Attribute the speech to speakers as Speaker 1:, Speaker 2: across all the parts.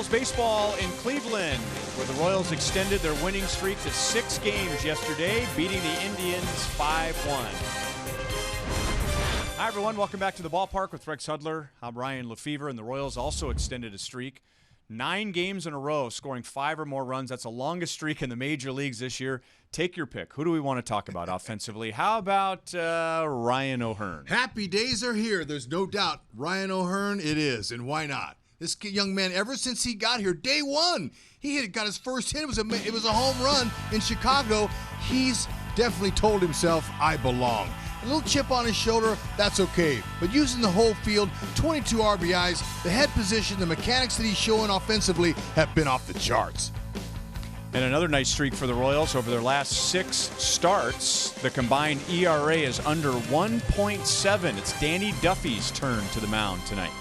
Speaker 1: baseball in Cleveland, where the Royals extended their winning streak to 6 games yesterday, beating the Indians 5-1. Hi, everyone. Welcome back to the ballpark with Rex Hudler. I'm Ryan Lefevre, and the Royals also extended a streak. 9 games in a row, scoring 5 or more runs. That's the longest streak in the major leagues this year. Take your pick. Who do we want to talk about offensively? How about Ryan O'Hearn?
Speaker 2: Happy days are here. There's no doubt. Ryan O'Hearn, it is, and why not? This young man, ever since he got here, day one, he got his first hit. It was a home run in Chicago. He's definitely told himself, I belong. A little chip on his shoulder, that's okay. But using the whole field, 22 RBIs, the head position, the mechanics that he's showing offensively have been off the charts.
Speaker 1: And another nice streak for the Royals. Over their last 6 starts, the combined ERA is under 1.7. It's Danny Duffy's turn to the mound tonight.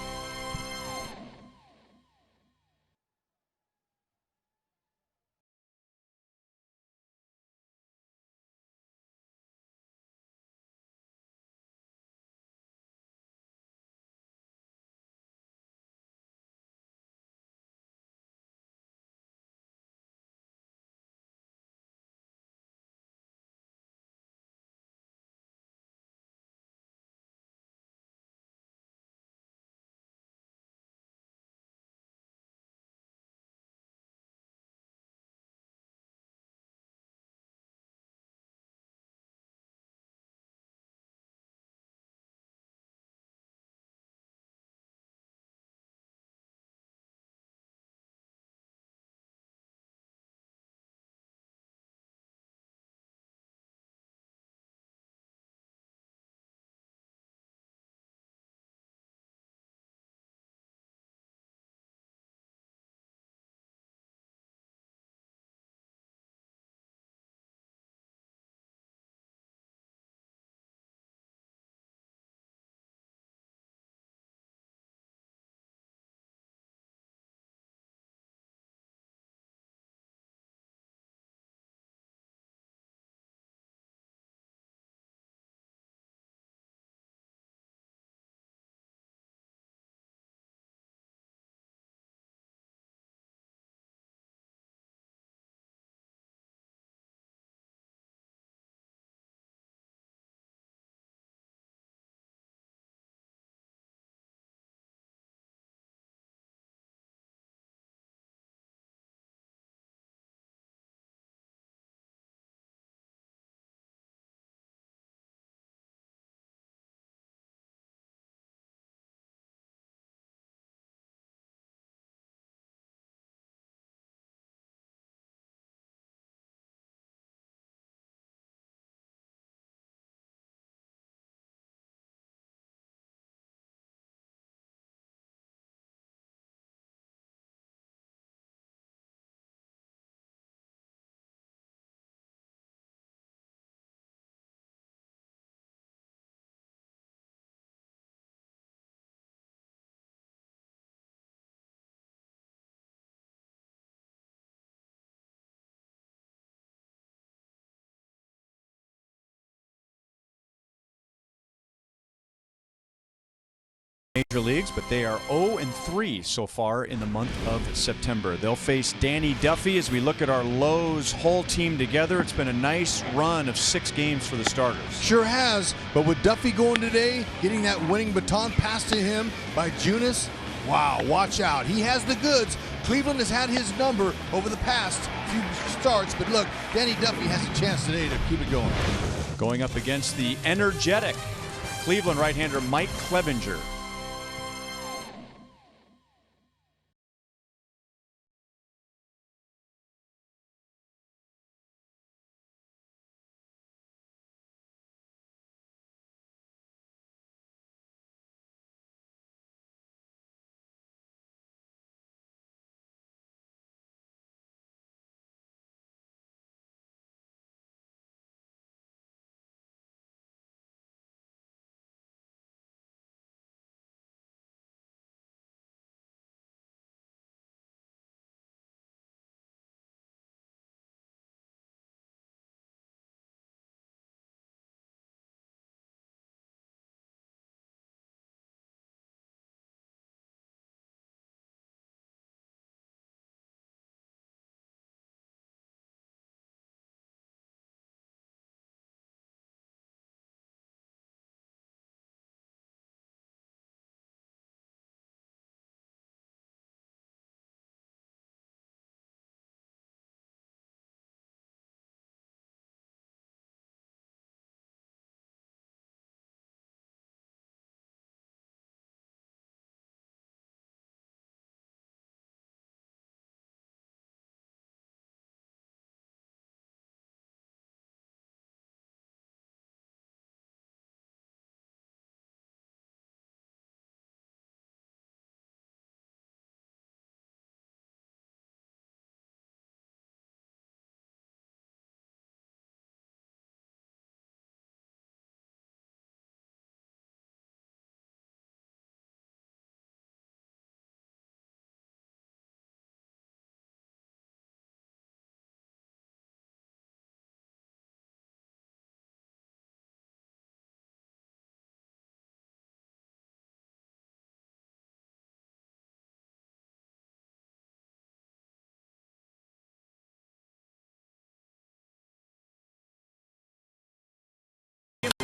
Speaker 1: Major leagues, but they are 0-3 so far in the month of September. They'll face Danny Duffy. As we look at our Lowe's whole team together, it's been a nice run of 6 games for the starters.
Speaker 2: Sure has, but with Duffy going today, getting that winning baton passed to him by Junis, wow, watch out. He has the goods. Cleveland has had his number over the past few starts, but look, Danny Duffy has a chance today to keep it going.
Speaker 1: Going up against the energetic Cleveland right-hander Mike Clevenger.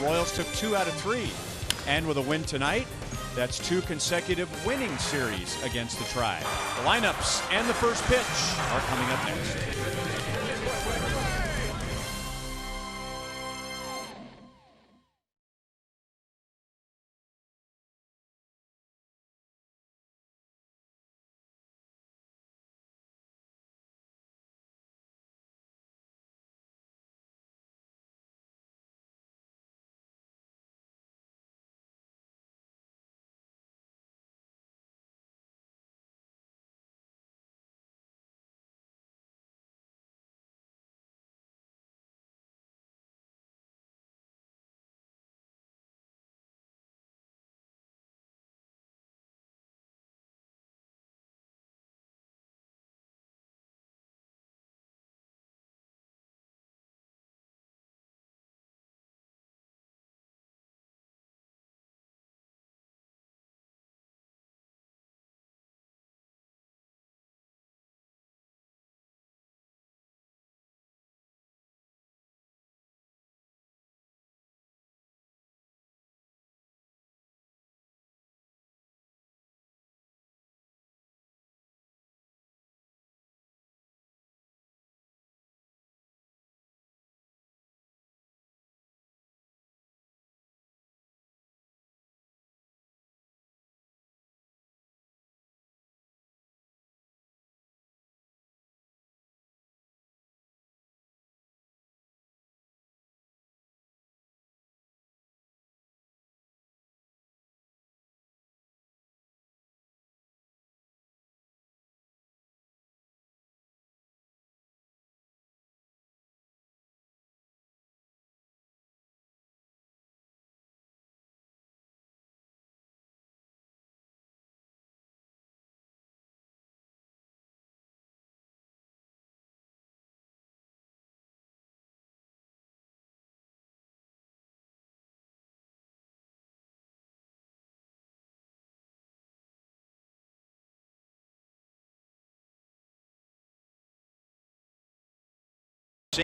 Speaker 1: Royals took 2 out of 3. And with a win tonight, that's 2 consecutive winning series against the Tribe. The lineups and the first pitch are coming up next.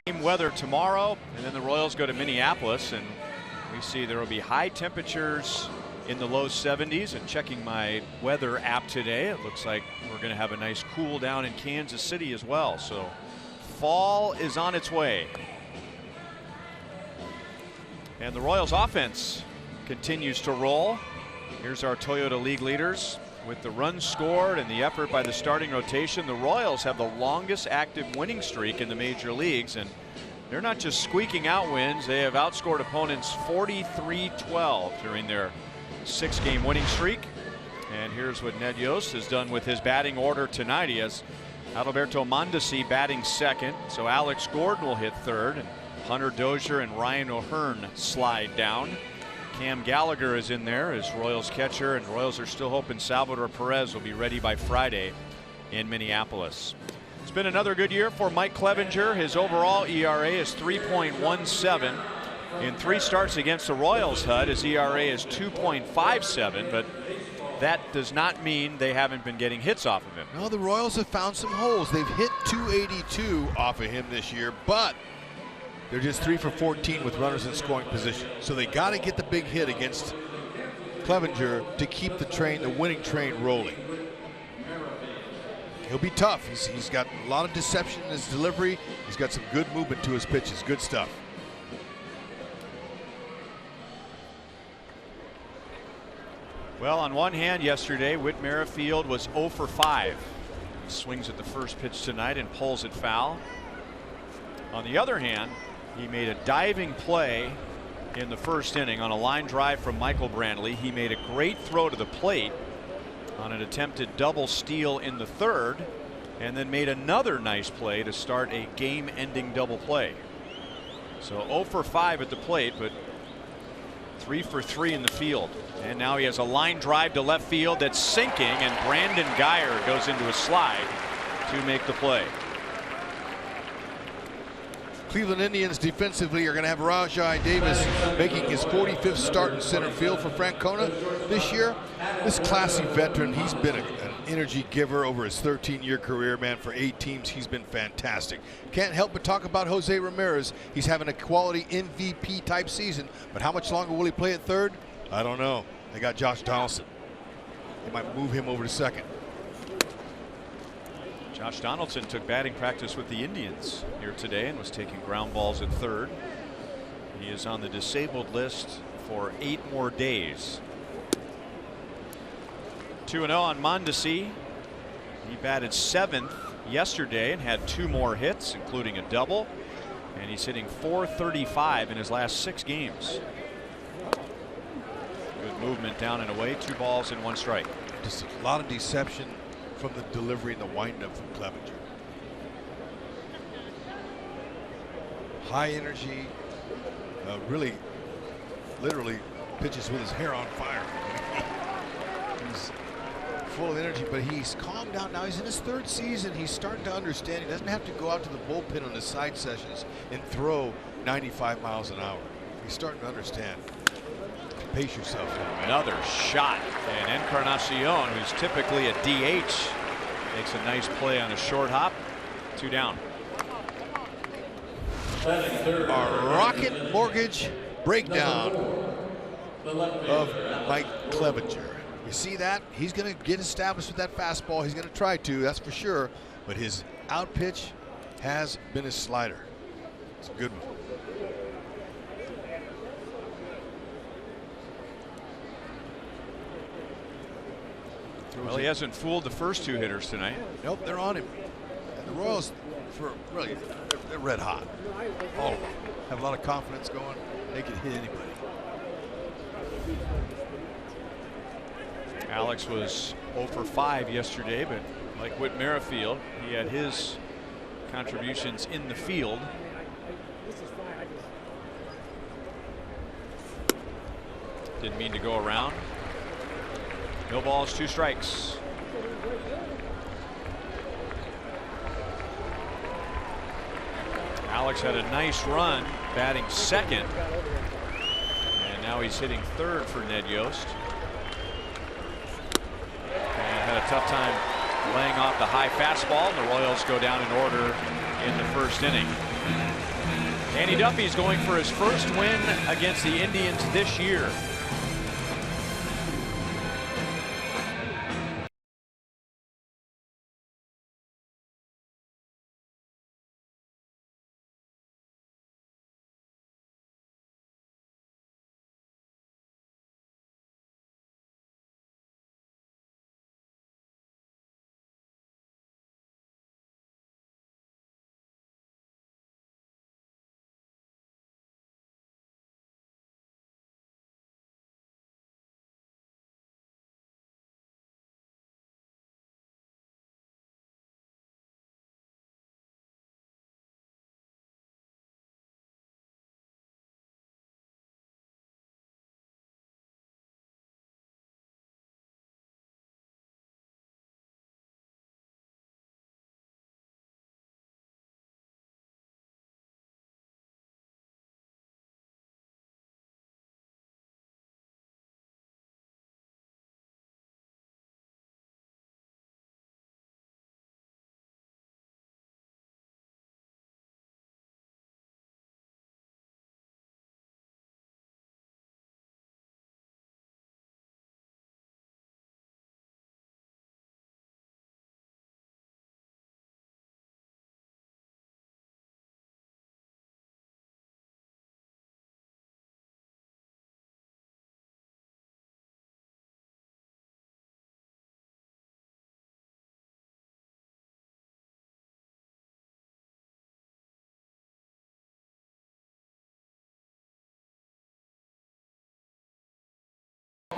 Speaker 1: Same weather tomorrow, and then the Royals go to Minneapolis, and we see there will be high temperatures in the low 70s. And checking my weather app today, it looks like we're going to have a nice cool down in Kansas City as well. So fall is on its way. And the Royals offense continues to roll. Here's our Toyota League leaders. With the runs scored and the effort by the starting rotation, the Royals have the longest active winning streak in the major leagues, and they're not just squeaking out wins, they have outscored opponents 43-12 during their 6-game winning streak. And here's what Ned Yost has done with his batting order tonight. He has Adalberto Mondesi batting second, so Alex Gordon will hit third, and Hunter Dozier and Ryan O'Hearn slide down. Cam Gallagher is in there as Royals catcher, and Royals are still hoping Salvador Perez will be ready by Friday in Minneapolis. It's been another good year for Mike Clevenger. His overall ERA is 3.17. In 3 starts against the Royals, HUD, his ERA is 2.57, but that does not mean they haven't been getting hits off of him.
Speaker 3: No, the Royals have found some holes. They've hit 282 off of him this year, but they're just 3 for 14 with runners in scoring position. So they got to get the big hit against Clevenger to keep the winning train rolling. He'll be tough. He's got a lot of deception in his delivery. He's got some good movement to his pitches. Good stuff.
Speaker 1: Well, on one hand, yesterday, Whit Merrifield was 0 for 5. He swings at the first pitch tonight and pulls it foul. On the other hand, he made a diving play in the first inning on a line drive from Michael Brantley. He made a great throw to the plate on an attempted double steal in the third, and then made another nice play to start a game-ending double play. So 0 for 5 at the plate, but 3 for 3 in the field. And now he has a line drive to left field that's sinking, and Brandon Guyer goes into a slide to make the play.
Speaker 3: Cleveland Indians defensively are going to have Rajai Davis making his 45th start in center field for Francona this year. This classy veteran, he's been an energy giver over his 13-year career, man. For 8 teams, he's been fantastic. Can't help but talk about Jose Ramirez. He's having a quality MVP type season, but how much longer will he play at third? I don't know. They got Josh Donaldson. They might move him over to second.
Speaker 1: Josh Donaldson took batting practice with the Indians here today and was taking ground balls at third. He is on the disabled list for 8 more days. 2-0 on Mondesi. He batted 7th yesterday and had 2 more hits, including a double. And he's hitting .435 in his last 6 games. Good movement down and away. 2 balls and 1 strike.
Speaker 3: Just a lot of deception from the delivery and the windup from Clevenger. High energy, really, literally pitches with his hair on fire. He's full of energy, but he's calmed down now. He's in his 3rd season. He's starting to understand. He doesn't have to go out to the bullpen on his side sessions and throw 95 miles an hour. He's starting to understand. Pace yourself.
Speaker 1: Another shot, and Encarnacion, who's typically a DH, makes a nice play on a short hop. 2 down.
Speaker 3: A Rocket Mortgage breakdown of Mike Clevenger. You see that? He's going to get established with that fastball. He's going to try to, that's for sure. But his out pitch has been his slider. It's a good one.
Speaker 1: Well, he hasn't fooled the first 2 hitters tonight.
Speaker 3: Nope, they're on him. And the Royals, really, they're red hot. All of them have a lot of confidence going. They can hit anybody.
Speaker 1: Alex was 0 for 5 yesterday, but like Whit Merrifield, he had his contributions in the field. Didn't mean to go around. No balls, 2 strikes. Alex had a nice run batting 2nd. And now he's hitting 3rd for Ned Yost. And had a tough time laying off the high fastball. And the Royals go down in order in the 1st inning. Danny Duffy's going for his first win against the Indians this year.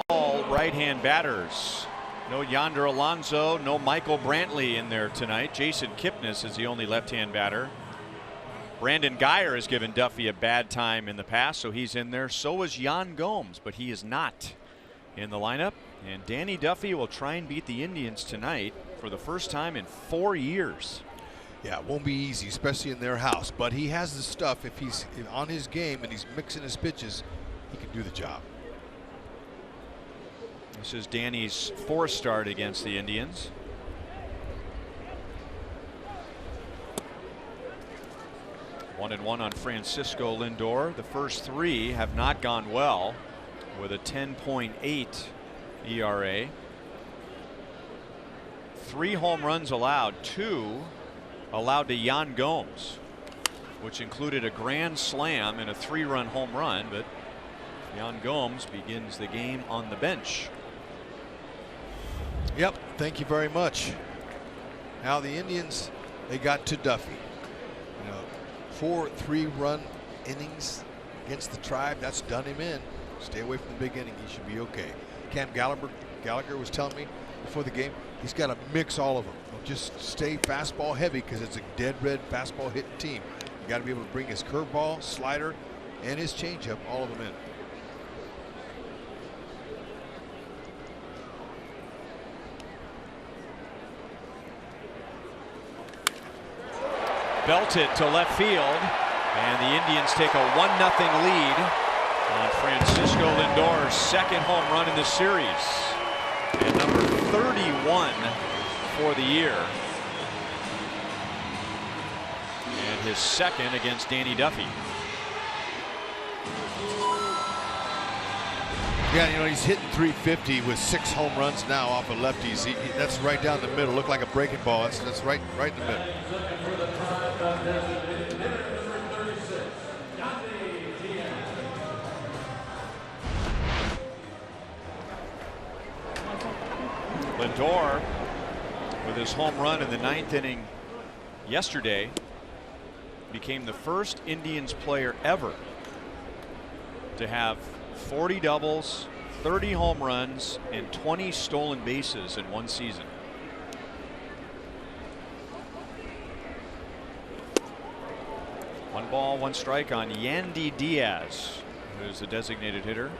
Speaker 1: All right-hand batters. No Yonder Alonso, no Michael Brantley in there tonight. Jason Kipnis is the only left-hand batter. Brandon Geyer has given Duffy a bad time in the past, so he's in there. So is Jan Gomes, but he is not in the lineup. And Danny Duffy will try and beat the Indians tonight for the first time in 4 years.
Speaker 3: Yeah, it won't be easy, especially in their house. But he has the stuff. If he's on his game and he's mixing his pitches, he can do the job.
Speaker 1: This is Danny's fourth start against the Indians. One and one on Francisco Lindor. The first three have not gone well, with a 10.8 ERA. 3 home runs allowed, 2 allowed to Yan Gomes, which included a grand slam and a 3-run home run, but Yan Gomes begins the game on the bench.
Speaker 3: Yep, thank you very much. Now the Indians, they got to Duffy. You know, 4 3-run innings against the Tribe, that's done him in. Stay away from the big inning, he should be okay. Cam Gallagher was telling me before the game, he's got to mix all of them. Don't just stay fastball heavy, because it's a dead red fastball hitting team. You got to be able to bring his curveball, slider, and his changeup, all of them in.
Speaker 1: Belted to left field, and the Indians take a 1-0 lead on Francisco Lindor's second home run in the series, and number 31 for the year, and his second against Danny Duffy.
Speaker 3: Yeah, you know, he's hitting 350 with 6 home runs now off of lefties. That's right down the middle. Looked like a breaking ball. That's right in the middle.
Speaker 1: Lindor, with his home run in the 9th inning yesterday, became the first Indians player ever to have 40 doubles, 30 home runs, and 20 stolen bases in one season. One ball, one strike on Yandy Diaz, who's the designated hitter.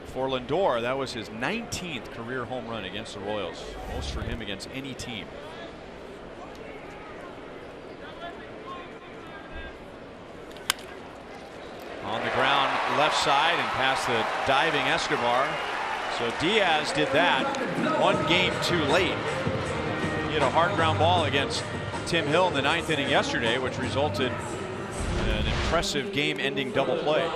Speaker 1: For Lindor, that was his 19th career home run against the Royals, most for him against any team. On the ground left side and past the diving Escobar. So Diaz did that 1 game too late. He had a hard ground ball against Tim Hill in the 9th inning yesterday, which resulted in an impressive game-ending double play.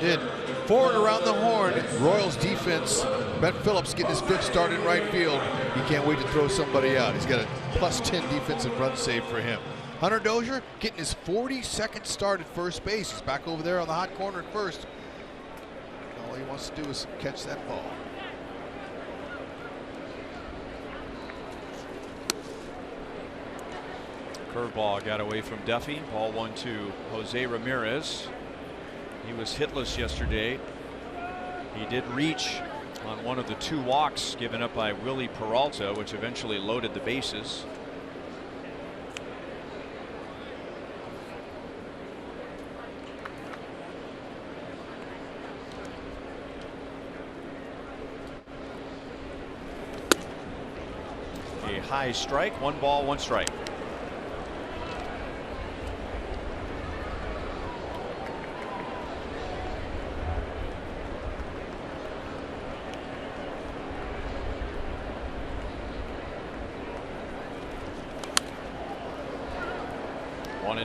Speaker 3: Did. Forward around the horn, Royals defense. Brett Phillips getting his 5th start in right field. He can't wait to throw somebody out. He's got a +10 defensive run save for him. Hunter Dozier getting his 42nd start at first base. He's back over there on the hot corner at first. All he wants to do is catch that ball.
Speaker 1: Curveball got away from Duffy. Ball 1 to Jose Ramirez. He was hitless yesterday. He did reach on one of the 2 walks given up by Willie Peralta, which eventually loaded the bases. A high strike, 1 ball, 1 strike.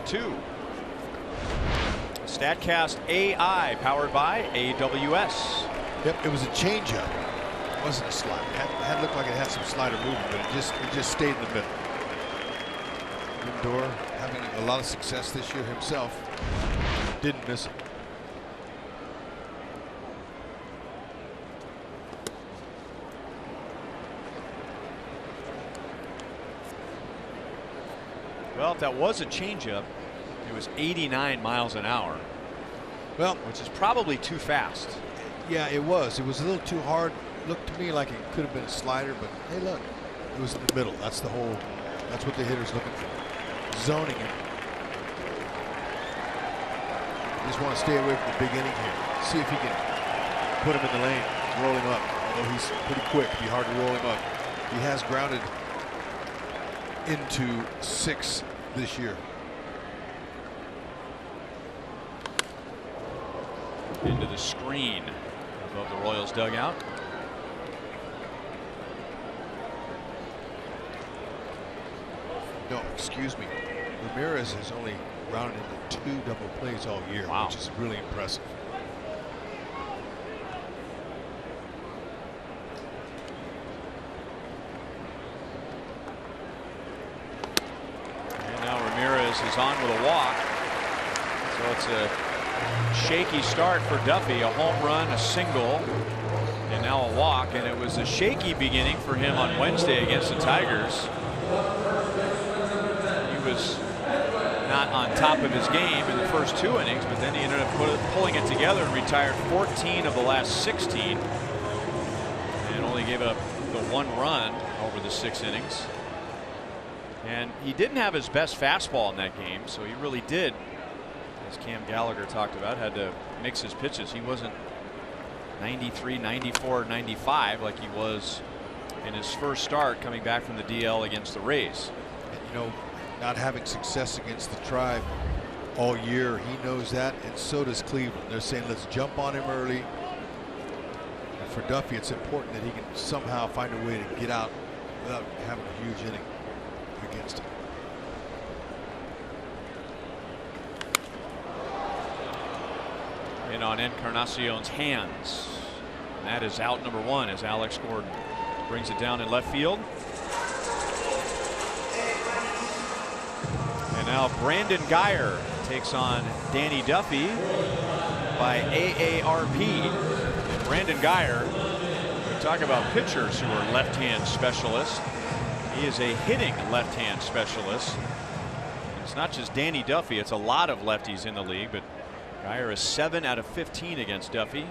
Speaker 1: Two. StatCast AI, powered by AWS.
Speaker 3: Yep, it was a changeup. It wasn't a slider. It had looked like it had some slider movement, but it just stayed in the middle. Lindor having a lot of success this year himself. Didn't miss it.
Speaker 1: Well, if that was a changeup, it was 89 miles an hour.
Speaker 3: Well,
Speaker 1: which is probably too fast.
Speaker 3: Yeah, it was. It was a little too hard. Looked to me like it could have been a slider, but hey, look, it was in the middle. That's what the hitter's looking for. Zoning him. You just want to stay away from the big inning here. See if he can put him in the lane, roll him up. Although he's pretty quick, it'd be hard to roll him up. He has grounded into 6 this year.
Speaker 1: Into the screen above the Royals dugout.
Speaker 3: No, excuse me. Ramirez has only rounded into 2 double plays all year,
Speaker 1: wow,
Speaker 3: which is really impressive.
Speaker 1: And now Ramirez is on with a walk. So it's a shaky start for Duffy. A home run, a single, and now a walk. And it was a shaky beginning for him on Wednesday against the Tigers. He was not on top of his game in the first 2 innings, but then he ended up pulling it together and retired 14 of the last 16 and only gave up the 1 run over the 6 innings. And he didn't have his best fastball in that game, so he really did, as Cam Gallagher talked about, had to mix his pitches. He wasn't 93, 94, 95 like he was in his first start coming back from the DL against the Rays.
Speaker 3: And, you know, not having success against the Tribe all year, he knows that, and so does Cleveland. They're saying let's jump on him early. And for Duffy, it's important that he can somehow find a way to get out without having a huge inning against him.
Speaker 1: And on Encarnacion's hands. And that is out number 1 as Alex Gordon brings it down in left field. And now Brandon Geyer takes on Danny Duffy by AARP. And Brandon Geyer, we talk about pitchers who are left-hand specialists. He is a hitting left-hand specialist. And it's not just Danny Duffy, it's a lot of lefties in the league, but Geyer is 7 out of 15 against Duffy.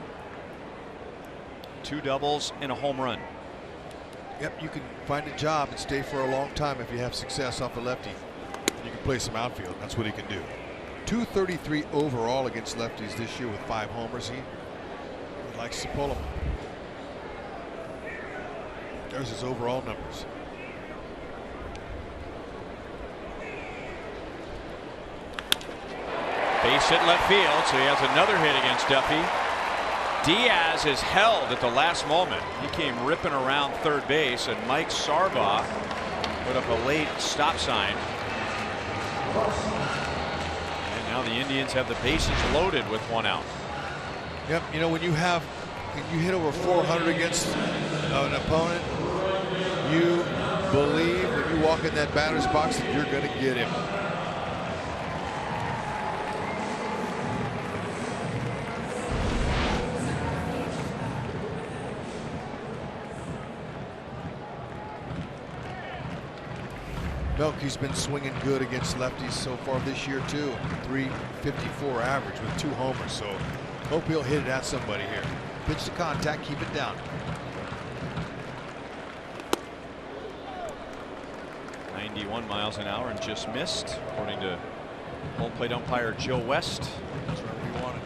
Speaker 1: 2 doubles and a home run.
Speaker 3: Yep, you can find a job and stay for a long time if you have success off a lefty. You can play some outfield. That's what he can do. 233 overall against lefties this year with 5 homers. He likes to pull them. There's his overall numbers.
Speaker 1: Base hit left field, so he has another hit against Duffy. Diaz is held at the last moment. He came ripping around third base, and Mike Sarbaugh put up a late stop sign. And now the Indians have the bases loaded with 1 out.
Speaker 3: Yep, you know, when you hit over 400 against an opponent, you believe when you walk in that batter's box that you're going to get him. Melky's been swinging good against lefties so far this year too. 354 average with 2 homers, so hope he'll hit it at somebody here. Pitch to contact, keep it down.
Speaker 1: 91 miles an hour and just missed, according to home plate umpire Joe West.
Speaker 3: That's where we want it.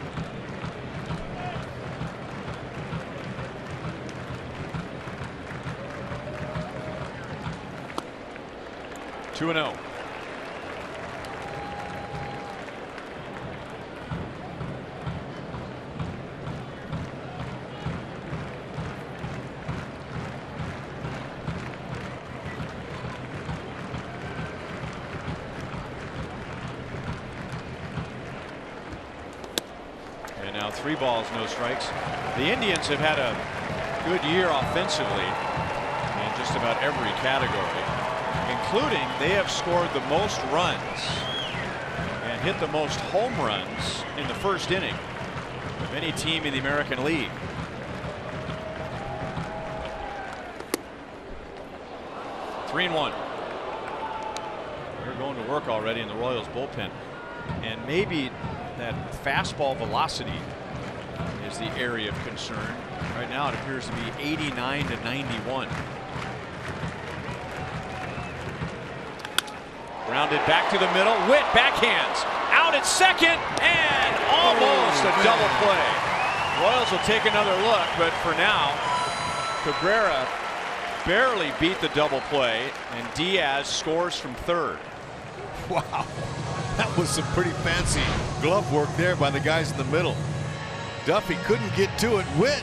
Speaker 1: Two 2-0. And now 3 balls, no strikes. The Indians have had a good year offensively in just about every category, including they have scored the most runs and hit the most home runs in the first inning of any team in the American League. Three and 1. They're going to work already in the Royals bullpen, and maybe that fastball velocity is the area of concern. Right now it appears to be 89 to 91. Rounded back to the middle. Witt backhands out at second, and almost a double play. Royals will take another look, but for now, Cabrera barely beat the double play, and Diaz scores from third.
Speaker 3: Wow, that was some pretty fancy glove work there by the guys in the middle. Duffy couldn't get to it. Witt,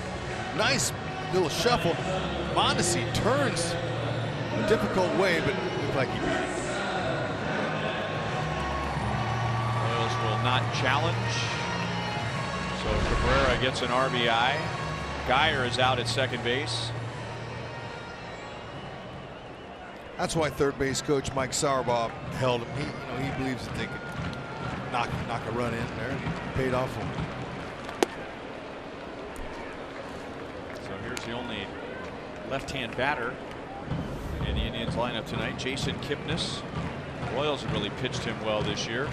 Speaker 3: nice little shuffle. Mondesi turns a difficult way, but looked like he beat it.
Speaker 1: Royals will not challenge. So Cabrera gets an RBI. Geyer is out at second base.
Speaker 3: That's why third base coach Mike Sauerbaugh held him. He believes that they could knock a run in there, and he paid off for him.
Speaker 1: So here's the only left-hand batter in the Indians lineup tonight, Jason Kipnis. The Royals have really pitched him well this year.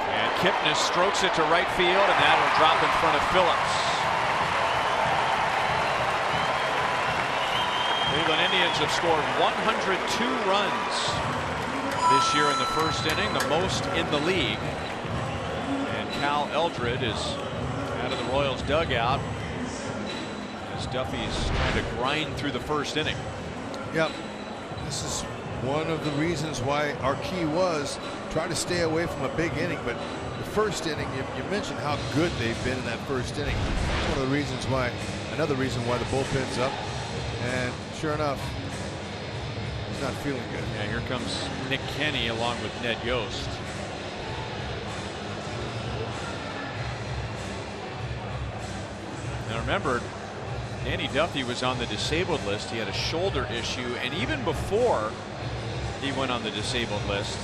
Speaker 1: And Kipnis strokes it to right field, and that'll drop in front of Phillips. Cleveland Indians have scored 102 runs this year in the first inning, the most in the league. And Cal Eldred is out of the Royals dugout as Duffy's trying to grind through the first inning.
Speaker 3: Yep, this is one of the reasons why our key was try to stay away from a big inning. But the first inning, you mentioned how good they've been in that first inning. That's one of the reasons why, another reason why the bullpen's up. And sure enough, he's not feeling good.
Speaker 1: Yeah, here comes Nick Kenny along with Ned Yost. Now remember, Danny Duffy was on the disabled list. He had a shoulder issue, and even before he went on the disabled list,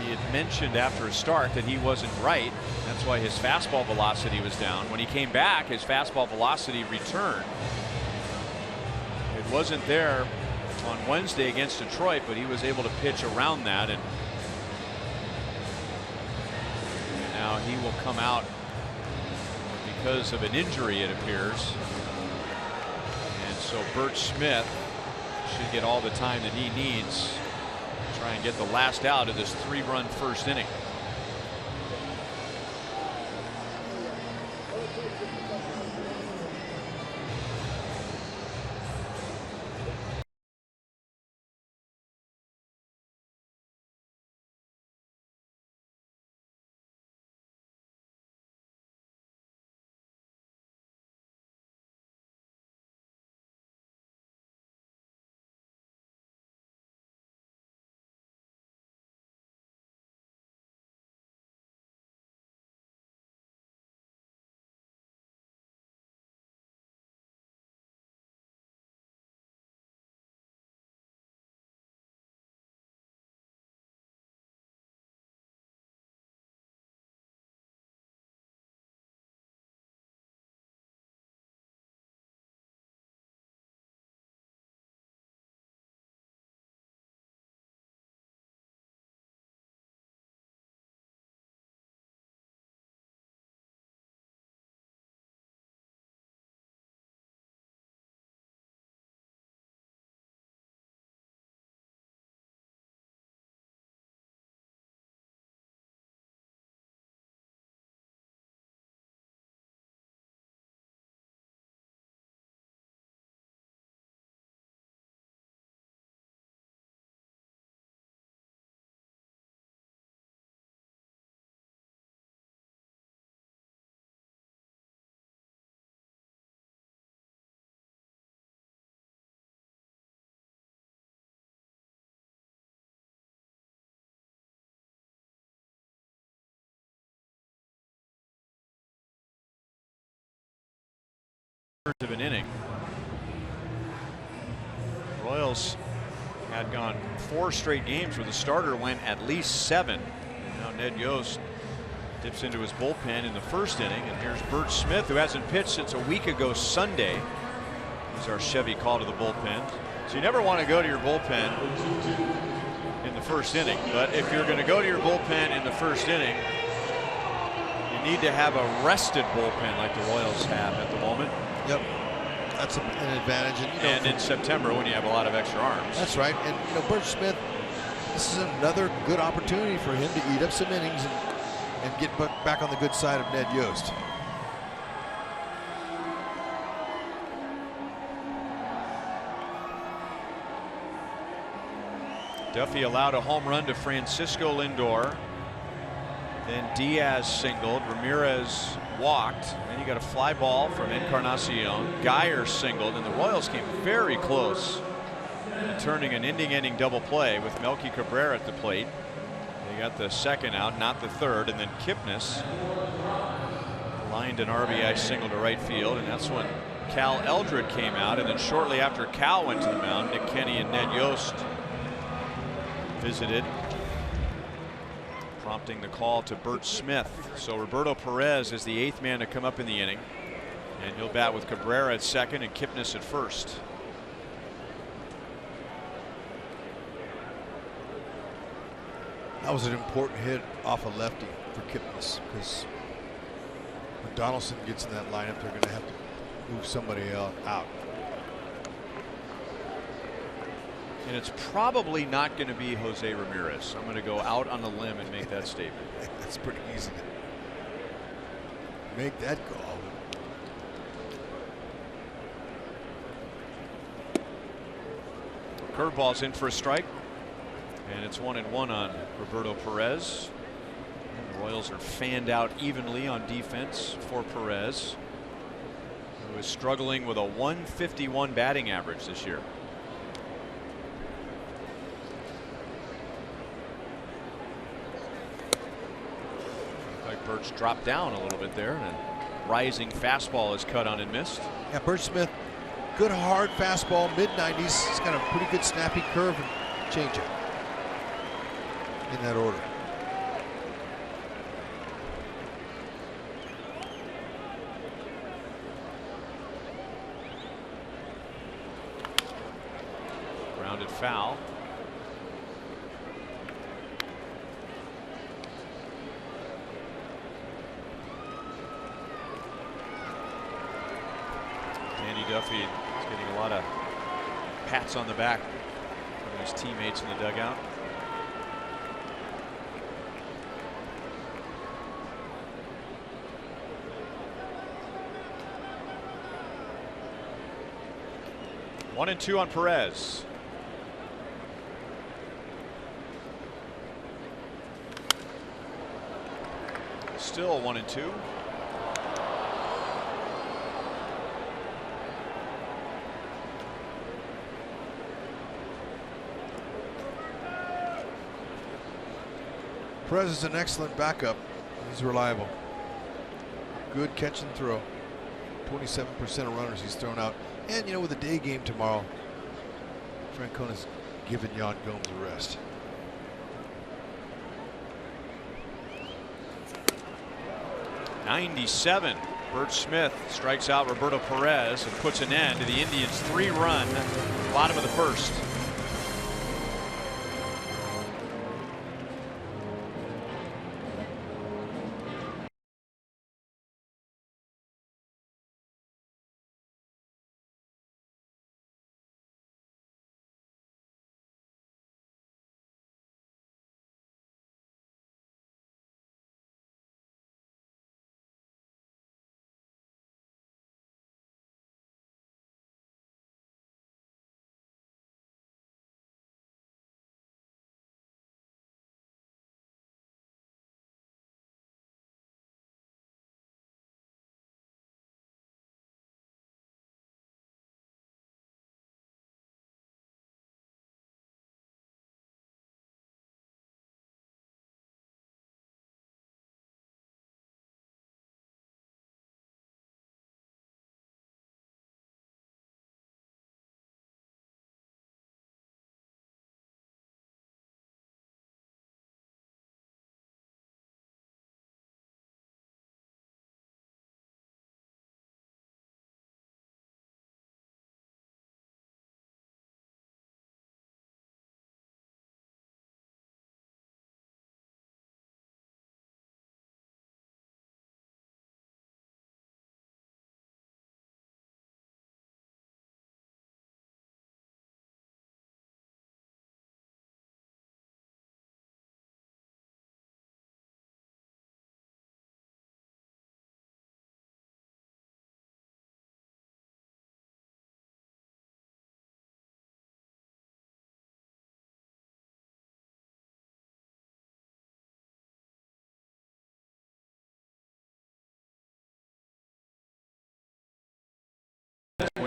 Speaker 1: he had mentioned after a start that he wasn't right. That's why his fastball velocity was down. When he came back, his fastball velocity returned. It wasn't there on Wednesday against Detroit, but he was able to pitch around that, and now he will come out because of an injury, it appears. And so Bert Smith should get all the time that he needs to try and get the last out of this 3-run first inning. Of an inning. Royals had gone 4 straight games where the starter went at least 7. Now Ned Yost dips into his bullpen in the first inning, and here's Bert Smith, who hasn't pitched since a week ago Sunday. He's our Chevy call to the bullpen. So you never want to go to your bullpen in the first inning, but if you're going to go to your bullpen in the first inning, you need to have a rested bullpen like the Royals have at the moment.
Speaker 3: Yep, that's an advantage.
Speaker 1: And in September, when you have a lot of extra arms.
Speaker 3: That's right. And Bert Smith, this is another good opportunity for him to eat up some innings and and get back on the good side of Ned Yost.
Speaker 1: Duffy allowed a home run to Francisco Lindor. Then Diaz singled. Ramirez walked. Then you got a fly ball from Encarnacion. Geyer singled, and the Royals came very close to turning an ending double play with Melky Cabrera at the plate. They got the second out, not the third, and then Kipnis lined an RBI single to right field, and that's when Cal Eldred came out. And then shortly after Cal went to the mound, Nick Kenny and Ned Yost visited, prompting the call to Bert Smith. So Roberto Perez is the 8th man to come up in the inning, and he'll bat with Cabrera at second and Kipnis at first.
Speaker 3: That was an important hit off a lefty for Kipnis, because when Donaldson gets in that lineup, they're going to have to move somebody else out.
Speaker 1: And it's probably not going to be Jose Ramirez. I'm going to go out on a limb and make that statement.
Speaker 3: That's pretty easy to make that call.
Speaker 1: Curveball's in for a strike, and it's 1-1 on Roberto Perez. And the Royals are fanned out evenly on defense for Perez, who is struggling with a 151 batting average this year. Birch dropped down a little bit there, and a rising fastball is cut on and missed.
Speaker 3: Yeah, Bert Smith, good hard fastball, mid-90s. He's got a pretty good snappy curve and changeup in that order.
Speaker 1: Grounded foul. Duffy is getting a lot of pats on the back from his teammates in the dugout. One and two on Perez. Still 1-2.
Speaker 3: Perez is an excellent backup. He's reliable. Good catch and throw. 27% of runners he's thrown out. And, you know, with a day game tomorrow, Francona's given Yan Gomes a rest.
Speaker 1: '97. Bert Smith strikes out Roberto Perez and puts an end to the Indians' 3-run bottom of the first.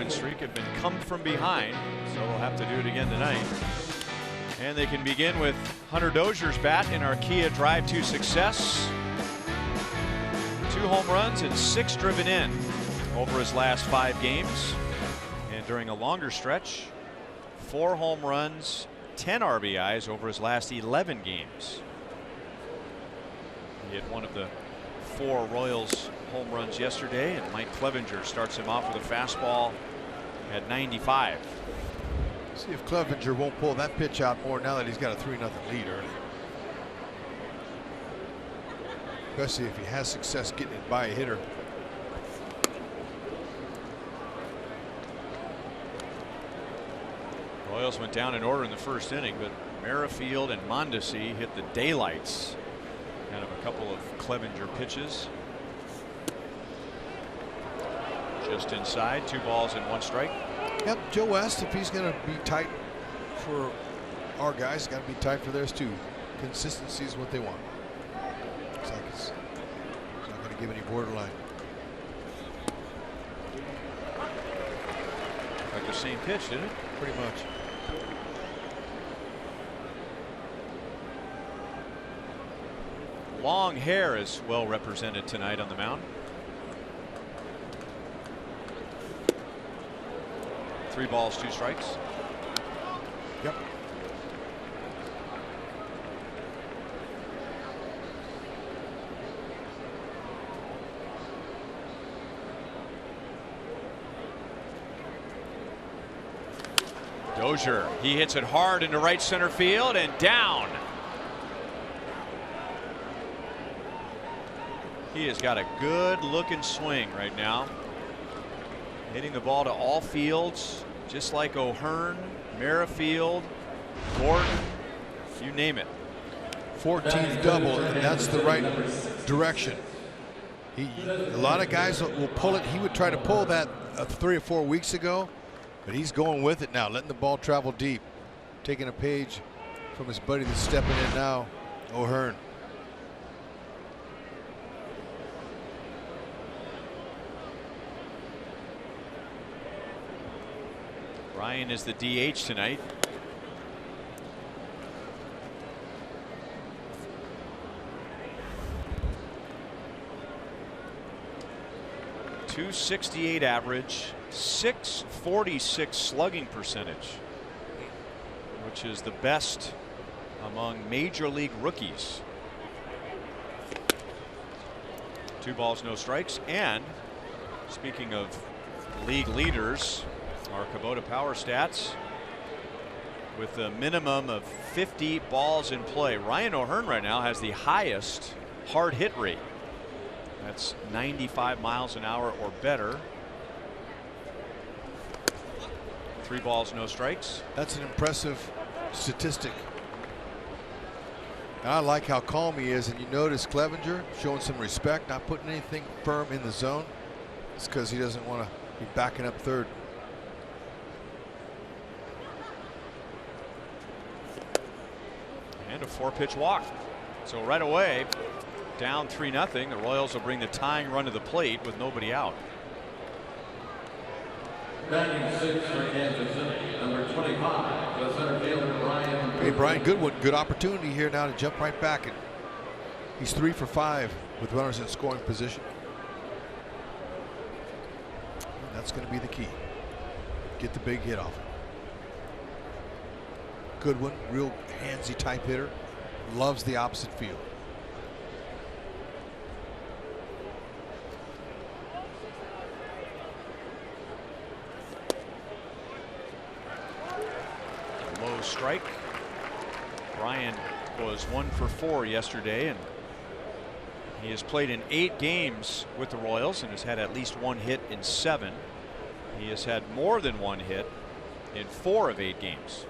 Speaker 1: win streak have been come from behind, so we'll have to do it again tonight. And they can begin with Hunter Dozier's bat in our Kia Drive to Success. 2 home runs and 6 driven in over his last 5 games. And during a longer stretch, 4 home runs, 10 RBIs over his last 11 games. He had one of the 4 Royals home runs yesterday, and Mike Clevenger starts him off with a fastball at 95.
Speaker 3: See if Clevenger won't pull that pitch out more now that he's got a 3-0 lead early. Especially if he has success getting it by a hitter.
Speaker 1: Royals went down in order in the first inning, but Merrifield and Mondesi hit the daylights out of a couple of Clevenger pitches. Just inside, 2 balls and 1 strike.
Speaker 3: Yep, Joe West, if he's going to be tight for our guys, got to be tight for theirs too. Consistency is what they want. Looks like it's not going to give any borderline.
Speaker 1: Like the same pitch, didn't it?
Speaker 3: Pretty much.
Speaker 1: Long hair is well represented tonight on the mound. 3 balls, 2 strikes.
Speaker 3: Yep.
Speaker 1: Dozier, he hits it hard into right center field and down. He has got a good looking swing right now. Hitting the ball to all fields, just like O'Hearn, Merrifield, Gordon, you name it.
Speaker 3: 14th double, and that's the right direction. A lot of guys will pull it. He would try to pull that 3 or 4 weeks ago, but he's going with it now, letting the ball travel deep. Taking a page from his buddy that's stepping in now, O'Hearn.
Speaker 1: Ryan is the DH tonight. .268 average, .646 slugging percentage, which is the best among major league rookies. 2 balls, no strikes. And speaking of league leaders, our Kubota Power Stats, with a minimum of 50 balls in play, Ryan O'Hearn right now has the highest hard hit rate. That's 95 miles an hour or better. 3 balls, no strikes.
Speaker 3: That's an impressive statistic. And I like how calm he is, and you notice Clevenger showing some respect, not putting anything firm in the zone. It's because he doesn't want to be backing up third.
Speaker 1: And a 4-pitch walk. So right away, down 3-0. The Royals will bring the tying run to the plate with nobody out.
Speaker 4: Batting 6 for Kansas City, number 25, the center fielder Brian.
Speaker 3: Hey, Brian Goodwin, good opportunity here now to jump right back, and he's 3 for 5 with runners in scoring position. That's going to be the key. Get the big hit off. Goodwin, real handsy type hitter, loves the opposite field.
Speaker 1: Low strike. Brian was 1 for 4 yesterday, and he has played in 8 games with the Royals and has had at least 1 hit in 7. He has had more than 1 hit in 4 of 8 games.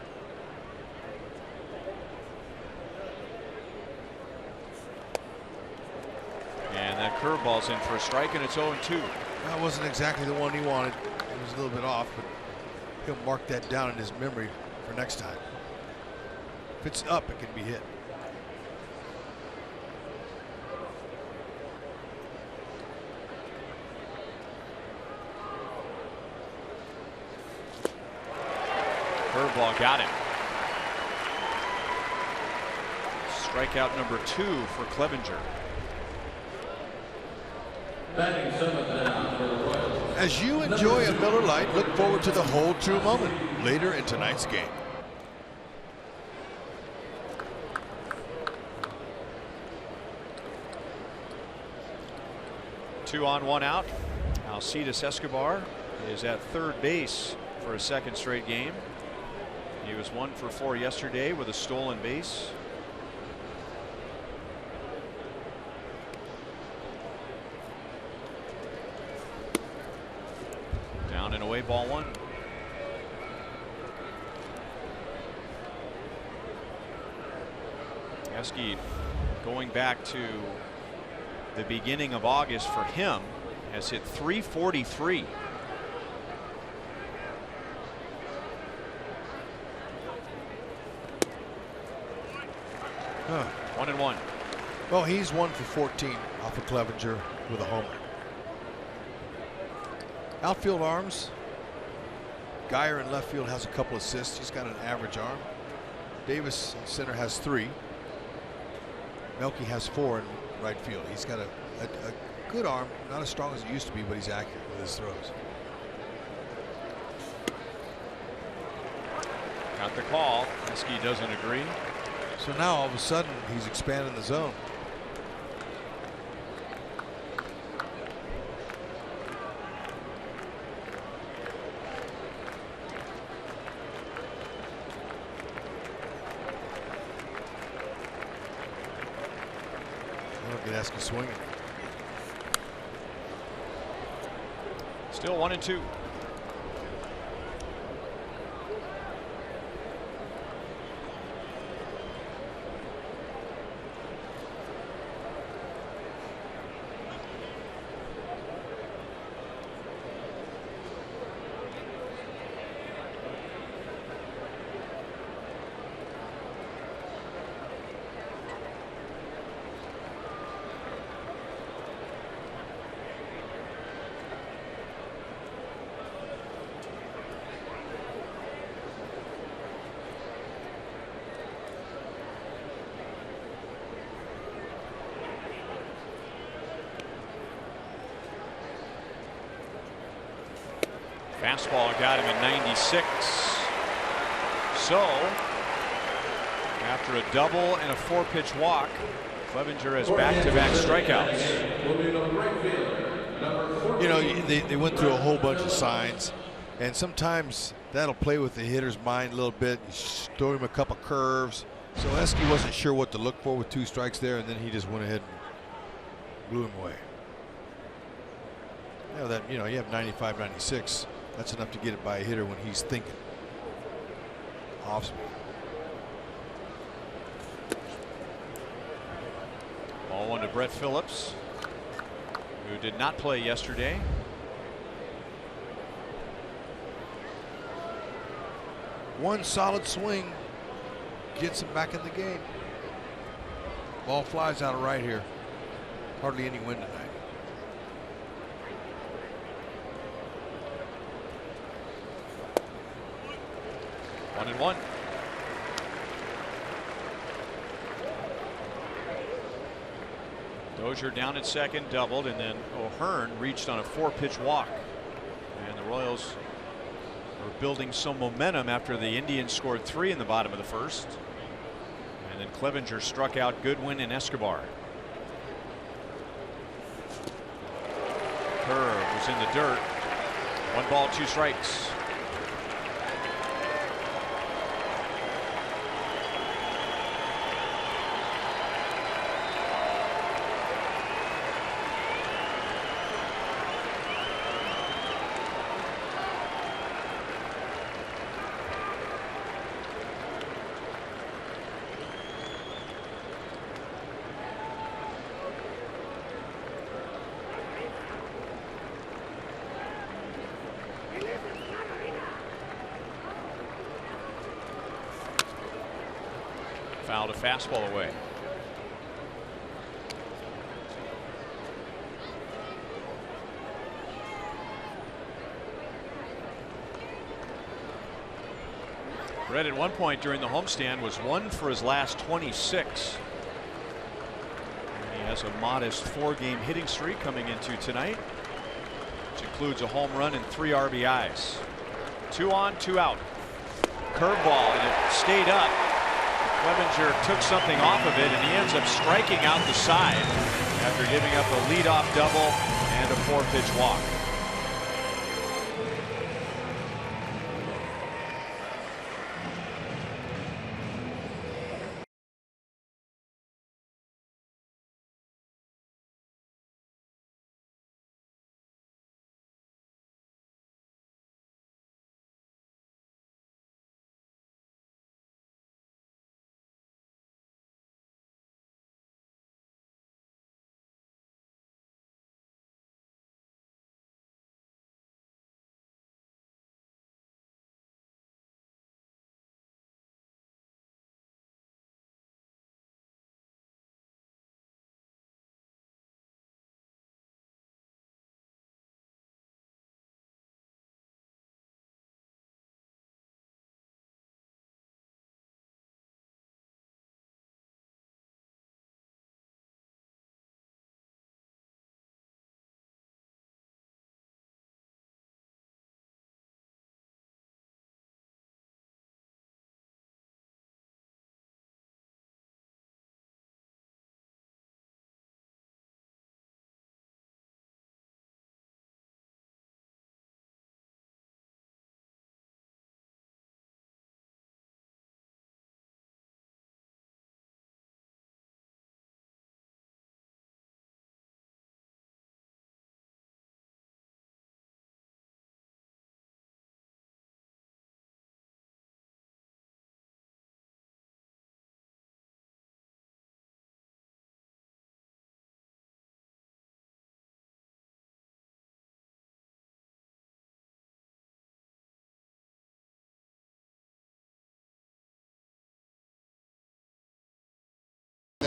Speaker 1: And that curveball's in for a strike, and it's 0-2.
Speaker 3: That wasn't exactly the one he wanted. It was a little bit off, but he'll mark that down in his memory for next time. If it's up, it can be hit.
Speaker 1: Curveball got him. Strikeout number 2 for Clevenger.
Speaker 4: Batting seventh now for the Royals.
Speaker 3: As you enjoy a Miller Lite, look forward to the whole true moment later in tonight's game.
Speaker 1: Two on, one out. Alcides Escobar is at third base for a second straight game. He was 1 for 4 yesterday with a stolen base. Down and away, ball 1. Esky, going back to the beginning of August for him, has hit .343.
Speaker 3: Huh.
Speaker 1: 1-1.
Speaker 3: Well, he's 1 for 14 off of Clevenger with a homer. Outfield arms. Geyer in left field has a couple assists. He's got an average arm. Davis in center has 3. Melky has 4 in right field. He's got a good arm, not as strong as it used to be, but he's accurate with his throws.
Speaker 1: Got the call. Esky doesn't agree.
Speaker 3: So now all of a sudden he's expanding the zone. Get Esky swinging.
Speaker 1: Still 1-2. Fastball got him at 96. So, after a double and a 4-pitch walk, Clevenger has back-to-back strikeouts.
Speaker 3: You know, they went through a whole bunch of signs, and sometimes that'll play with the hitter's mind a little bit. You throw him a couple curves. So Esky wasn't sure what to look for with 2 strikes there, and then he just went ahead and blew him away. You know, you have 95, 96. That's enough to get it by a hitter when he's thinking. Off speed.
Speaker 1: Ball 1 to Brett Phillips, who did not play yesterday.
Speaker 3: One solid swing gets him back in the game. Ball flies out of right here. Hardly any wind tonight.
Speaker 1: 1-1. Dozier down at second, doubled, and then O'Hearn reached on a 4-pitch walk. And the Royals are building some momentum after the Indians scored 3 in the bottom of the first. And then Clevenger struck out Goodwin and Escobar. Curve was in the dirt. 1 ball, 2 strikes. Fouled a fastball away. Read at one point during the homestand was 1 for his last 26. And he has a modest 4-game hitting streak coming into tonight, which includes a home run and 3 RBIs. 2 on, 2 out. Curveball, and it stayed up. Clevenger took something off of it, and he ends up striking out the side after giving up a leadoff double and a 4-pitch walk.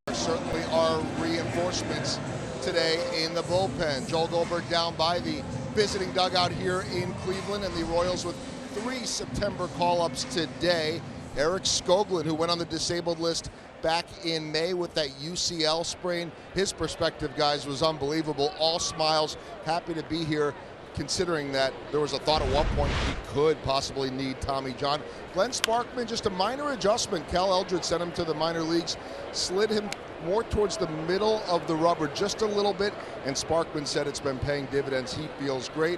Speaker 5: There certainly are reinforcements today in the bullpen. Joel Goldberg down by the visiting dugout here in Cleveland, and the Royals with 3 September call-ups today. Eric Skoglund, who went on the disabled list back in May with that UCL sprain. His perspective, guys, was unbelievable. All smiles, happy to be here, considering that there was a thought at one point he could possibly need Tommy John. Glenn Sparkman, just a minor adjustment. Cal Eldred sent him to the minor leagues, slid him more towards the middle of the rubber just a little bit, and Sparkman said it's been paying dividends. He feels great.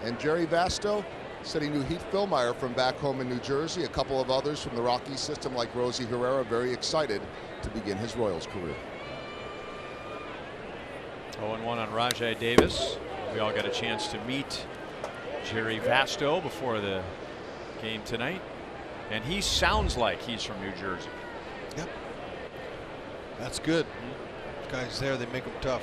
Speaker 5: And Jerry Vasto said he knew Heath Philmeyer from back home in New Jersey. A couple of others from the Rockies system like Rosie Herrera, very excited to begin his Royals career.
Speaker 1: 0-1 on Rajai Davis. We all got a chance to meet Jerry Vasto before the game tonight, and he sounds like he's from New Jersey.
Speaker 3: Yep. That's good. Guys there, they make them tough.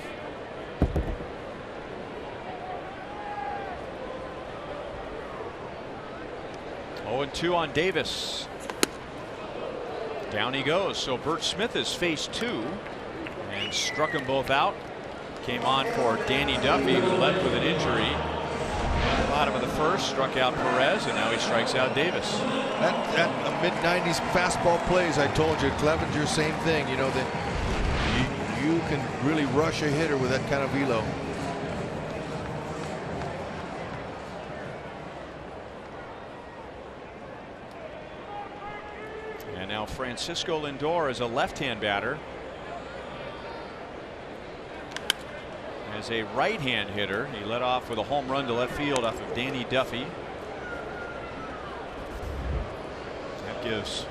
Speaker 1: Oh, and 2 on Davis. Down he goes. So Bert Smith has faced 2 and struck them both out. Came on for Danny Duffy, who left with an injury. Bottom of the first, struck out Perez, and now he strikes out Davis.
Speaker 3: That a mid-90s fastball plays. I told you, Clevenger, same thing. You know that you can really rush a hitter with that kind of velo.
Speaker 1: And now Francisco Lindor is a left-hand batter. As a right-hand hitter, he led off with a home run to left field off of Danny Duffy. That gives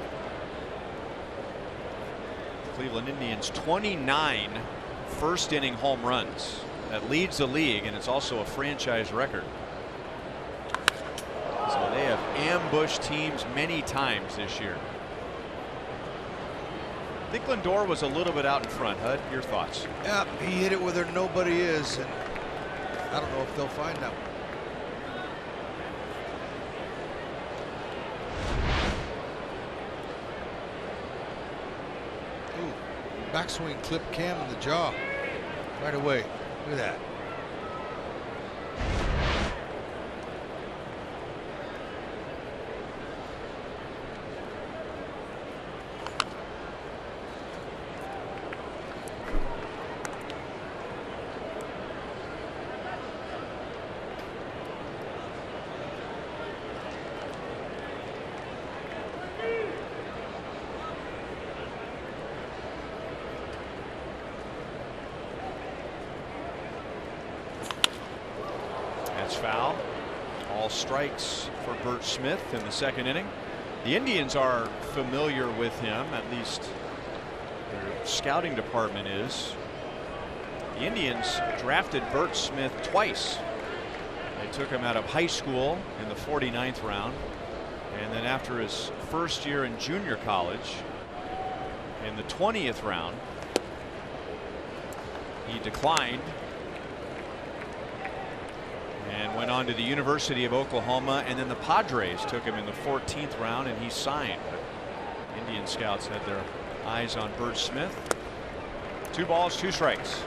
Speaker 1: Cleveland Indians 29 first-inning home runs. That leads the league, and it's also a franchise record. So they have ambushed teams many times this year. I think Lindor was a little bit out in front. Hud, your thoughts?
Speaker 3: Yeah, he hit it where there nobody is, and I don't know if they'll find that one. Ooh, backswing clip Cam in the jaw right away. Look at that.
Speaker 1: That's foul. All strikes for Bert Smith in the second inning. The Indians are familiar with him, at least their scouting department is. The Indians drafted Bert Smith twice. They took him out of high school in the 49th round, and then after his first year in junior college in the 20th round, he declined and went on to the University of Oklahoma, and then the Padres took him in the 14th round and he signed. But Indian scouts had their eyes on Bert Smith. 2 balls, 2 strikes.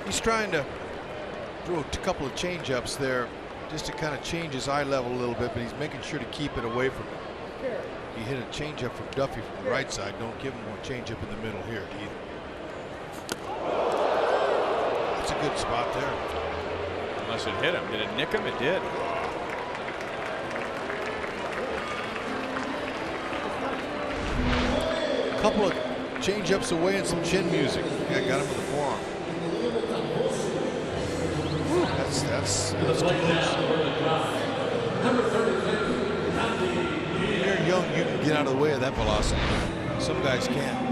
Speaker 3: He's trying to throw a couple of change-ups there just to kind of change his eye level a little bit, but he's making sure to keep it away from him. He hit a change-up from Duffy from the right side. Don't give him a change-up in the middle here either. That's a good spot there.
Speaker 1: Unless it hit him. Did it nick him? It did.
Speaker 3: A couple of change-ups away and some chin music. Yeah, got him with the forearm. That's close. When you're young, you can get out of the way of that velocity. Some guys can't.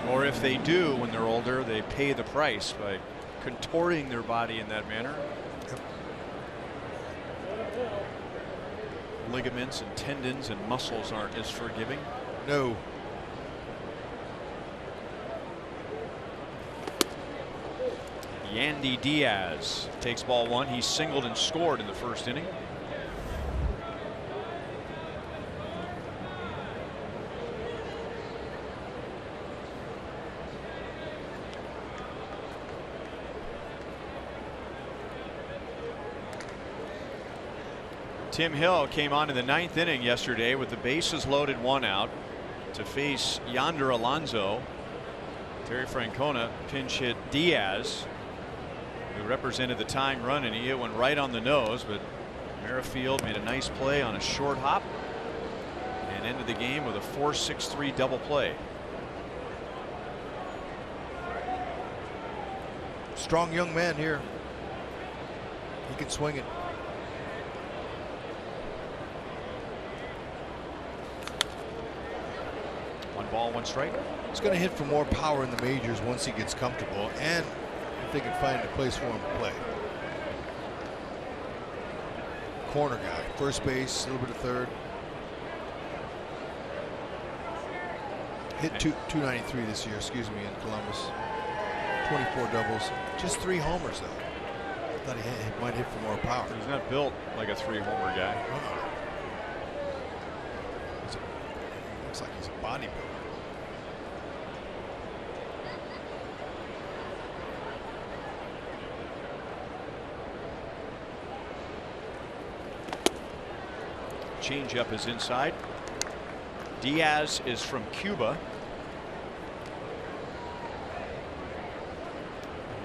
Speaker 1: Or if they do, when they're older, they pay the price by contorting their body in that manner.
Speaker 3: Yep.
Speaker 1: Ligaments and tendons and muscles aren't as forgiving.
Speaker 3: No.
Speaker 1: Yandy Diaz takes ball 1. He singled and scored in the first inning. Tim Hill came on in the 9th inning yesterday with the bases loaded, 1 out, to face Yonder Alonso. Terry Francona pinch hit Diaz, who represented the tying run, and he hit one right on the nose, but Merrifield made a nice play on a short hop and ended the game with a 4-6-3 double play.
Speaker 3: Strong young man here. He can swing it.
Speaker 1: One ball, 1 strike.
Speaker 3: He's going to hit for more power in the majors once he gets comfortable, and if they can find a place for him to play. Corner guy, first base, a little bit of third. Hit 293 this year, excuse me, in Columbus. 24 doubles, just 3 homers though. Thought he might hit for more power.
Speaker 1: He's not built like a 3-homer guy.
Speaker 3: Looks like he's a bodybuilder.
Speaker 1: Changeup is inside. Diaz is from Cuba.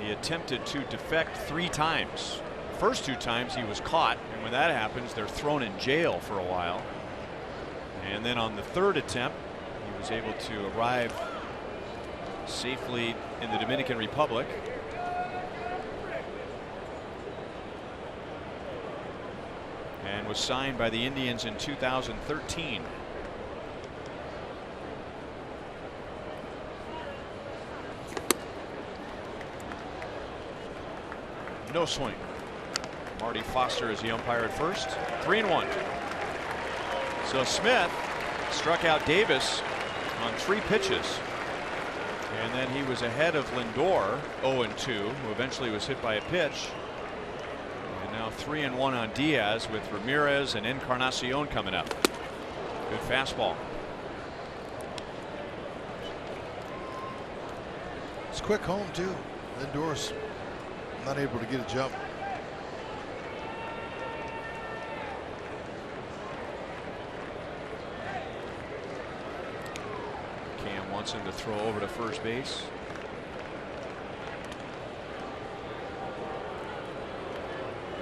Speaker 1: He attempted to defect 3 times. The first 2 times he was caught, and when that happens, they're thrown in jail for a while. And then on the 3rd attempt, he was able to arrive safely in the Dominican Republic. And was signed by the Indians in 2013. No swing. Marty Foster is the umpire at first. 3-1. So Smith struck out Davis on 3 pitches. And then he was ahead of Lindor, 0-2, who eventually was hit by a pitch. And now 3-1 on Diaz with Ramirez and Encarnacion coming up. Good fastball.
Speaker 3: It's quick home too. Lindor's not able to get a jump.
Speaker 1: Cam wants him to throw over to first base.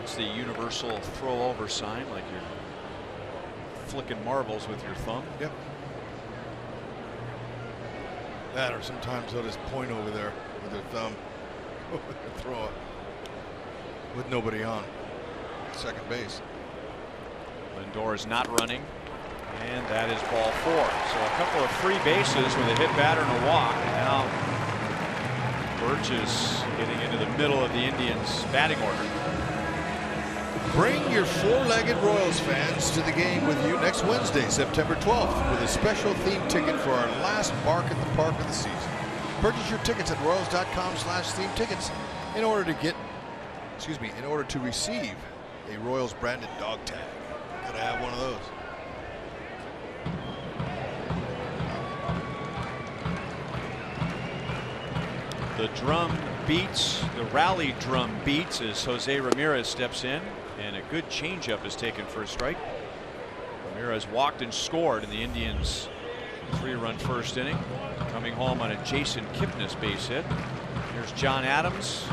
Speaker 1: It's the universal throw over sign, like you're flicking marbles with your thumb.
Speaker 3: Yep. That, or sometimes they'll just point over there with their thumb, throw it with nobody on second base.
Speaker 1: Lindor is not running, and that is ball 4. So a couple of free bases with a hit, batter, and a walk. Now Birch is getting into the middle of the Indians' batting order.
Speaker 3: Bring your four-legged Royals fans to the game with you next Wednesday, September 12th, with a special theme ticket for our last Bark at the Park of the season. Purchase your tickets at royals.com/theme tickets in order to receive a Royals branded dog tag. Gotta have one of those.
Speaker 1: The drum beats, the rally drum beats as Jose Ramirez steps in, and a good changeup is taken for a strike. Ramirez walked and scored in the Indians' 3-run first inning, coming home on a Jason Kipnis base hit. Here's John Adams,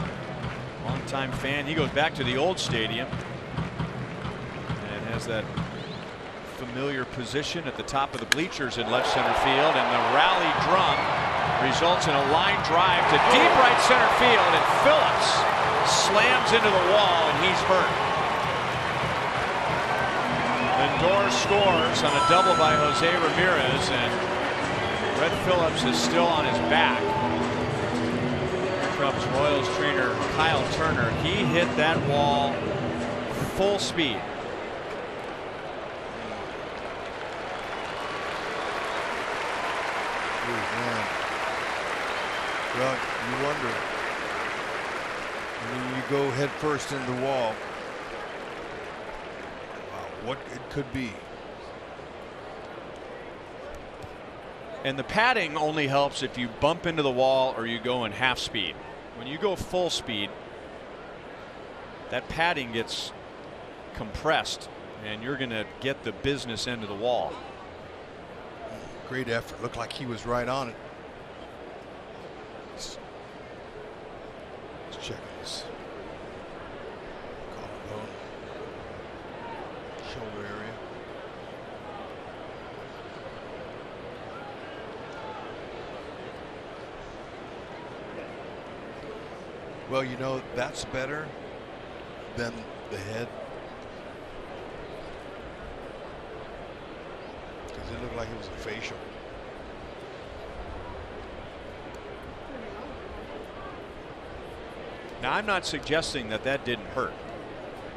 Speaker 1: longtime fan. He goes back to the old stadium and has that familiar position at the top of the bleachers in left center field, and the rally drum results in a line drive to deep right center field, and Phillips slams into the wall, and he's hurt. Lindor scores on a double by Jose Ramirez, and Red Phillips is still on his back. Here comes Royals trainer Kyle Turner. He hit that wall full speed.
Speaker 3: Well, you wonder when you go head first into the wall, wow, what it could be.
Speaker 1: And the padding only helps if you bump into the wall or you go in half speed. When you go full speed, that padding gets compressed and you're going to get the business end of the wall.
Speaker 3: Great effort. Looked like he was right on it. Let's check this. Collarbone. Shoulder area. Well, you know, that's better than the head. Because it looked like it was a facial.
Speaker 1: Now, I'm not suggesting that that didn't hurt,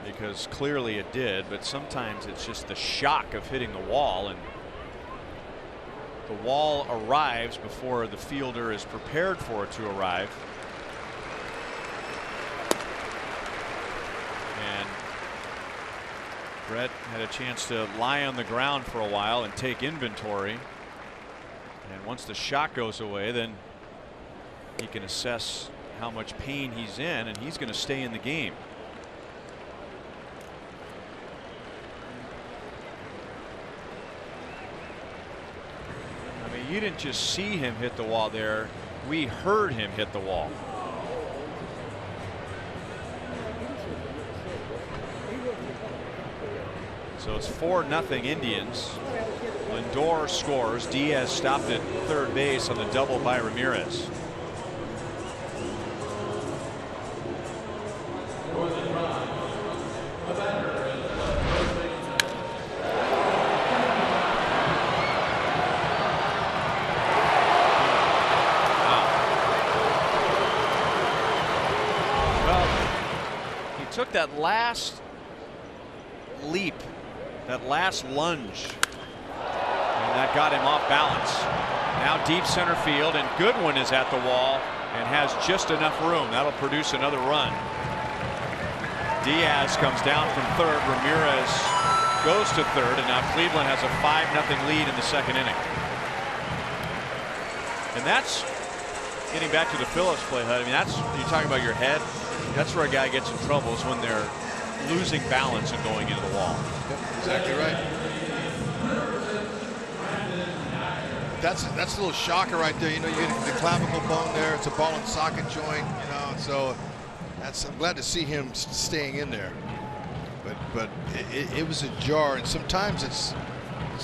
Speaker 1: because clearly it did, but sometimes it's just the shock of hitting the wall, and the wall arrives before the fielder is prepared for it to arrive. And Brett had a chance to lie on the ground for a while and take inventory. And once the shock goes away, then he can assess how much pain he's in, and he's going to stay in the game. I mean, you didn't just see him hit the wall there. We heard him hit the wall. So it's 4-0 Indians. Lindor scores. Diaz stopped at third base on the double by Ramirez. Took that last leap, that last lunge, and that got him off balance. Now deep center field, and Goodwin is at the wall and has just enough room. That'll produce another run. Diaz comes down from third. Ramirez goes to third, and now Cleveland has a 5-0 lead in the second inning. And that's getting back to the Phillips play, Hud. I mean, that's, you talking about your head. That's where a guy gets in trouble, is when they're losing balance and going into the wall.
Speaker 3: Yep, exactly right. That's a little shocker right there. You know, you get the clavicle bone there. It's a ball and socket joint. You know, so I'm glad to see him staying in there. But it was a jar, and sometimes it's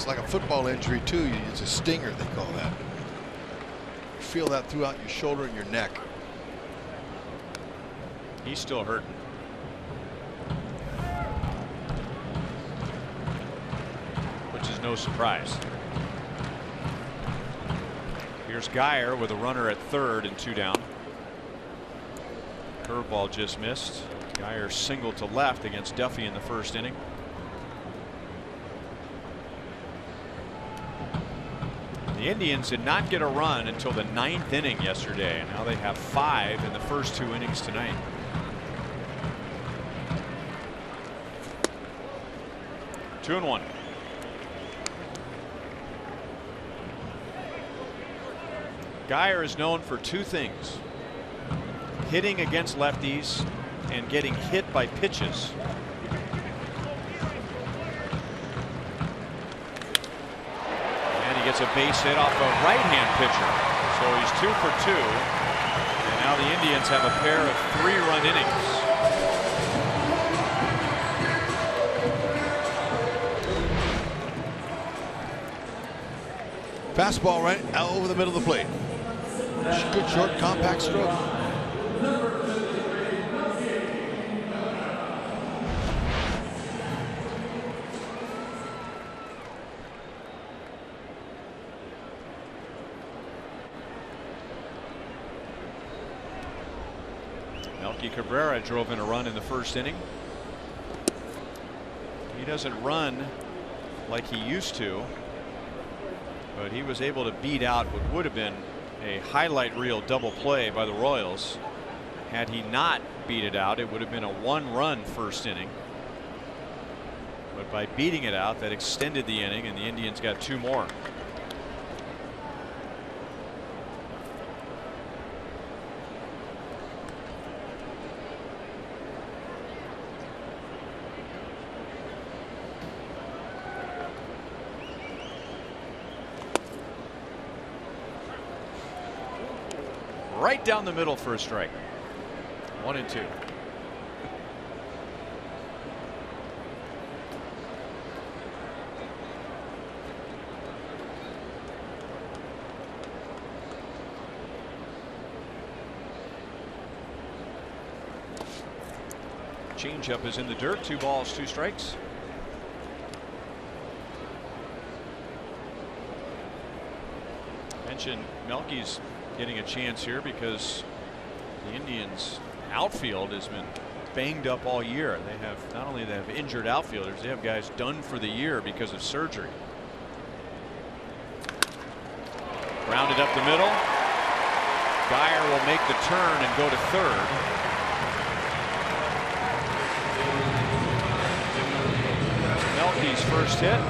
Speaker 3: like a football injury too. It's a stinger, they call that. feel that throughout your shoulder and your neck.
Speaker 1: He's still hurting. Which is no surprise. Here's Geyer with a runner at third and 2 down. Curveball just missed. Geyer singled to left against Duffy in the first inning. The Indians did not get a run until the 9th inning yesterday, and now they have 5 in the first 2 innings tonight. Two and 1. Geyer is known for 2 things: hitting against lefties and getting hit by pitches. And he gets a base hit off a right-hand pitcher. So he's 2 for 2. And now the Indians have a pair of 3-run innings.
Speaker 3: Fastball right out over the middle of the plate. Good short, compact stroke.
Speaker 1: Melky Cabrera drove in a run in the first inning. He doesn't run like he used to, but he was able to beat out what would have been a highlight reel double play by the Royals. Had he not beat it out, it would have been a 1-run first inning. But by beating it out, that extended the inning, and the Indians got 2 more. Right down the middle for a strike. 1 and 2. Changeup is in the dirt. 2 balls, 2 strikes. Mentioned Melky's getting a chance here because the Indians outfield has been banged up all year. They have not only they have injured outfielders, they have guys done for the year because of surgery. Grounded up the middle. Geyer will make the turn and go to third. Melky's first hit.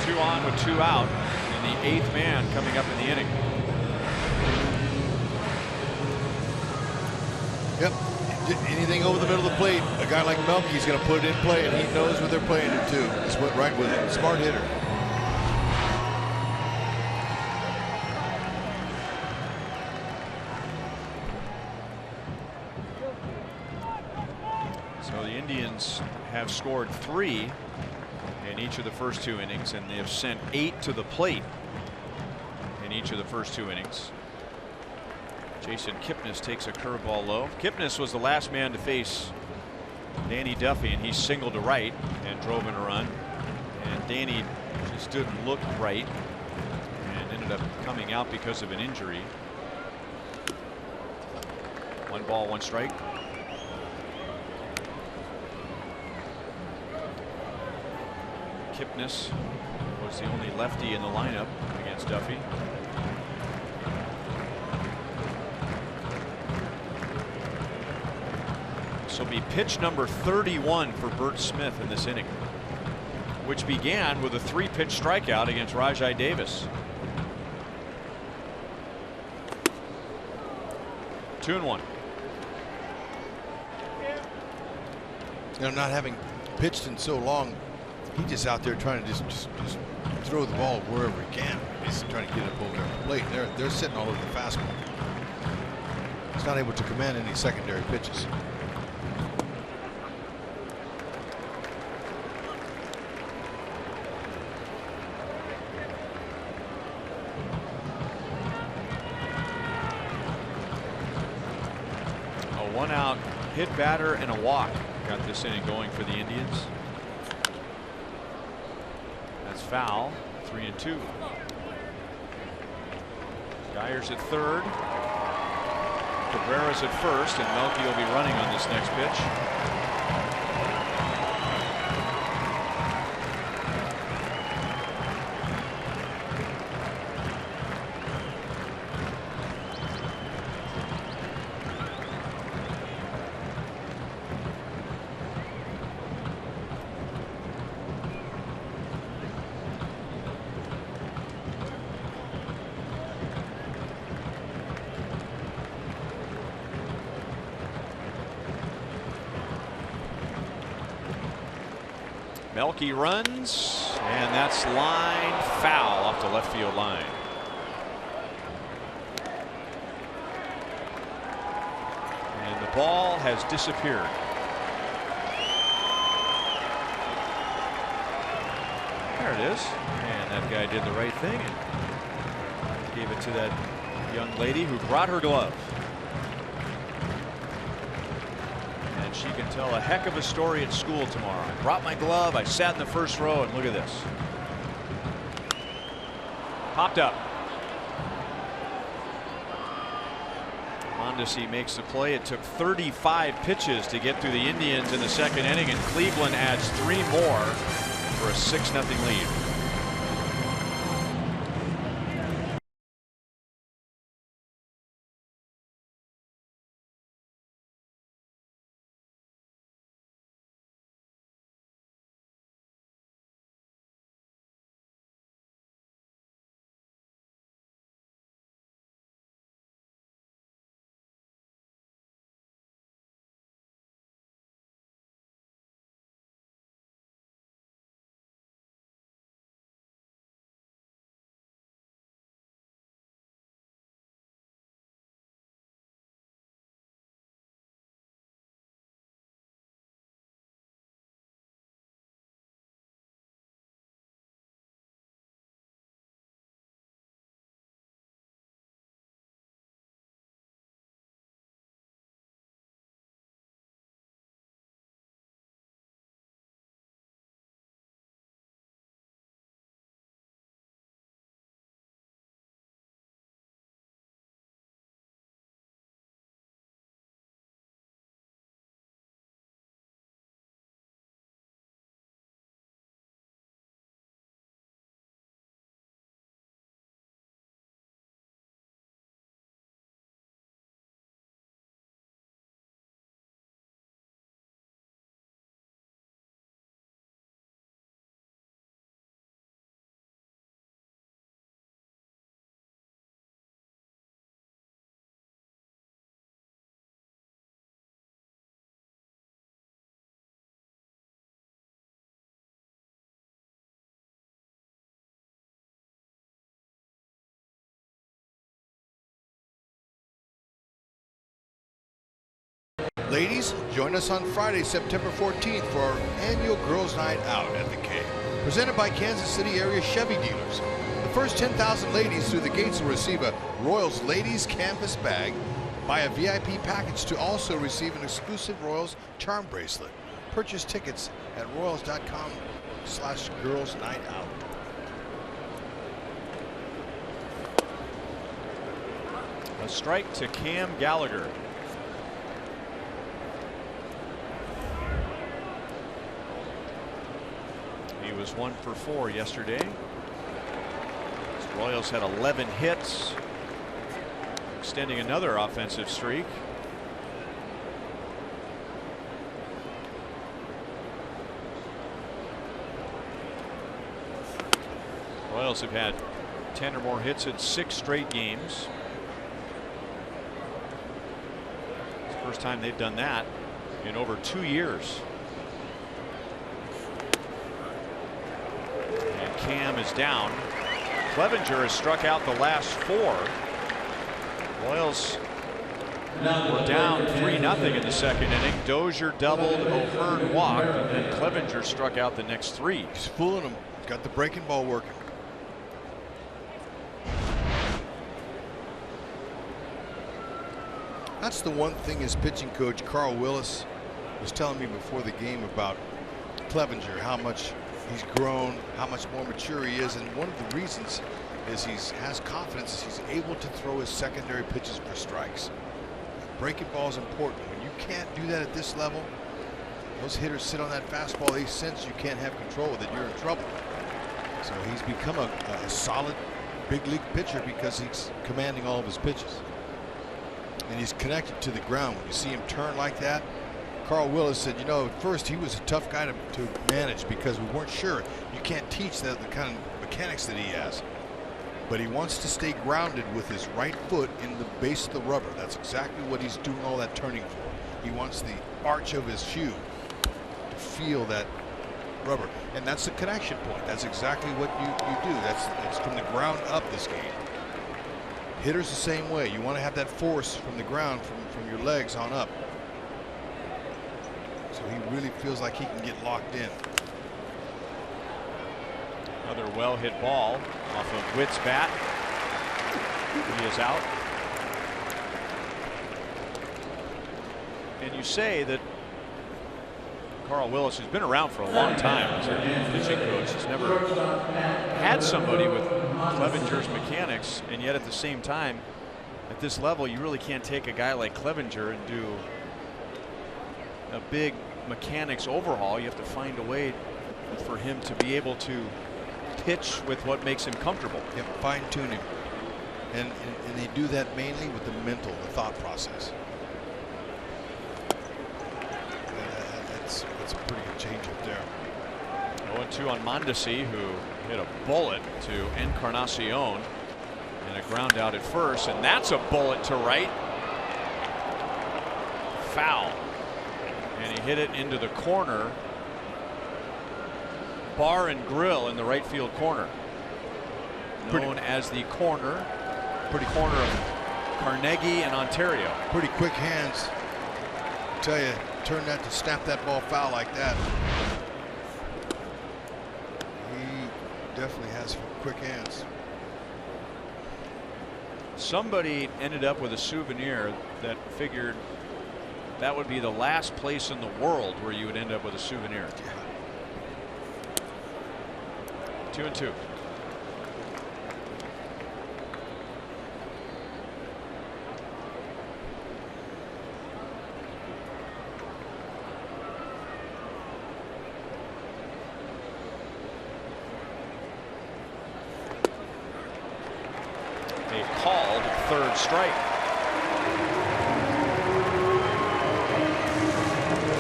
Speaker 1: 2 on with 2 out, and the 8th man coming up in the inning.
Speaker 3: Yep. Anything over the middle of the plate, a guy like Melky's going to put it in play, and he knows what they're playing it too. He's went right with it. Smart hitter.
Speaker 1: So the Indians have scored 3 in each of the first 2 innings, and they have sent 8 to the plate in each of the first 2 innings. Jason Kipnis takes a curveball low. Kipnis was the last man to face Danny Duffy, and he singled to right and drove in a run. And Danny just didn't look right and ended up coming out because of an injury. 1 ball, 1 strike. Kipnis was the only lefty in the lineup against Duffy. This will be pitch number 31 for Bert Smith in this inning, which began with a 3-pitch strikeout against Rajai Davis. 2-1.
Speaker 3: You know, not having pitched in so long, he's just out there trying to just throw the ball wherever he can. He's trying to get it up over the plate. They're sitting all over the fastball. He's not able to command any secondary pitches.
Speaker 1: 1 out hit batter and a walk got this inning going for the Indians. That's foul. 3-2. Geyer's at third. Cabrera's at first, and Melky will be running on this next pitch. Melky runs, and that's line foul off the left field line. And the ball has disappeared. There it is. And that guy did the right thing and gave it to that young lady who brought her glove. And she can tell a heck of a story at school tomorrow. I brought my glove, I sat in the first row, and look at this. Popped up. Mondesi makes the play. It took 35 pitches to get through the Indians in the second inning, and Cleveland adds 3 more for a 6-0 lead.
Speaker 3: Ladies, join us on Friday, September 14th for our annual Girls Night Out at the K, presented by Kansas City area Chevy dealers. The first 10,000 ladies through the gates will receive a Royals Ladies Canvas bag, buy a VIP package to also receive an exclusive Royals charm bracelet. Purchase tickets at royals.com/Girls Night Out.
Speaker 1: A strike to Cam Gallagher. He was 1 for 4 yesterday. The Royals had 11 hits, extending another offensive streak. Royals have had 10 or more hits in 6 straight games. It's the first time they've done that in over 2 years. Cam is down. Clevenger has struck out the last 4. Royals were down 3-0 in the second inning. Dozier doubled, O'Hearn walked, and then Clevenger struck out the next 3.
Speaker 3: He's fooling them. Got the breaking ball working. that's the one thing his pitching coach, Carl Willis, was telling me before the game about Clevenger, how much he's grown, how much more mature he is. And one of the reasons is he has confidence. He's able to throw his secondary pitches for strikes. Breaking ball is important. When you can't do that at this level, those hitters sit on that fastball. They sense you can't have control with it. You're in trouble. So he's become a solid big league pitcher because he's commanding all of his pitches. And he's connected to the ground. When you see him turn like that, Carl Willis said, you know, at first he was a tough guy to manage because we weren't sure. You can't teach the kind of mechanics that he has. But he wants to stay grounded with his right foot in the base of the rubber. That's exactly what he's doing all that turning for. He wants the arch of his shoe to feel that rubber. And that's the connection point. That's exactly what you do. That's from the ground up this game. Hitters the same way. You want to have that force from the ground, from your legs on up. So he really feels like he can get locked in.
Speaker 1: Another well-hit ball off of Witt's bat. He is out. And you say that Carl Willis, who's been around for a long time as a pitching coach, has never had somebody with Clevenger's mechanics, and yet at the same time, at this level, you really can't take a guy like Clevenger and do a big mechanics overhaul. You have to find a way for him to be able to pitch with what makes him comfortable.
Speaker 3: Yep, fine tuning. And they do that mainly with the mental, the thought process. That's a pretty good change up there.
Speaker 1: 0-2 on Mondesi, who hit a bullet to Encarnacion and a ground out at first, and that's a bullet to right. Foul. And he hit it into the corner. Bar and grill in the right field corner. Known as the corner. Pretty corner of Carnegie and Ontario.
Speaker 3: Pretty quick hands. I tell you, turn that to snap that ball foul like that. He definitely has quick hands.
Speaker 1: Somebody ended up with a souvenir that figured that would be the last place in the world where you would end up with a souvenir. 2-2. A called third strike.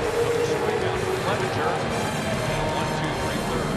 Speaker 1: Another strikeout for Clevenger. And a 1-2-3 third.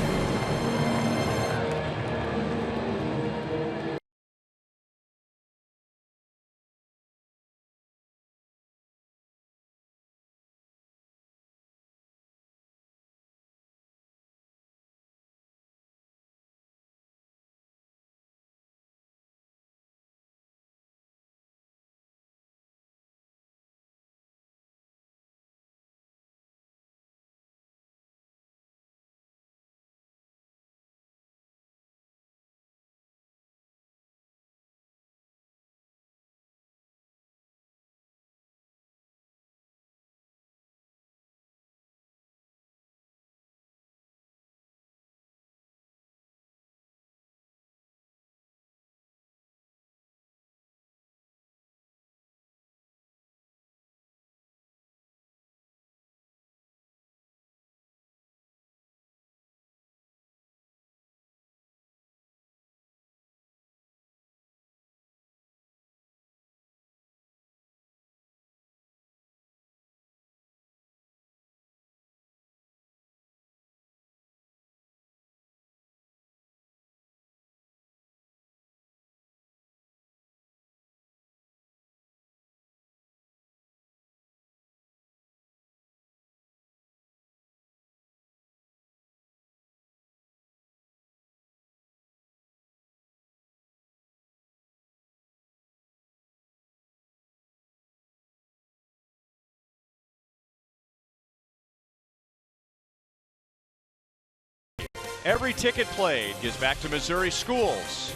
Speaker 1: Every ticket played gives back to Missouri schools.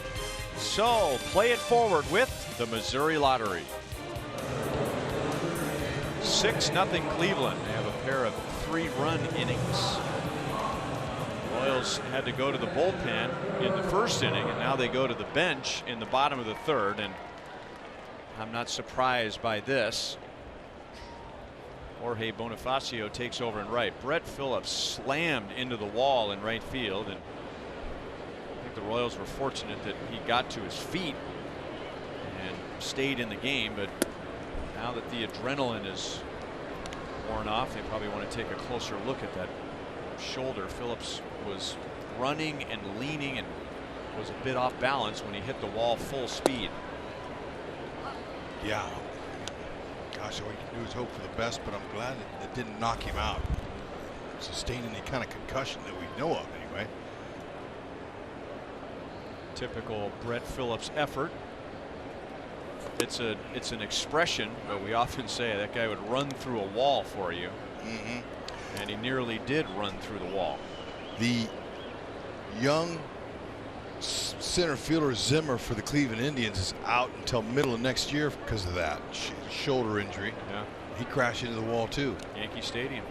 Speaker 1: So play it forward with the Missouri Lottery. 6-0 Cleveland. They have a pair of 3-run innings. Royals had to go to the bullpen in the first inning, and now they go to the bench in the bottom of the third, and I'm not surprised by this. Jorge Bonifacio takes over in right. Brett Phillips slammed into the wall in right field, and I think the Royals were fortunate that he got to his feet and stayed in the game. But now that the adrenaline is worn off, they probably want to take a closer look at that shoulder. Phillips was running and leaning and was a bit off balance when he hit the wall full speed.
Speaker 3: Yeah. Gosh, all we can do is hope for the best, but I'm glad it didn't knock him out. Sustain any kind of concussion that we know of, anyway.
Speaker 1: Typical Brett Phillips effort. It's an expression, but we often say that guy would run through a wall for you. And he nearly did run through the wall.
Speaker 3: The young center fielder Zimmer for the Cleveland Indians is out until middle of next year because of that shoulder injury.
Speaker 1: Yeah.
Speaker 3: He crashed into the wall too.
Speaker 1: Yankee Stadium.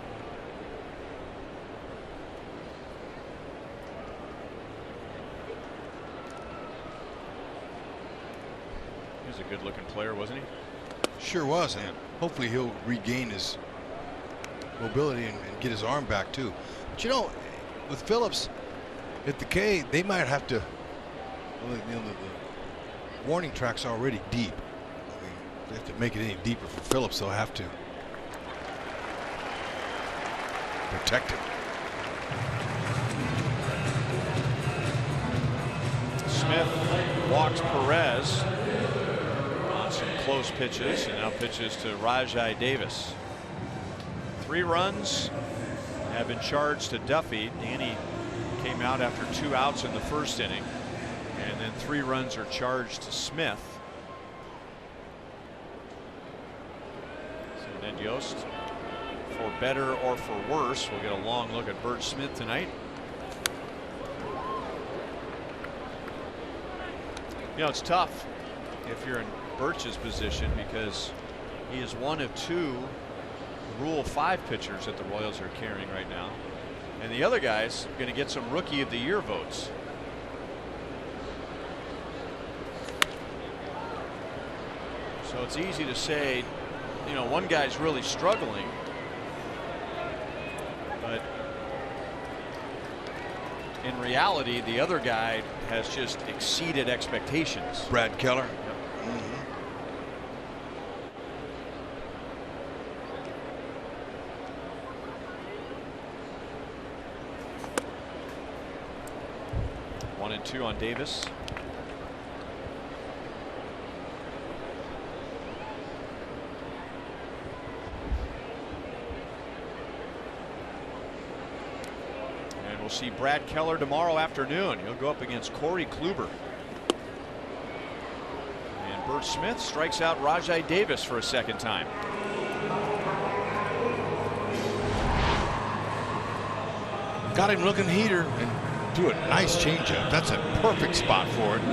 Speaker 1: He was a good looking player, wasn't he?
Speaker 3: Sure was. And hopefully he'll regain his mobility and get his arm back too. But you know, with Phillips at the K, they might have to, you know, the warning track's already deep. I mean, they have to make it any deeper for Phillips. They'll have to protect him.
Speaker 1: Smith walks Perez on some close pitches, and now pitches to Rajai Davis. 3 runs have been charged to Duffy. Danny came out after 2 outs in the first inning, and then 3 runs are charged to Smith. So then Yost, for better or for worse, we'll get a long look at Bert Smith tonight. You know, it's tough if you're in Birch's position because he is one of 2 Rule 5 pitchers that the Royals are carrying right now, and the other guy's going to get some Rookie of the Year votes. So it's easy to say, you know, one guy's really struggling, but in reality the other guy has just exceeded expectations.
Speaker 3: Brad Keller.
Speaker 1: Yep. One and 2 on Davis. And we'll see Brad Keller tomorrow afternoon. He'll go up against Corey Kluber. And Bert Smith strikes out Rajai Davis for a second time.
Speaker 3: Got him looking heater and do a nice changeup. That's a perfect spot for it.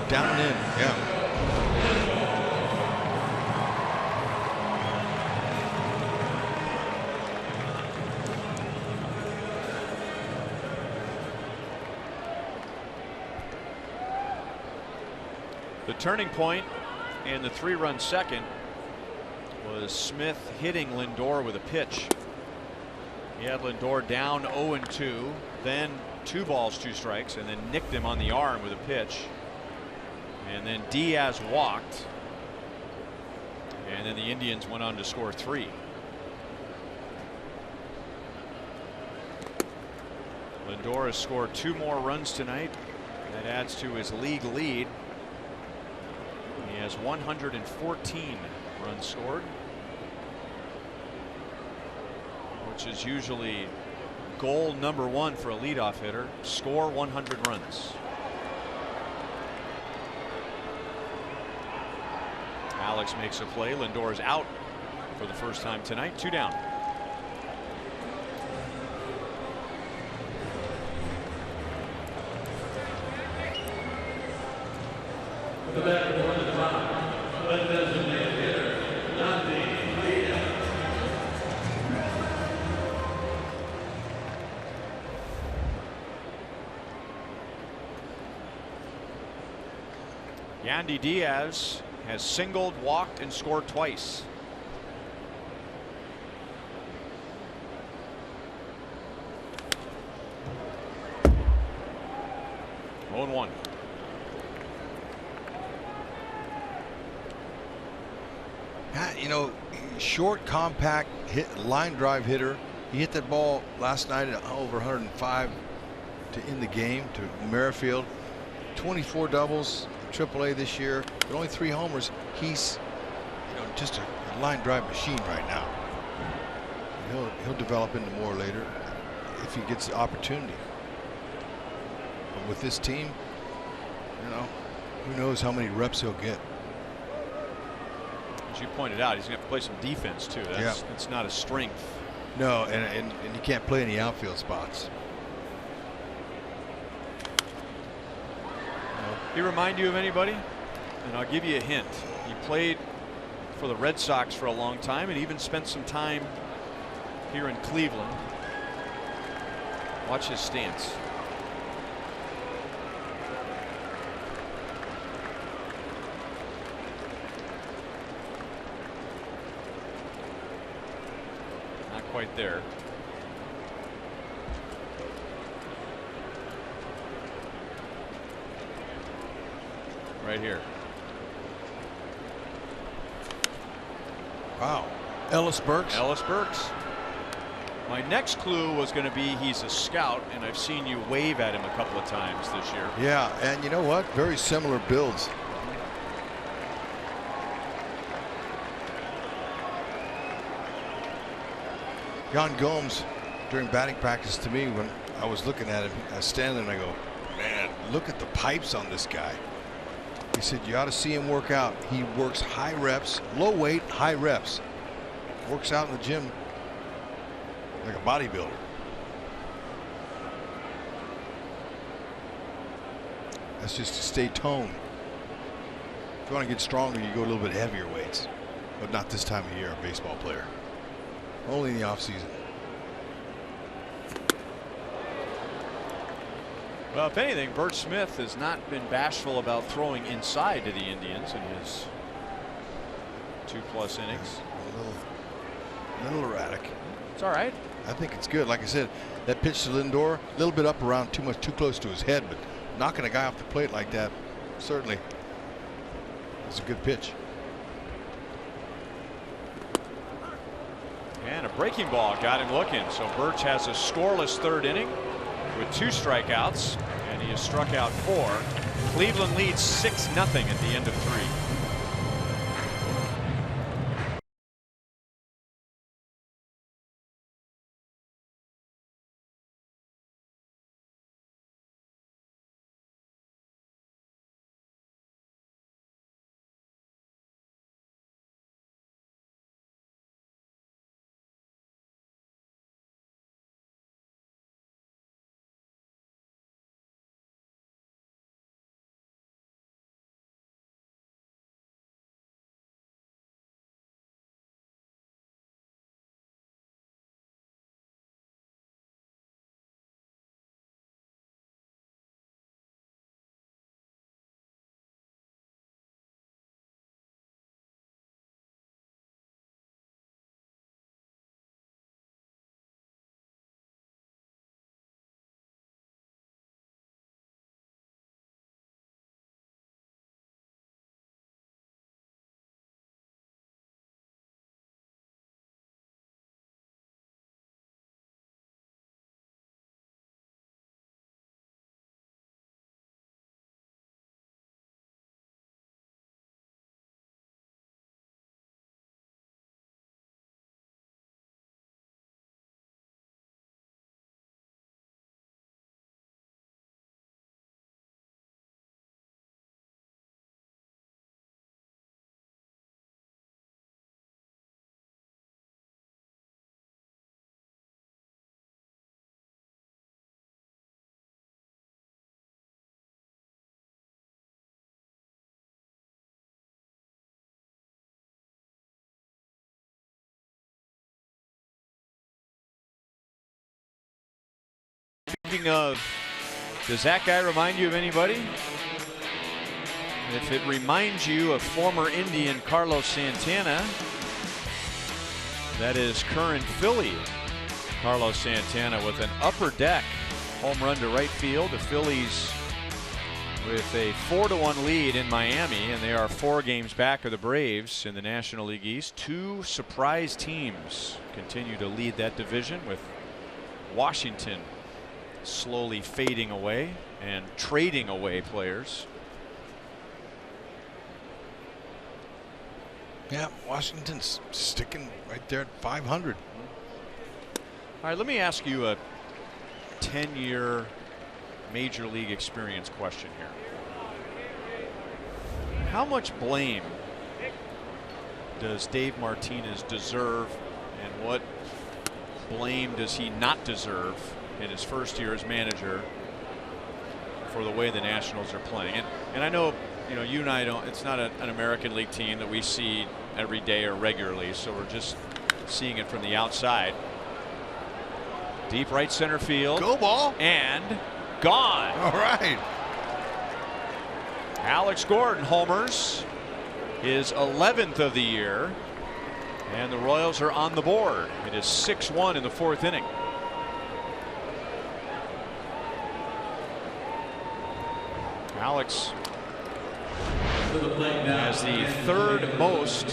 Speaker 3: Down and in, yeah.
Speaker 1: The turning point in the 3-run second was Smith hitting Lindor with a pitch. He had Lindor down 0-2, then 2 balls 2 strikes, and then nicked him on the arm with a pitch. And then Diaz walked, and then the Indians went on to score 3. Lindor has scored 2 more runs tonight. That adds to his league lead. He has 114 runs scored, which is usually goal number 1 for a leadoff hitter. Score 100 runs. Alex makes a play. Lindor is out for the first time tonight. 2 down.
Speaker 4: The back of the designated hitter, Nandi
Speaker 1: Yandy Diaz has singled, walked, and scored twice. Oh, and 1.
Speaker 3: You know, short, compact, line drive hitter. He hit that ball last night at over 105 to end the game to Merrifield. 24 doubles, AAA this year, but only 3 homers. He's, you know, just a line drive machine right now. He'll develop into more later if he gets the opportunity. But with this team, you know, who knows how many reps he'll get.
Speaker 1: As you pointed out, he's going to have to play some defense too. That's not a strength.
Speaker 3: No, and you can't play any outfield spots.
Speaker 1: He remind you of anybody? And I'll give you a hint. He played for the Red Sox for a long time and even spent some time here in Cleveland. Watch his stance. Not quite there. Right here.
Speaker 3: Wow. Ellis Burks.
Speaker 1: Ellis Burks. My next clue was going to be he's a scout, and I've seen you wave at him a couple of times this year.
Speaker 3: Yeah, and you know what? Very similar builds. Jan Gomes, during batting practice to me, when I was looking at him, I was standing there and I go, man, look at the pipes on this guy. He said, you ought to see him work out. He works high reps, low weight, high reps. Works out in the gym like a bodybuilder. That's just to stay toned. If you want to get stronger, you go a little bit heavier weights, but not this time of year, a baseball player. Only in the off season.
Speaker 1: Well, if anything, Bert Smith has not been bashful about throwing inside to the Indians in his 2+ innings.
Speaker 3: A little erratic.
Speaker 1: It's all right.
Speaker 3: I think it's good. Like I said, that pitch to Lindor, a little bit up around too close to his head, but knocking a guy off the plate like that certainly is a good pitch.
Speaker 1: And a breaking ball got him looking. So Birch has a scoreless 3rd inning with 2 strikeouts, and he has struck out 4. Cleveland leads 6-0 at the end of 3. Speaking of, does that guy remind you of anybody? If it reminds you of former Indian Carlos Santana, that is current Philly Carlos Santana with an upper deck home run to right field. The Phillies with a 4-1 lead in Miami, and they are 4 games back of the Braves in the National League East. 2 surprise teams continue to lead that division, with Washington slowly fading away and trading away players.
Speaker 3: Yeah, Washington's sticking right there at 500.
Speaker 1: All right, let me ask you a 10-year major league experience question here. How much blame does Dave Martinez deserve, and what blame does he not deserve in his first year as manager for the way the Nationals are playing? And I know, you and I don't, it's not an American League team that we see every day or regularly, so we're just seeing it from the outside. Deep right center field.
Speaker 3: Go ball.
Speaker 1: And gone.
Speaker 3: All right.
Speaker 1: Alex Gordon homers, his 11th of the year, and the Royals are on the board. It is 6-1 in the 4th inning. Alex has the 3rd most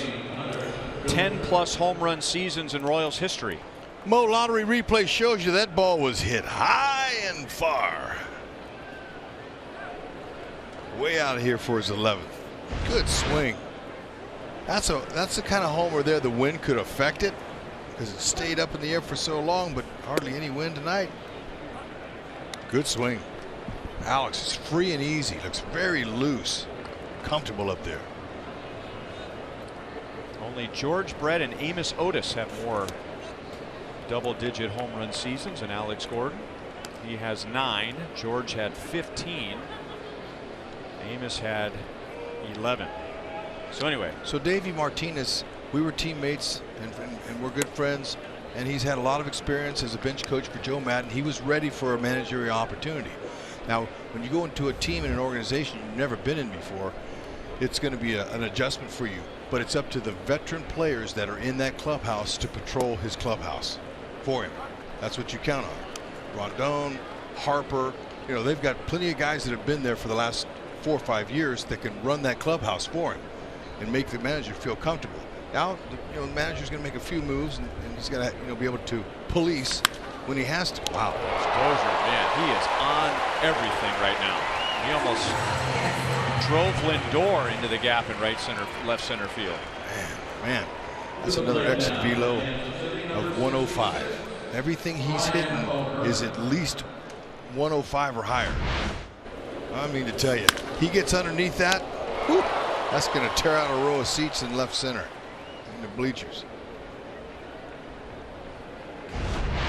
Speaker 1: 10+ home run seasons in Royals history.
Speaker 3: Mo, lottery replay shows you that ball was hit high and far. Way out of here for his 11th. Good swing. That's the kind of homer there the wind could affect it, because it stayed up in the air for so long, but hardly any wind tonight. Good swing. Alex is free and easy. Looks very loose. Comfortable up there.
Speaker 1: Only George Brett and Amos Otis have more double-digit home run seasons than Alex Gordon. He has 9. George had 15. Amos had 11. So anyway.
Speaker 3: So Davey Martinez, we were teammates and we're good friends, and he's had a lot of experience as a bench coach for Joe Madden. He was ready for a managerial opportunity. Now, when you go into a team and an organization you've never been in before, it's going to be an adjustment for you. But it's up to the veteran players that are in that clubhouse to patrol his clubhouse for him. That's what you count on. Rondon, Harper, they've got plenty of guys that have been there for the last 4 or 5 years that can run that clubhouse for him and make the manager feel comfortable. Now, the manager's going to make a few moves, and he's got to be able to police when he has to. Wow,
Speaker 1: Dozier, man, he is on everything right now. He almost drove Lindor into the gap in left center field.
Speaker 3: Man, that's another exit velo of 105. Everything he's hitting is at least 105 or higher. I mean to tell you, he gets underneath that, whoop, that's going to tear out a row of seats in left center in the bleachers.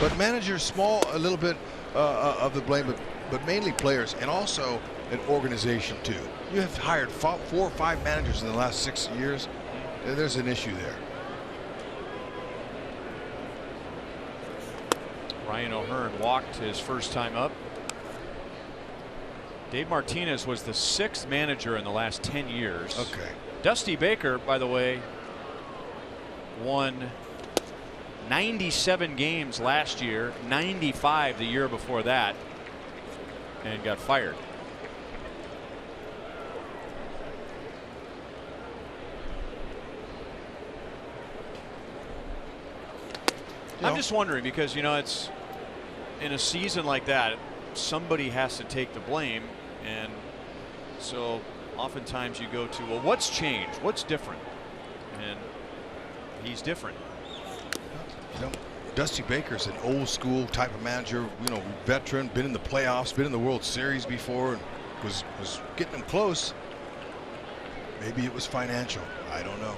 Speaker 3: But managers, small a little bit of the blame, but mainly players, and also an organization too. You have hired 4 or 5 managers in the last 6 years. There's an issue there.
Speaker 1: Ryan O'Hearn walked his first time up. Dave Martinez was the 6th manager in the last 10 years.
Speaker 3: Okay.
Speaker 1: Dusty Baker, by the way, won 97 games last year, 95 the year before that, and got fired. I'm just wondering, because it's in a season like that, somebody has to take the blame, and so oftentimes you go to, well, what's changed, what's different, and he's different.
Speaker 3: Dusty Baker's an old school type of manager, veteran, been in the playoffs, been in the World Series before, and was getting them close. Maybe it was financial, I don't know.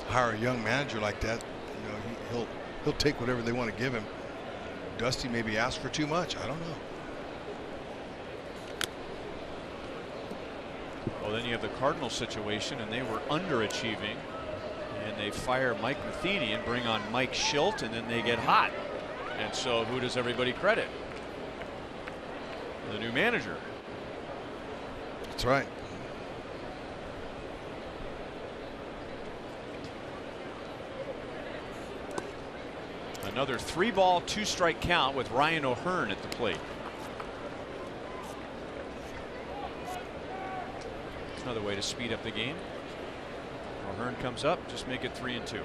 Speaker 3: Hire a young manager like that, he'll take whatever they want to give him. Dusty maybe asked for too much, I don't know.
Speaker 1: Well, then you have the Cardinals situation, and they were underachieving, and they fire Mike Matheny and bring on Mike Schilt, and then they get hot. And so who does everybody credit? The new manager.
Speaker 3: That's right.
Speaker 1: Another 3-ball, 2-strike count with Ryan O'Hearn at the plate. Another way to speed up the game. O'Hearn comes up, just make it 3-2.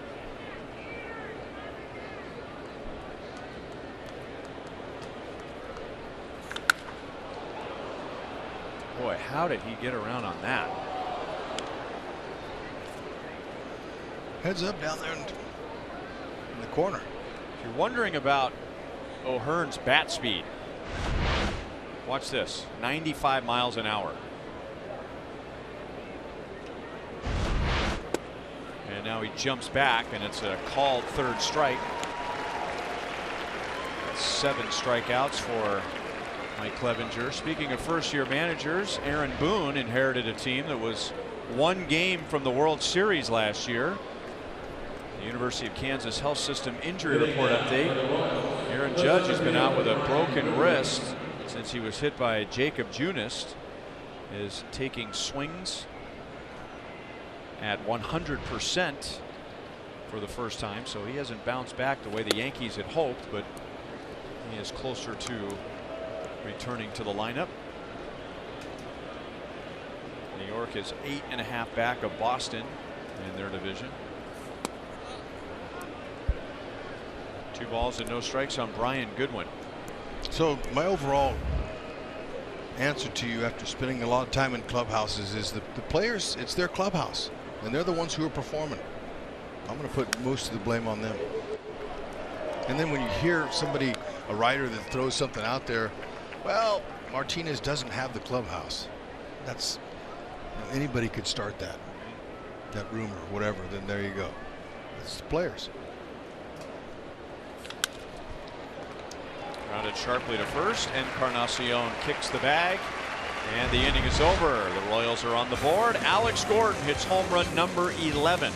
Speaker 1: Boy, how did he get around on that?
Speaker 3: Heads up down there in the corner.
Speaker 1: If you're wondering about O'Hearn's bat speed, watch this, 95 miles an hour. And now he jumps back, and it's a called 3rd strike. That's 7 strikeouts for Mike Clevenger. Speaking of first-year managers, Aaron Boone inherited a team that was 1 game from the World Series last year. The University of Kansas Health System injury report update. Aaron Judge has been out with a broken wrist since he was hit by Jacob Junist. Is taking swings at 100% for the first time, so he hasn't bounced back the way the Yankees had hoped, but he is closer to returning to the lineup. New York is 8.5 back of Boston in their division. 2 balls and no strikes on Brian Goodwin.
Speaker 3: So my overall answer to you after spending a lot of time in clubhouses is the players, it's their clubhouse and they're the ones who are performing. I'm going to put most of the blame on them. And then when you hear somebody, a writer that throws something out there, well, Martinez doesn't have the clubhouse. That's, you know, anybody could start that rumor, whatever. Then there you go. It's the players.
Speaker 1: Grounded sharply to first. Encarnacion kicks the bag, and the inning is over. The Royals are on the board. Alex Gordon hits home run number 11.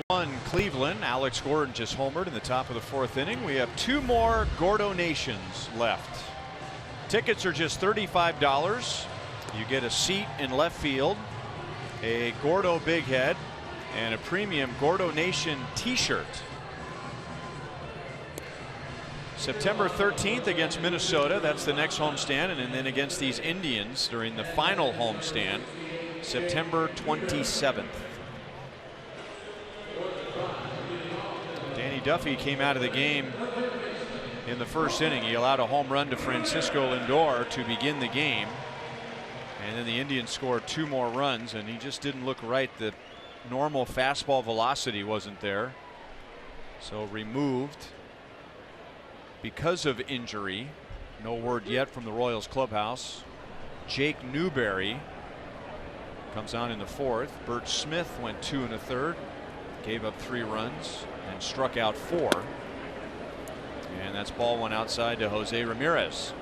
Speaker 1: One Cleveland. Alex Gordon just homered in the top of the 4th inning. We have 2 more Gordo Nations left. Tickets are just $35. You get a seat in left field, a Gordo Big Head, and a premium Gordo Nation t-shirt. September 13th against Minnesota. That's the next homestand, and then against these Indians during the final homestand, September 27th. Danny Duffy came out of the game in the 1st inning. He allowed a home run to Francisco Lindor to begin the game, and then the Indians scored 2 more runs, and he just didn't look right. The normal fastball velocity wasn't there, so removed because of injury. No word yet from the Royals clubhouse. Jake Newberry comes on in the 4th. Bert Smith went 2 1/3, gave up 3 runs and struck out 4. And that's ball one outside to Jose Ramirez.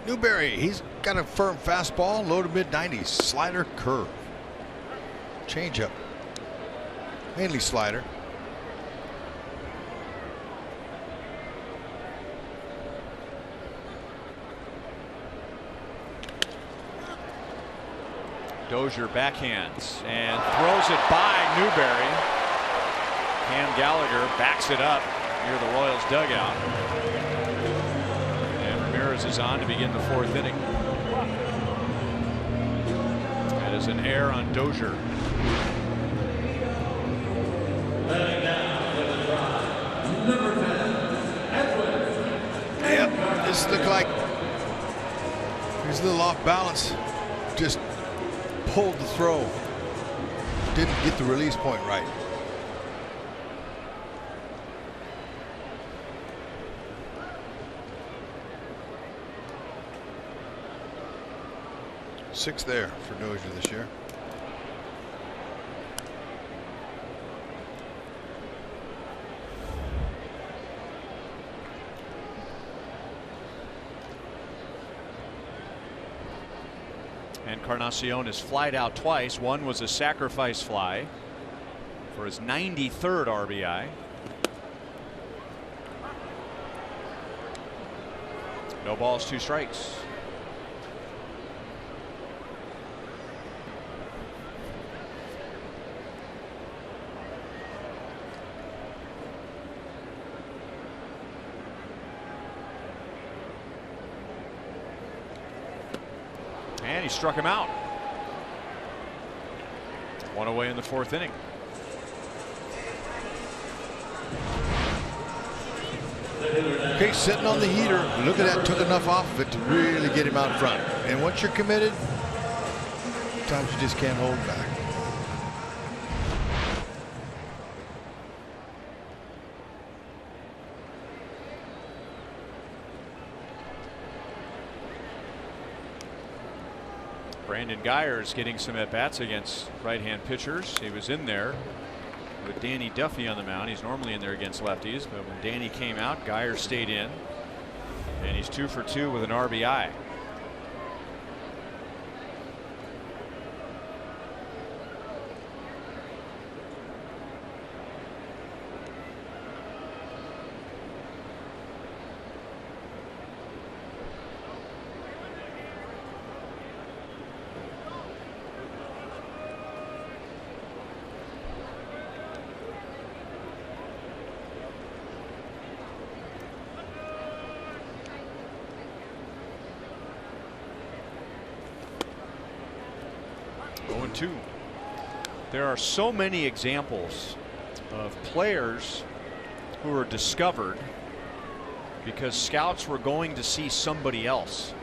Speaker 3: Newberry, he's got a firm fastball, low to mid 90s, slider, curve, changeup, mainly slider.
Speaker 1: Dozier backhands and throws it by Newberry. Cam Gallagher backs it up near the Royals dugout. And Ramirez is on to begin the fourth inning. That is an error on Dozier.
Speaker 3: Yep, this looked like he's a little off balance. Just pulled the throw. Didn't get the release point right. Six there for Dozier this year.
Speaker 1: Encarnacion is flied out twice. One was a sacrifice fly for his 93rd RBI. No balls, 2 strikes. And he struck him out. One away in the fourth inning.
Speaker 3: Okay, sitting on the heater. Look at that, took enough off of it to really get him out front. And once you're committed, sometimes you just can't hold back.
Speaker 1: Brandon Geyers getting some at-bats against right-hand pitchers. He was in there with Danny Duffy on the mound. He's normally in there against lefties, but when Danny came out, Geyers stayed in, and he's 2 for 2 with an RBI. There are so many examples of players who were discovered because scouts were going to see somebody else.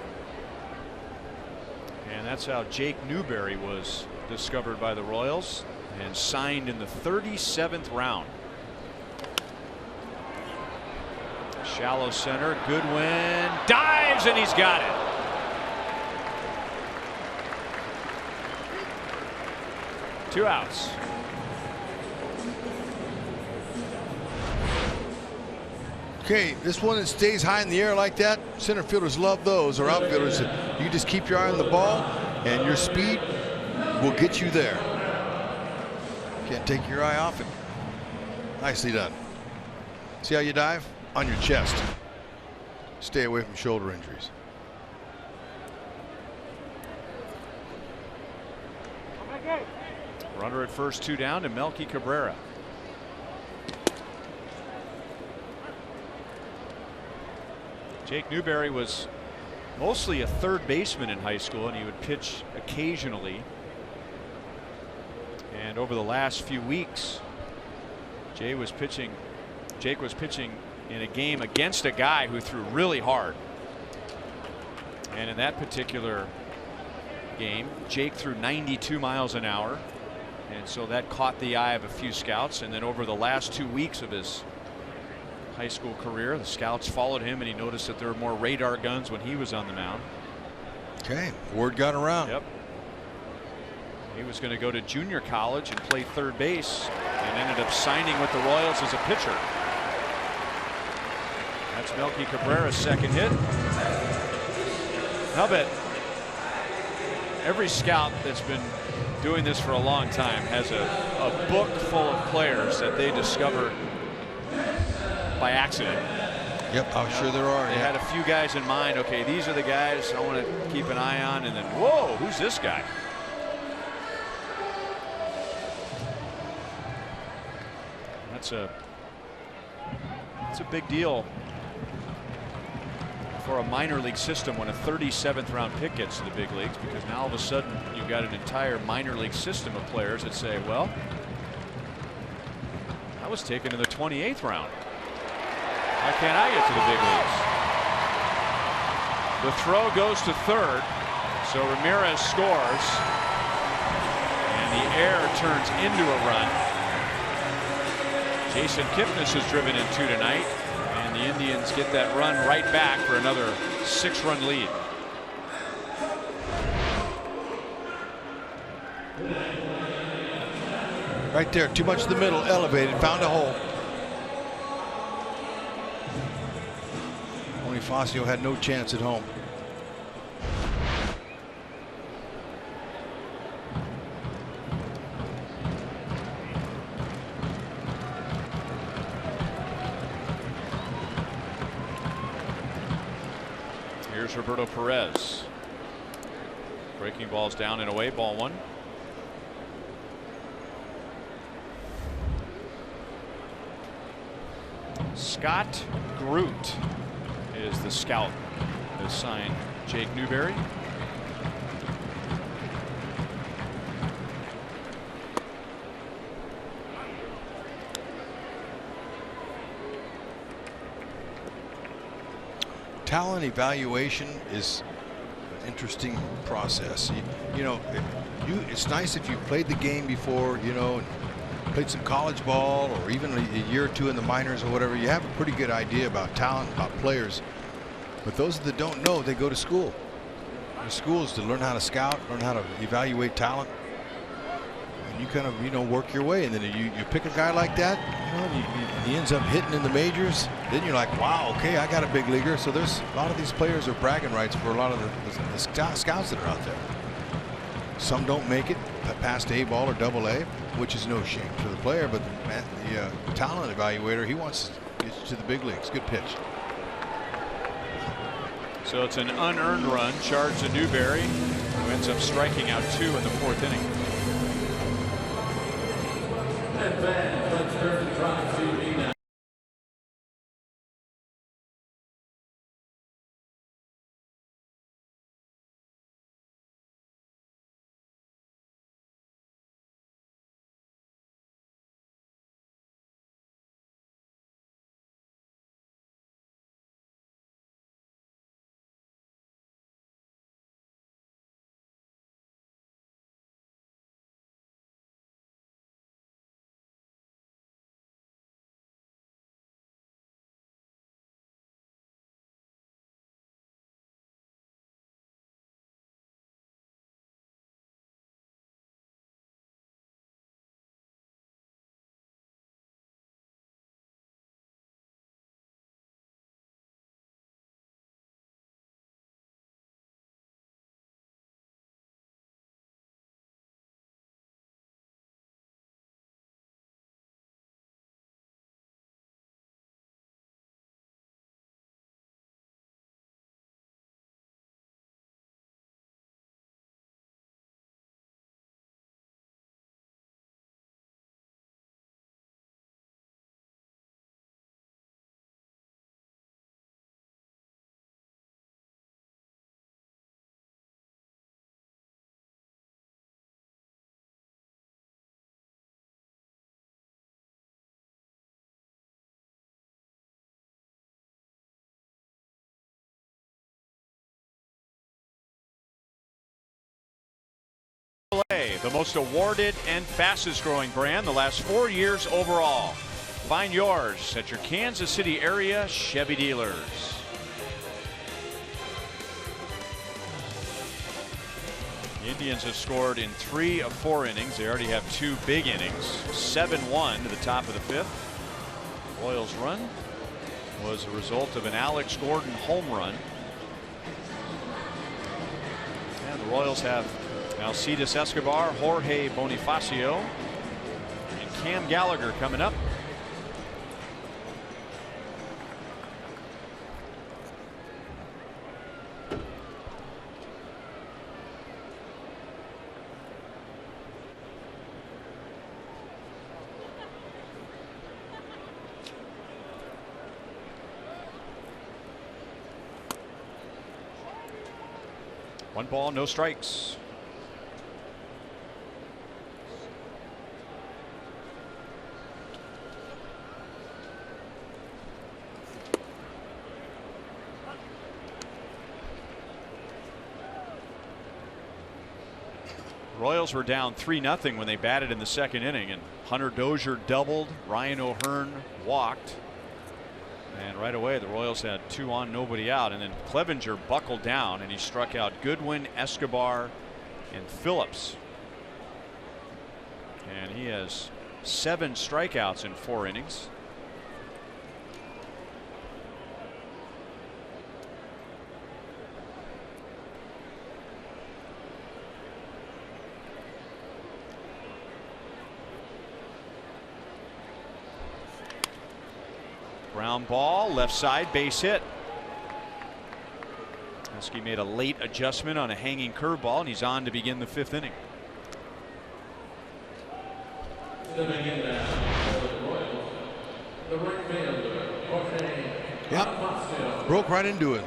Speaker 1: And that's how Jake Newberry was discovered by the Royals and signed in the 37th round. Shallow center, Goodwin dives and he's got it. Two outs.
Speaker 3: Okay, this one that stays high in the air like that, center fielders love those, or outfielders. You just keep your eye on the ball and your speed will get you there. Can't take your eye off it. Nicely done. See how you dive? On your chest. Stay away from shoulder injuries.
Speaker 1: Runner at first, 2 down to Melky Cabrera. Jake Newberry was mostly a third baseman in high school, and he would pitch occasionally. And over the last few weeks, Jake was pitching in a game against a guy who threw really hard. And in that particular game, Jake threw 92 miles an hour. And so that caught the eye of a few scouts. And then over the last 2 weeks of his high school career, the scouts followed him, and he noticed that there were more radar guns when he was on the mound.
Speaker 3: Okay, word got around.
Speaker 1: Yep. He was going to go to junior college and play third base and ended up signing with the Royals as a pitcher. That's Melky Cabrera's second hit. I'll bet every scout that's been doing this for a long time has a book full of players that they discover by accident.
Speaker 3: Yep, I'm sure there are.
Speaker 1: They had a few guys in mind. Okay, these are the guys I want to keep an eye on, and then whoa, who's this guy? That's a big deal for a minor league system when a 37th round pick gets to the big leagues, because now all of a sudden you've got an entire minor league system of players that say, well, I was taken in the 28th round. How can't I get to the big leagues? The throw goes to third, so Ramirez scores, and the error turns into a run. Jason Kipnis has driven in 2 tonight, and the Indians get that run right back for another 6-run lead.
Speaker 3: Right there, too much in the middle, elevated, found a hole. Bonifacio had no chance at home.
Speaker 1: Here's Roberto Perez. Breaking balls down and away, ball 1. Scott Groot is the scout that signed Jake Newberry.
Speaker 3: Talent evaluation is an interesting process. You know, it's nice if you've played the game before, you know, played some college ball or even a year or 2 in the minors or whatever. You have a pretty good idea about talent, about players. But those that don't know, they go to school. The school is to learn how to scout, learn how to evaluate talent. And you kind of, you know, work your way. And then you pick a guy like that, you know, he ends up hitting in the majors. Then you're like, wow, okay, I got a big leaguer. So there's a lot of these players are bragging rights for a lot of the scouts that are out there. Some don't make it past A-ball or AA, which is no shame to the player, but the talent evaluator, he wants to get to the big leagues. Good pitch.
Speaker 1: So it's an unearned run charged to Newberry, who ends up striking out 2 in the 4th inning. The most awarded and fastest growing brand the last 4 years overall. Find yours at your Kansas City area Chevy dealers. The Indians have scored in 3 of 4 innings. They already have 2 big innings. 7-1 to the top of the 5th. The Royals' run was a result of an Alex Gordon home run. And the Royals have Alcides Escobar, Jorge Bonifacio, and Cam Gallagher coming up. One ball, no strikes. Royals were down 3-0 when they batted in the 2nd inning, and Hunter Dozier doubled, Ryan O'Hearn walked, and right away the Royals had 2 on, nobody out, and then Clevenger buckled down and he struck out Goodwin, Escobar, and Phillips, and he has 7 strikeouts in 4 innings. Ground ball, left side, base hit. Husky made a late adjustment on a hanging curveball, and he's on to begin the 5th inning.
Speaker 3: Yep, broke right into it.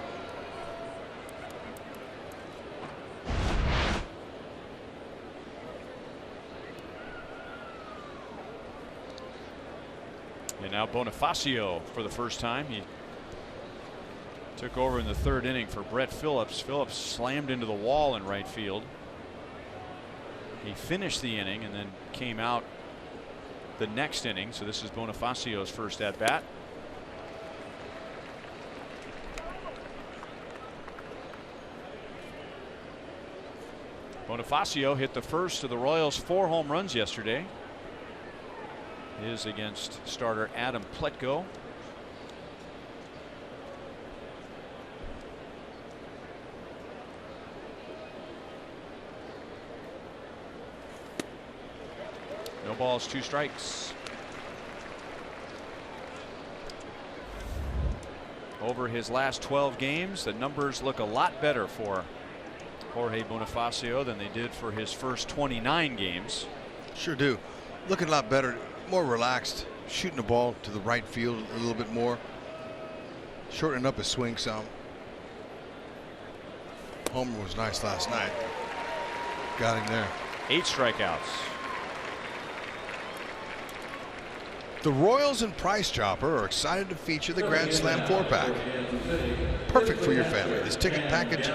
Speaker 1: And now Bonifacio for the first time. He took over in the 3rd inning for Brett Phillips. Phillips slammed into the wall in right field. He finished the inning and then came out the next inning. So this is Bonifacio's first at bat. Bonifacio hit the first of the Royals' 4 home runs yesterday. Is against starter Adam Pletko. No balls, 2 strikes. Over his last 12 games, the numbers look a lot better for Jorge Bonifacio than they did for his first 29 games.
Speaker 3: Sure do. Looking a lot better, more relaxed, shooting the ball to the right field a little bit more, shortening up his swing some. Homer was nice last night. Got him there.
Speaker 1: 8 strikeouts.
Speaker 3: The Royals and Price Chopper are excited to feature the Grand Slam 4-pack. Perfect for your family. This ticket package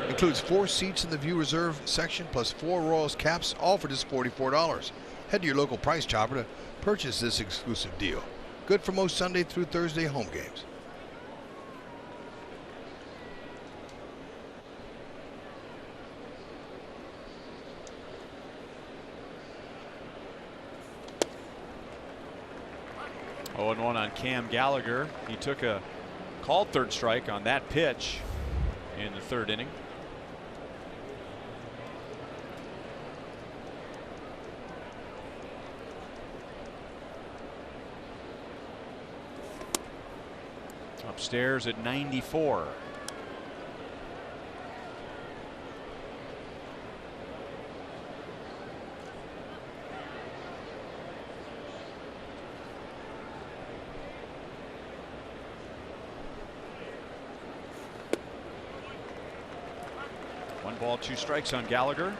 Speaker 3: includes 4 seats in the view reserve section plus 4 Royals caps, all for just $44. Head to your local Price Chopper to purchase this exclusive deal. Good for most Sunday through Thursday home games.
Speaker 1: Oh, and 1 on Cam Gallagher. He took a called 3rd strike on that pitch in the 3rd inning. Upstairs at 94. One ball, 2 strikes on Gallagher.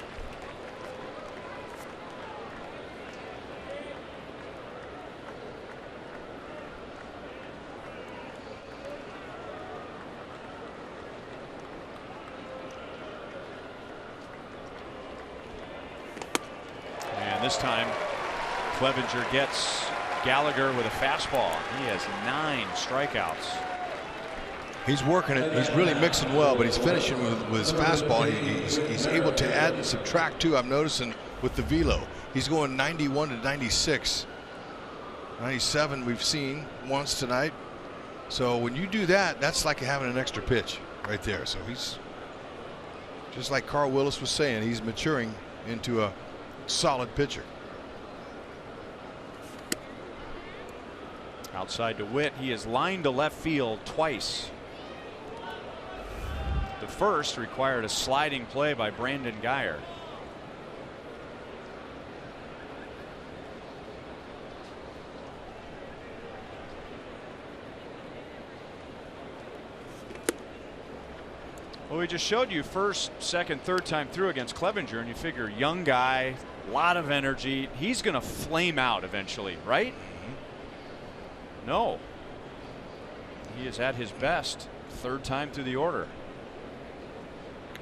Speaker 1: This time Clevenger gets Gallagher with a fastball. He has 9 strikeouts.
Speaker 3: He's working it. He's really mixing well, but he's finishing with his fastball. He's able to add and subtract too. I'm noticing with the velo. He's going 91 to 96. 97 we've seen once tonight. So when you do that, that's like having an extra pitch right there. So he's just like Carl Willis was saying, he's maturing into a solid pitcher.
Speaker 1: Outside to Witt. He is lined to left field twice. The first required a sliding play by Brandon Geyer. Well, we just showed you first, second, third time through against Clevenger, and you figure young guy, a lot of energy. He's going to flame out eventually, right? No. He is at his best third time through the order.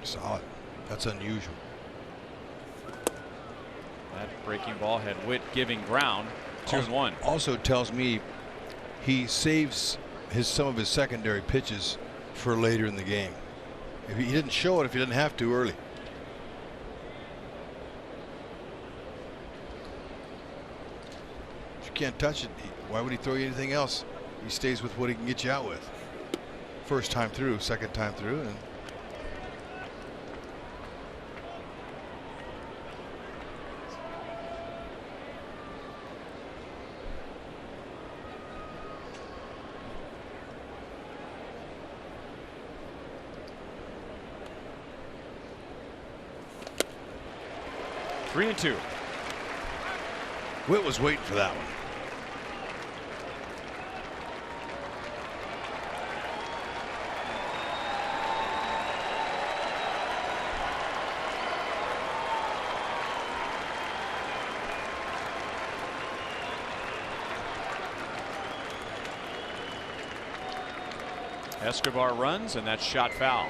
Speaker 3: Solid. That's unusual.
Speaker 1: That breaking ball had Witt giving ground. 2-1.
Speaker 3: Also tells me he saves some of his secondary pitches for later in the game. If he didn't show it if he didn't have to early. If you can't touch it, why would he throw you anything else? He stays with what he can get you out with. First time through, second time through, and
Speaker 1: Three and two.
Speaker 3: Witt was waiting for that one.
Speaker 1: Escobar runs, and that's shot foul.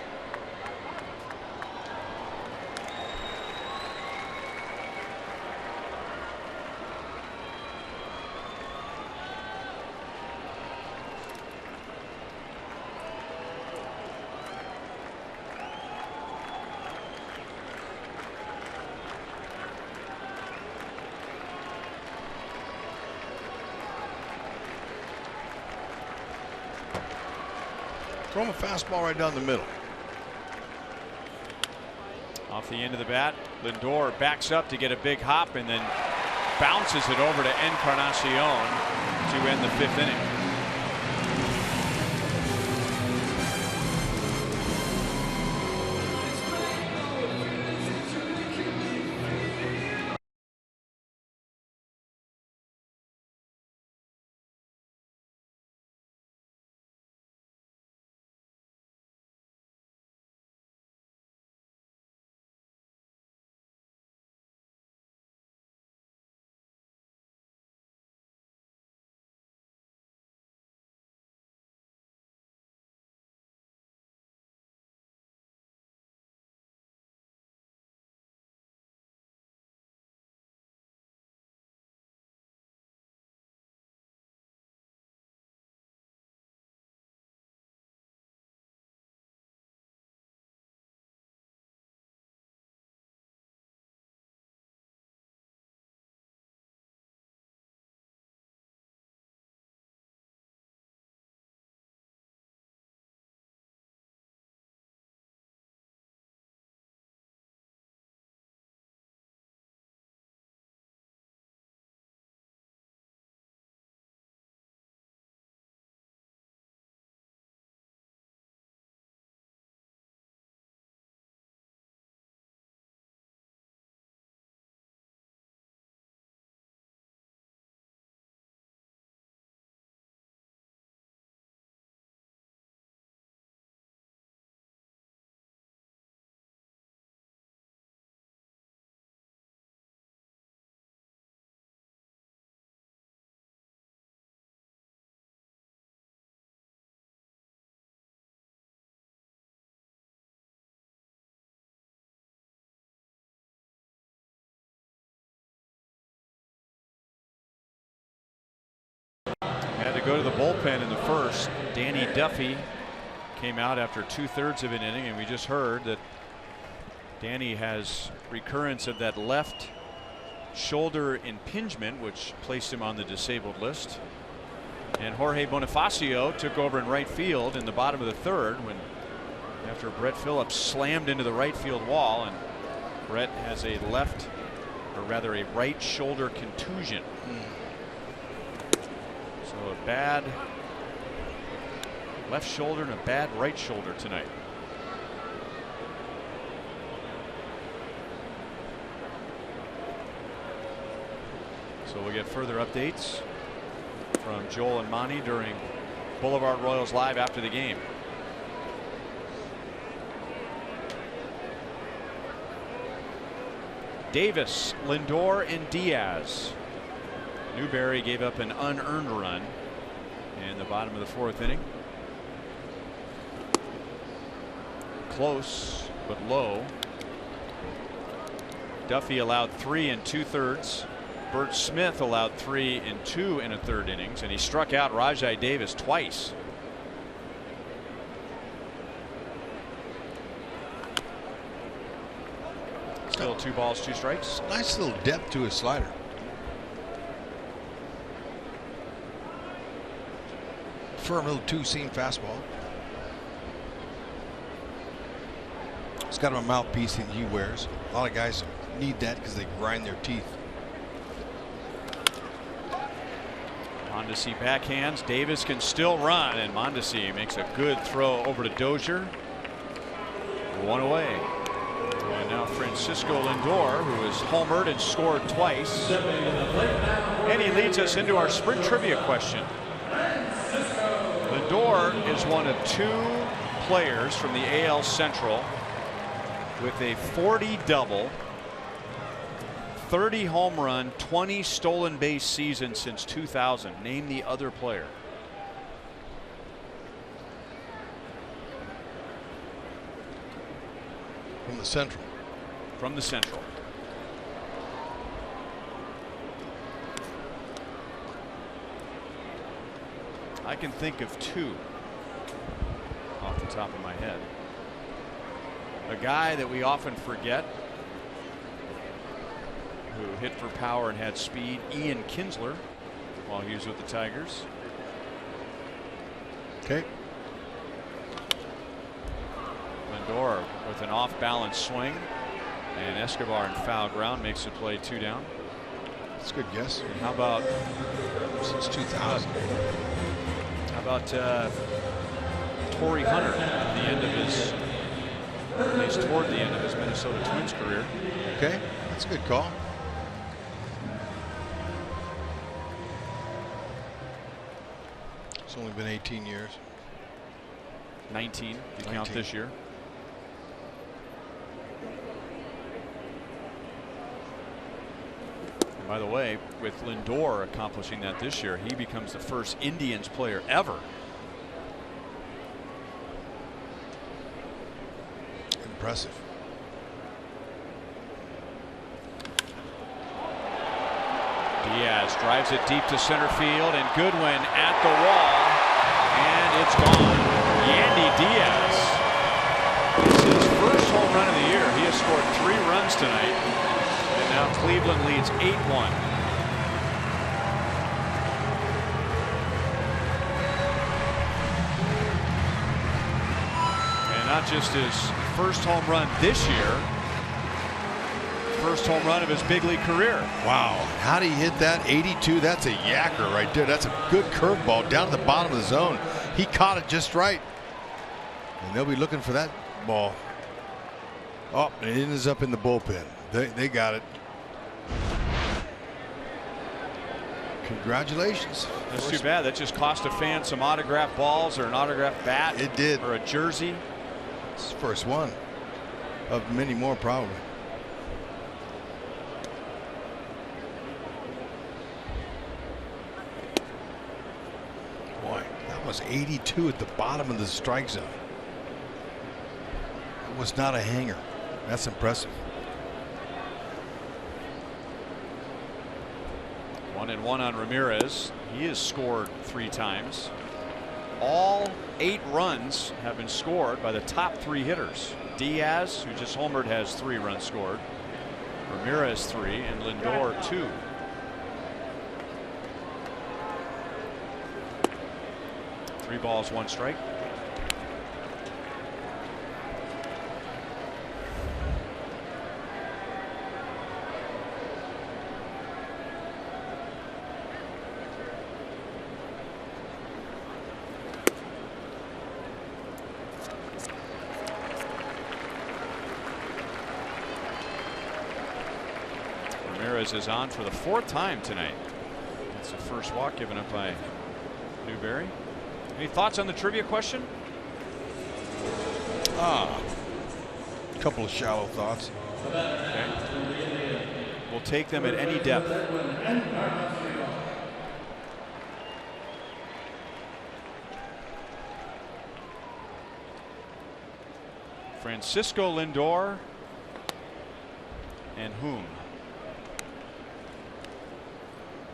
Speaker 3: Throw him a fastball right down the middle.
Speaker 1: Off the end of the bat, Lindor backs up to get a big hop and then bounces it over to Encarnacion to end the fifth inning. Had to go to the bullpen in the first. Danny Duffy came out after 2/3 of an inning, and we just heard that Danny has recurrence of that left shoulder impingement, which placed him on the disabled list. And Jorge Bonifacio took over in right field in the bottom of the 3rd after Brett Phillips slammed into the right field wall, and Brett has a left, or rather a right shoulder contusion. So a bad left shoulder and a bad right shoulder tonight. So we'll get further updates from Joel and Monty during Boulevard Royals Live after the game. Davis, Lindor, and Diaz. Newberry gave up an unearned run in the bottom of the 4th inning. Close but low. Duffy allowed 3 2/3. Bert Smith allowed 3 2 1/3 innings, and he struck out Rajai Davis twice. Still 2 balls, 2 strikes.
Speaker 3: Nice little depth to his slider. Firm little 2-seam fastball. He's got a mouthpiece that he wears. A lot of guys need that because they grind their teeth.
Speaker 1: Mondesi backhands. Davis can still run, and Mondesi makes a good throw over to Dozier. 1 away. And now Francisco Lindor, who has homered and scored twice. And he leads us into our sprint trivia question. Lindor is one of 2 players from the AL Central with a 40 double, 30 home run, 20 stolen base season since 2000. Name the other player.
Speaker 3: From the Central.
Speaker 1: From the Central. I can think of 2 off the top of my head. A guy that we often forget, who hit for power and had speed, Ian Kinsler, while he was with the Tigers.
Speaker 3: Okay.
Speaker 1: Lindor with an off-balance swing, and Escobar in foul ground makes the play 2 down.
Speaker 3: That's a good guess.
Speaker 1: And how about
Speaker 3: since 2000?
Speaker 1: How about Torrey Hunter at the end of his, at least toward the end of his Minnesota Twins career?
Speaker 3: Okay, that's a good call. It's only been 18 years.
Speaker 1: 19 if you count this year. And by the way, with Lindor accomplishing that this year, he becomes the first Indians player ever.
Speaker 3: Impressive.
Speaker 1: Diaz drives it deep to center field, and Goodwin at the wall, and it's gone. Yandy Diaz. It's his first home run of the year. He has scored 3 runs tonight, and now Cleveland leads 8-1. And not just his first home run this year, first home run of his big league career.
Speaker 3: Wow, how did he hit that? 82. That's a yacker right there. That's a good curveball down to the bottom of the zone. He caught it just right, and they'll be looking for that ball. Oh, and it ends up in the bullpen. They got it. Congratulations.
Speaker 1: That's too bad. That just cost a fan some autographed balls or an autographed bat.
Speaker 3: It did.
Speaker 1: Or a jersey.
Speaker 3: It's the first one of many more, probably. Boy, that was 82 at the bottom of the strike zone. It was not a hanger. That's impressive.
Speaker 1: 1-1 on Ramirez. He has scored 3 times. All 8 runs have been scored by the top 3 hitters. Diaz, who just homered, has 3 runs scored. Ramirez 3 and Lindor 2. Three balls, 1 strike. Ramirez is on for the 4th time tonight. That's the first walk given up by Newberry. Any thoughts on the trivia question?
Speaker 3: A couple of shallow thoughts.
Speaker 1: Okay. We'll take them at any depth. Francisco Lindor and whom?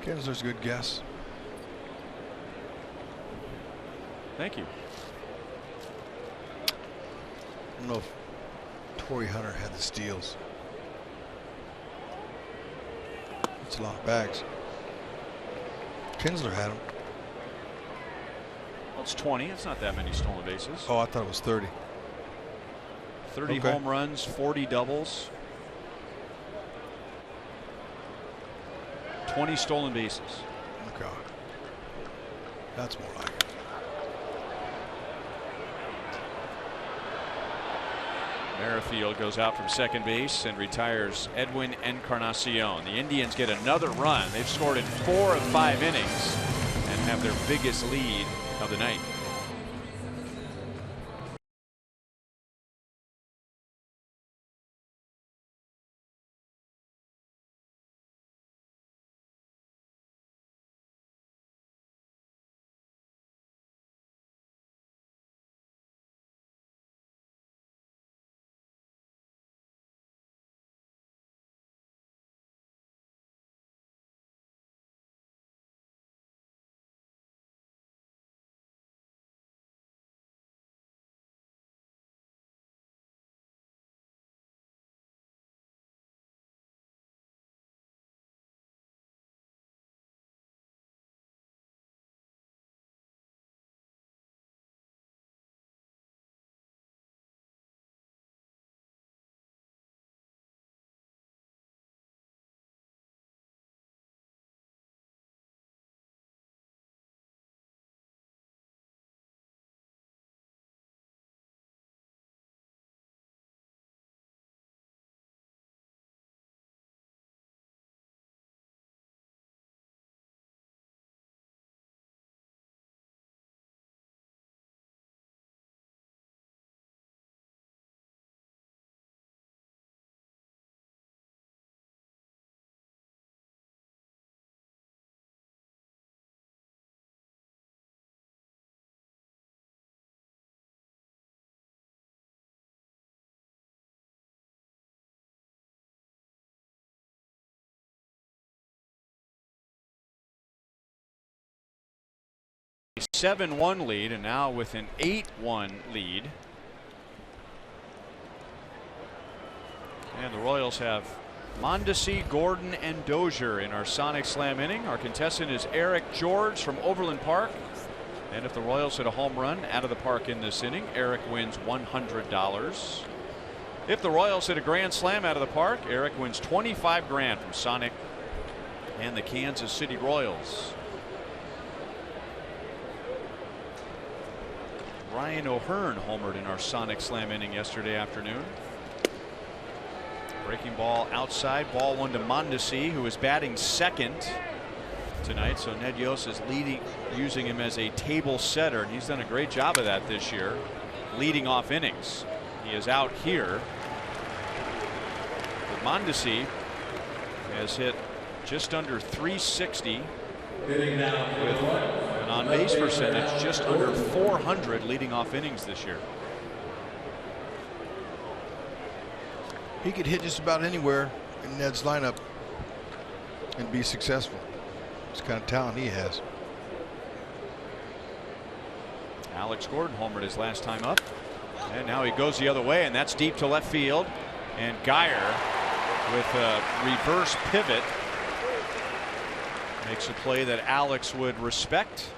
Speaker 3: Kinsler's a good guess.
Speaker 1: Thank you.
Speaker 3: I don't know if Torrey Hunter had the steals. It's a lot of bags. Kinsler had them.
Speaker 1: Well, it's 20. It's not that many stolen bases.
Speaker 3: Oh, I thought it was 30.
Speaker 1: 30
Speaker 3: okay.
Speaker 1: home runs, 40 doubles, 20 stolen bases.
Speaker 3: Okay. That's more like it.
Speaker 1: Merrifield goes out from second base and retires Edwin Encarnacion. The Indians get another run. They've scored in 4 of 5 innings and have their biggest lead of the night. A 7-1 lead, and now with an 8-1 lead. And the Royals have Mondesi, Gordon, and Dozier in our Sonic Slam inning. Our contestant is Eric George from Overland Park. And if the Royals hit a home run out of the park in this inning, Eric wins $100. If the Royals hit a grand slam out of the park, Eric wins $25,000 from Sonic and the Kansas City Royals. Ryan O'Hearn homered in our Sonic Slam inning yesterday afternoon. Breaking ball outside, ball 1 to Mondesi, who is batting second tonight. So Ned Yost is using him as a table setter, and he's done a great job of that this year, leading off innings. He is out here. But Mondesi has hit just under 360 with an on-base percentage just under 400 leading off innings this year.
Speaker 3: He could hit just about anywhere in Ned's lineup and be successful. It's the kind of talent he has.
Speaker 1: Alex Gordon homered his last time up. And now he goes the other way, and that's deep to left field. And Geyer with a reverse pivot makes a play that Alex would respect.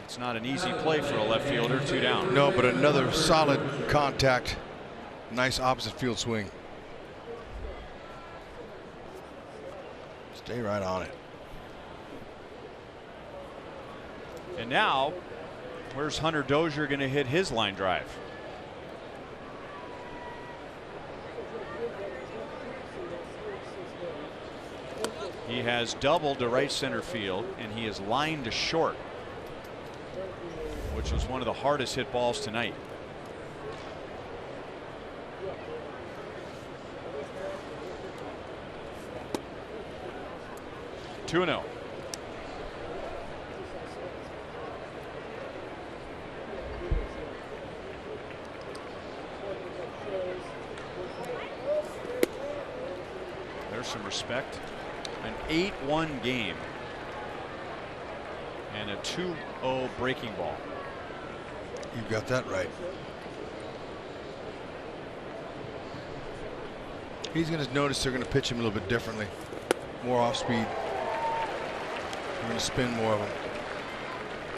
Speaker 1: It's not an easy play for a left fielder, 2 down.
Speaker 3: No, but another solid contact. Nice opposite field swing. Stay right on it.
Speaker 1: And now, where's Hunter Dozier going to hit his line drive? He has doubled to right center field, and he is lined to short, which was one of the hardest hit balls tonight. Two and 0. There's some respect. An 8-1 game and a 2-0 breaking ball.
Speaker 3: You got that right. He's going to notice they're going to pitch him a little bit differently. More off speed. They're going to spin more of him.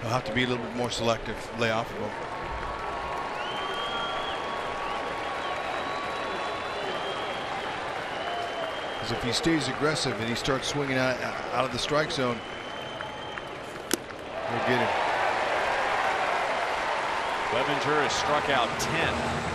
Speaker 3: He'll have to be a little bit more selective, lay off of him. Because if he stays aggressive and he starts swinging out of the strike zone, we'll get him.
Speaker 1: Clevenger has struck out 10.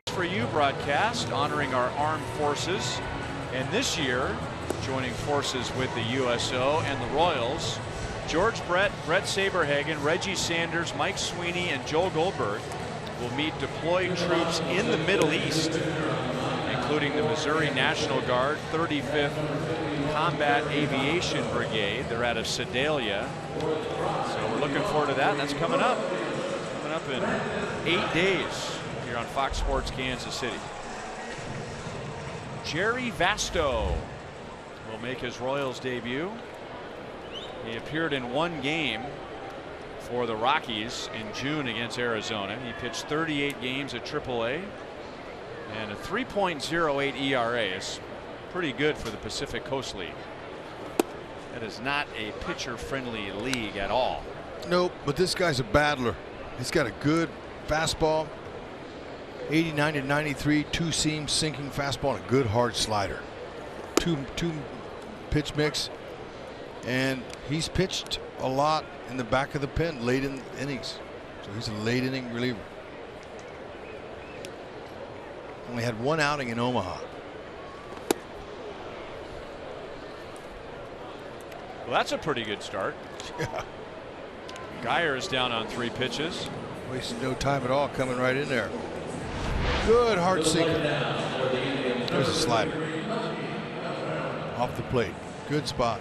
Speaker 1: For you broadcast honoring our armed forces, and this year joining forces with the USO and the Royals, George Brett, Brett Saberhagen, Reggie Sanders, Mike Sweeney, and Joel Goldberg will meet deployed troops in the Middle East, including the Missouri National Guard 35th Combat Aviation Brigade. They're out of Sedalia, so we're looking forward to that. That's coming up in 8 days. Here on Fox Sports Kansas City. Jerry Vasto will make his Royals debut. He appeared in one game for the Rockies in June against Arizona. He pitched 38 games at AAA, and a 3.08 ERA is pretty good for the Pacific Coast League. That is not a pitcher-friendly league at all.
Speaker 3: Nope, but this guy's a battler. He's got a good fastball. 89 to 93, 2-seam sinking fastball, and a good hard slider. Two pitch mix, and he's pitched a lot in the back of the pen late in innings. So he's a late inning reliever. Only had one outing in Omaha.
Speaker 1: Well, that's a pretty good start.
Speaker 3: Yeah.
Speaker 1: Geyer is down on 3 pitches.
Speaker 3: Wasting no time at all, coming right in there. Good hard sinker. There's a slider. Off the plate. Good spot.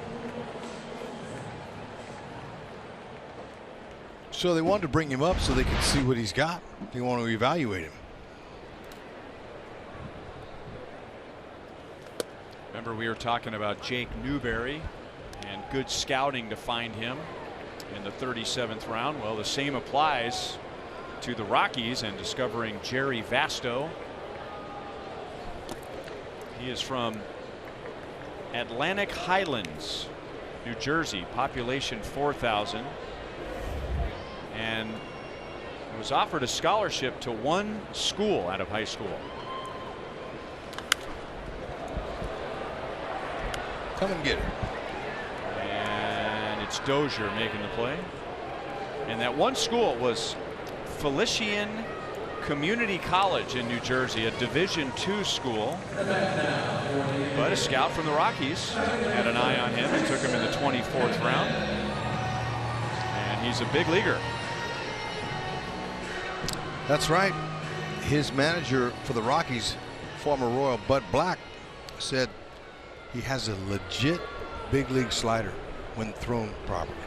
Speaker 3: So they wanted to bring him up so they could see what he's got. They want to evaluate him.
Speaker 1: Remember, we were talking about Jake Newberry and good scouting to find him in the 37th round. Well, the same applies to the Rockies and discovering Jerry Vasto. He is from Atlantic Highlands, New Jersey, population 4,000, and was offered a scholarship to one school out of high school.
Speaker 3: Come and get it.
Speaker 1: And it's Dozier making the play. And that one school was Felician Community College in New Jersey, a Division II school. But a scout from the Rockies had an eye on him and took him in the 24th round. And he's a big leaguer.
Speaker 3: That's right. His manager for the Rockies, former Royal Bud Black, said he has a legit big league slider when thrown properly.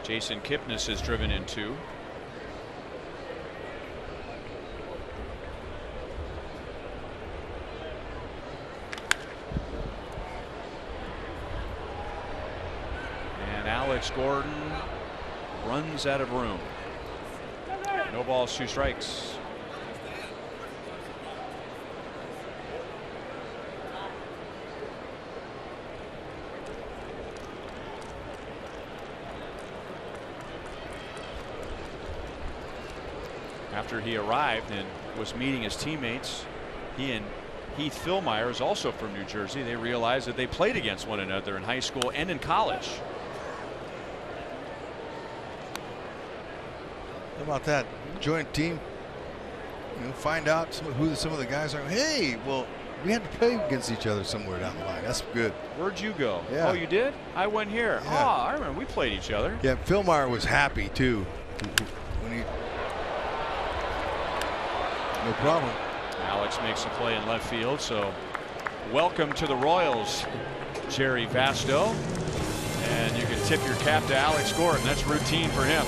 Speaker 1: Jason Kipnis is driven in 2. And Alex Gordon runs out of room. No balls, 2 strikes. After he arrived and was meeting his teammates, he and Heath Philmeyer is also from New Jersey. They realized that they played against one another in high school and in college.
Speaker 3: How about that? Joint team. You know, find out who some of the guys are. Hey, well, we had to play against each other somewhere down the line. That's good.
Speaker 1: Where'd you go?
Speaker 3: Yeah.
Speaker 1: Oh, you did? I went here.
Speaker 3: Yeah.
Speaker 1: Oh, I remember we played each other.
Speaker 3: Yeah, Philmeyer was happy too. When he, no problem.
Speaker 1: Alex makes a play in left field. So welcome to the Royals, Jerry Vasto. And you can tip your cap to Alex Gordon. That's routine for him.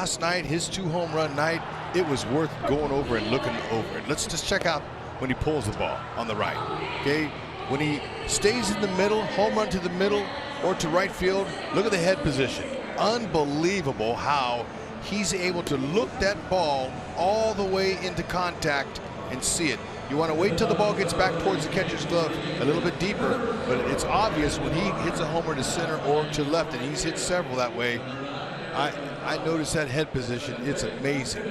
Speaker 3: last night, his 2 home run night, it was worth going over and looking over it. Let's just check out when he pulls the ball on the right. Okay, when he stays in the middle, home run to the middle or to right field, look at the head position. Unbelievable how he's able to look that ball all the way into contact and see it. You want to wait till the ball gets back towards the catcher's glove a little bit deeper, but it's obvious when he hits a homer to center or to left, and he's hit several that way. I noticed that head position. It's amazing.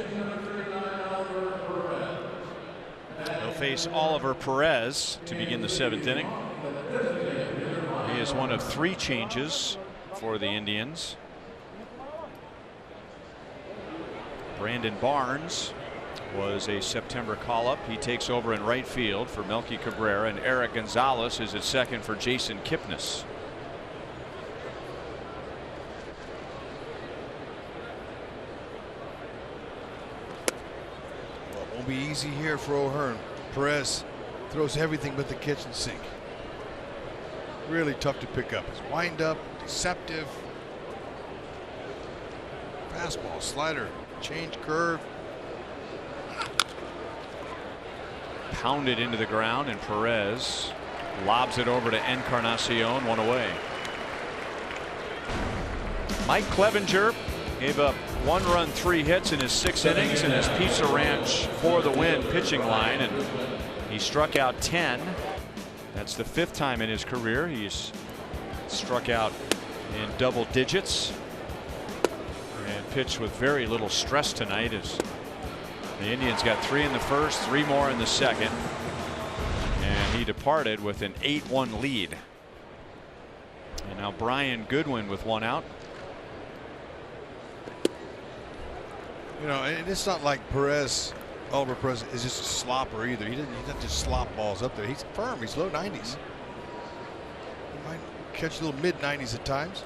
Speaker 1: They'll face Oliver Perez to begin the 7th inning. He is one of 3 changes for the Indians. Brandon Barnes was a September call-up. He takes over in right field for Melky Cabrera, and Eric Gonzalez is at second for Jason Kipnis.
Speaker 3: Well, it won't be easy here for O'Hearn. Perez throws everything but the kitchen sink. Really tough to pick up. His wind-up, deceptive. Fastball, slider, change curve.
Speaker 1: Pounded into the ground, and Perez lobs it over to Encarnacion, 1 away. Mike Clevenger gave up 1 run, 3 hits in his 6 innings in his Pizza Ranch for the win pitching line, and he struck out 10. That's the 5th time in his career he's struck out in double digits, and pitched with very little stress tonight as the Indians got 3 in the first, 3 more in the second, and he departed with an 8-1 lead. And now Brian Goodwin with 1 out.
Speaker 3: You know, and it's not like Oliver Perez is just a slopper either. He doesn't just slop balls up there. He's firm. He's low 90s. He might catch a little mid 90s at times.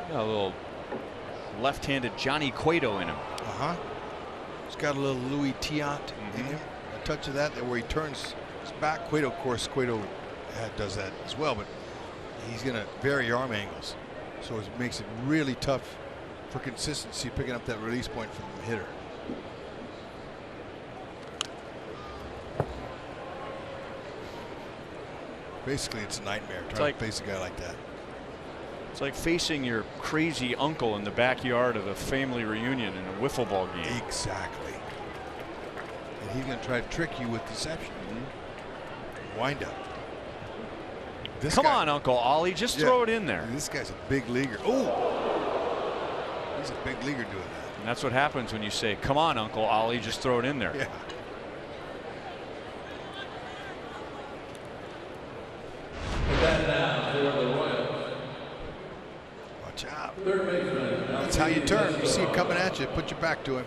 Speaker 1: Got a little left-handed Johnny Cueto in him.
Speaker 3: He's got a little Louis Tiant in him. A touch of that where he turns his back. Cueto, of course, does that as well, but he's going to vary arm angles. So it makes it really tough for consistency picking up that release point from the hitter. Basically, it's a nightmare trying to face a guy like that.
Speaker 1: It's like facing your crazy uncle in the backyard of a family reunion in a wiffle ball game.
Speaker 3: Exactly. And he's going to try to trick you with deception. Wind up.
Speaker 1: Come on, Uncle Ollie, just throw it in there.
Speaker 3: This guy's a big leaguer. Oh, he's a big leaguer doing that.
Speaker 1: And that's what happens when you say, "Come on, Uncle Ollie, just throw it in there."
Speaker 3: Yeah. Watch out. That's how you turn. You see it coming at you, put your back to him.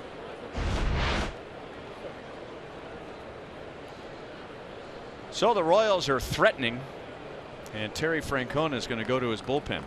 Speaker 1: So the Royals are threatening, and Terry Francona is going to go to his bullpen.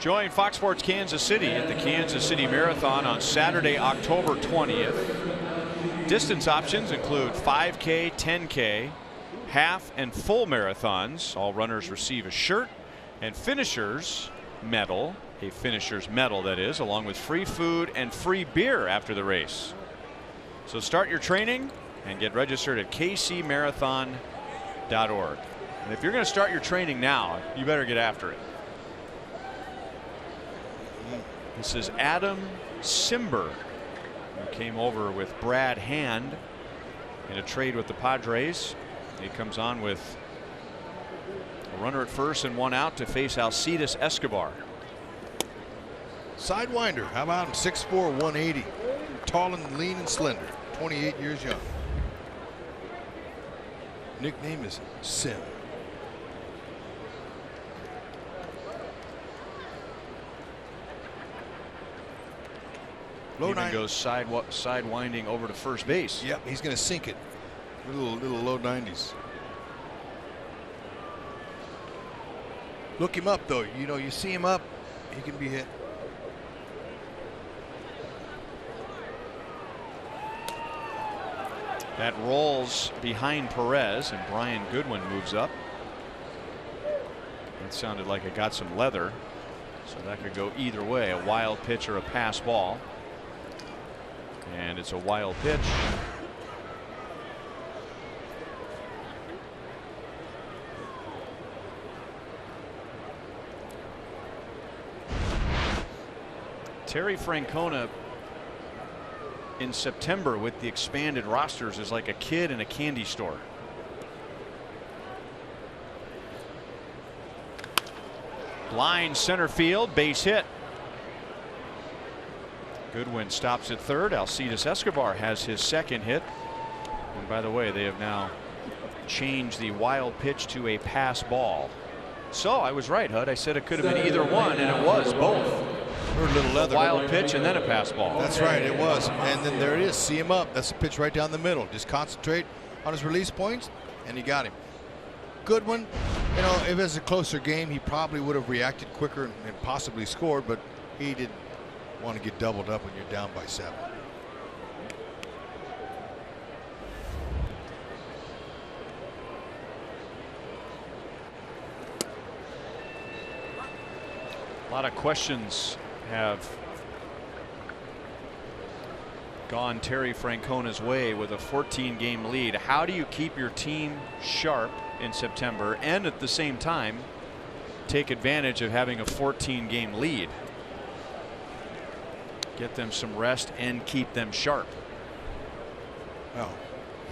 Speaker 1: Join Fox Sports Kansas City at the Kansas City Marathon on Saturday, October 20th. Distance options include 5K, 10K, half and full marathons. All runners receive a shirt and finishers medal, a finisher's medal that is, along with free food and free beer after the race. So start your training and get registered at kcmarathon.org. And if you're going to start your training now, you better get after it. This is Adam Simber, who came over with Brad Hand in a trade with the Padres. He comes on with a runner at first and one out to face Alcides Escobar.
Speaker 3: Sidewinder. How about him? 6'4", 180. Tall and lean and slender. 28 years young. Nickname is Sim.
Speaker 1: Low even goes sidewinding over to first base.
Speaker 3: Yep, he's going to sink it. Little low 90s. Look him up though. You know, you see him up, he can be hit.
Speaker 1: That rolls behind Perez, and Brian Goodwin moves up. That sounded like it got some leather, so that could go either way, a wild pitch or a pass ball. And it's a wild pitch. Terry Francona in September with the expanded rosters is like a kid in a candy store. Line center field, base hit. Goodwin stops at third. Alcides Escobar has his second hit. And by the way, they have now changed the wild pitch to a pass ball. So I was right, Hud. I said it could have been either one, and it was both.
Speaker 3: Heard a little leather.
Speaker 1: A wild pitch and then a pass ball.
Speaker 3: That's right, it was. And then there it is. See him up. That's a pitch right down the middle. Just concentrate on his release points, and you got him. Goodwin, you know, if it was a closer game, he probably would have reacted quicker and possibly scored, but he didn't want to get doubled up when you're down by 7.
Speaker 1: A lot of questions have gone Terry Francona's way with a 14-game lead. How do you keep your team sharp in September and at the same time take advantage of having a 14-game lead? Get them some rest and keep them sharp.
Speaker 3: Well,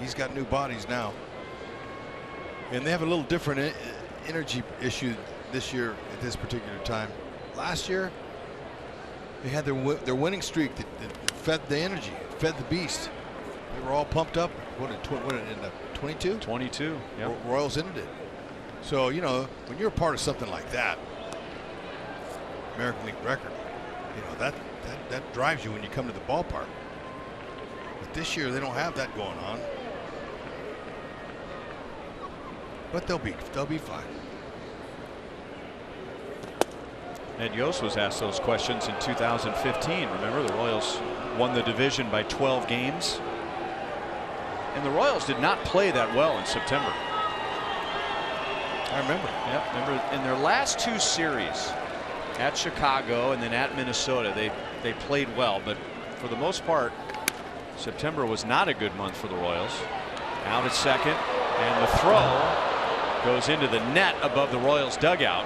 Speaker 3: he's got new bodies now, and they have a little different energy issue this year at this particular time. Last year, they had their winning streak that fed the energy, fed the beast. They were all pumped up. What did it end up? 22?
Speaker 1: 22. Yep.
Speaker 3: Royals ended it. So, you know, when you're a part of something like that, American League record, you know, that drives you when you come to the ballpark. But this year they don't have that going on. But they'll be fine.
Speaker 1: Ed Yost was asked those questions in 2015. Remember, the Royals won the division by 12 games. And the Royals did not play that well in September.
Speaker 3: I remember.
Speaker 1: Yep, remember in their last 2 series at Chicago and then at Minnesota, they played well, but for the most part, September was not a good month for the Royals. Out at second, and the throw goes into the net above the Royals dugout.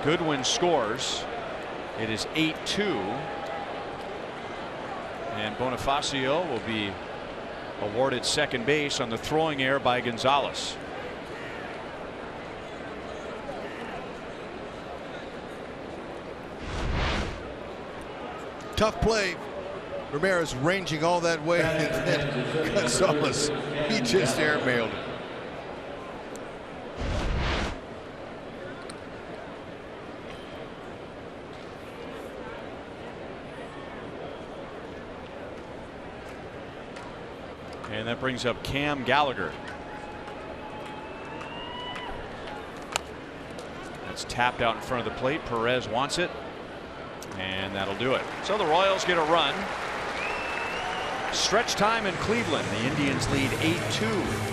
Speaker 1: Goodwin scores. It is 8-2. And Bonifacio will be awarded second base on the throwing error by Gonzalez.
Speaker 3: Tough play. Ramirez ranging all that way, and then Gonzalez, he just airmailed it.
Speaker 1: And that brings up Cam Gallagher. That's tapped out in front of the plate. Perez wants it. And that'll do it. So the Royals get a run. Stretch time in Cleveland. The Indians lead 8-2.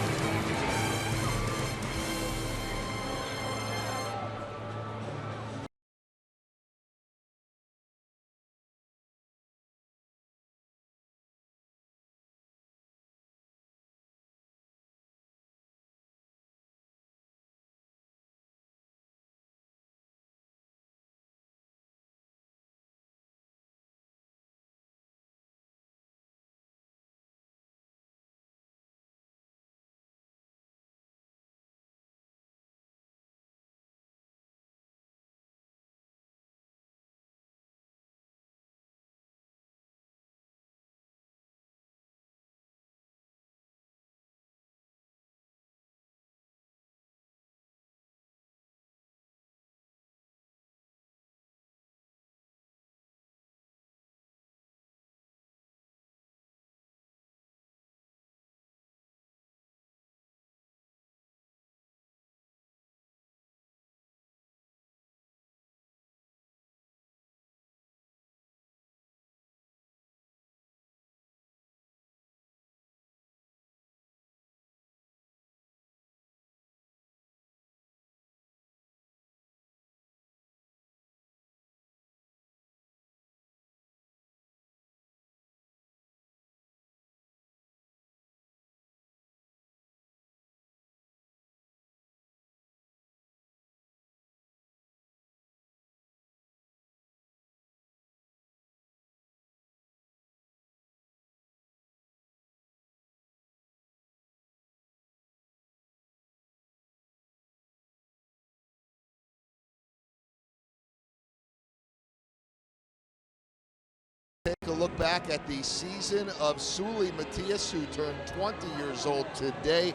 Speaker 5: Take a look back at the season of Sully Matias, who turned 20 years old today.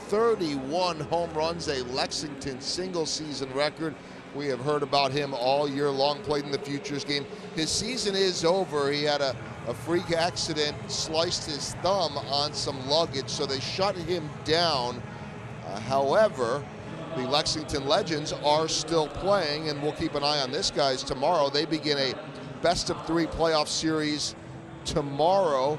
Speaker 5: 31 home runs, a Lexington single-season record. We have heard about him all year long, played in the Futures game. His season is over. He had a freak accident, sliced his thumb on some luggage, so they shut him down. However, the Lexington Legends are still playing, and we'll keep an eye on this, guys. Tomorrow, they begin a best-of-3 playoff series tomorrow.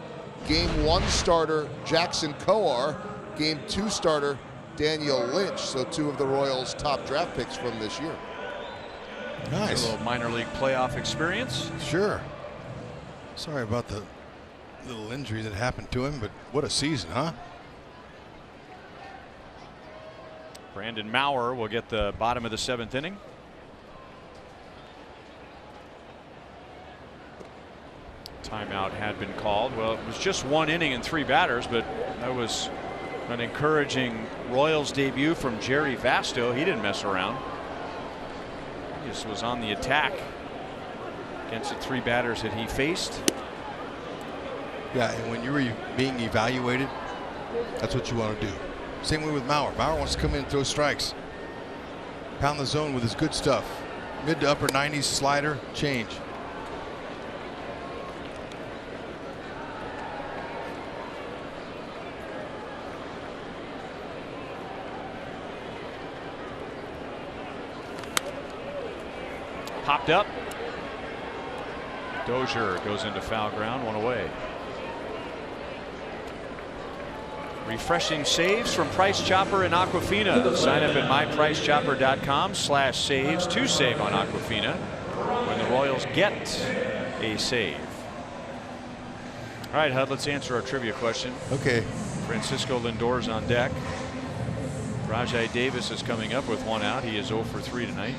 Speaker 5: Game 1 starter Jackson Coar, Game 2 starter Daniel Lynch. So 2 of the Royals' top draft picks from this year.
Speaker 3: Nice.
Speaker 1: A little minor league playoff experience.
Speaker 3: Sure. Sorry about the little injury that happened to him, but what a season, huh?
Speaker 1: Brandon Maurer will get the bottom of the 7th inning. Timeout had been called. Well, it was just 1 inning and 3 batters, but that was an encouraging Royals debut from Jerry Vasto. He didn't mess around. He just was on the attack against the 3 batters that he faced.
Speaker 3: Yeah, and when you're being evaluated, that's what you want to do. Same way with Maurer. Maurer wants to come in and throw strikes. Pound the zone with his good stuff. Mid to upper 90s slider, change.
Speaker 1: Popped up. Dozier goes into foul ground, 1 away. Refreshing saves from Price Chopper and Aquafina. Sign up at mypricechopper.com/saves to save on Aquafina when the Royals get a save. All right, Hud, let's answer our trivia question.
Speaker 3: Okay.
Speaker 1: Francisco Lindor's on deck. Rajai Davis is coming up with 1 out. He is 0 for 3 tonight.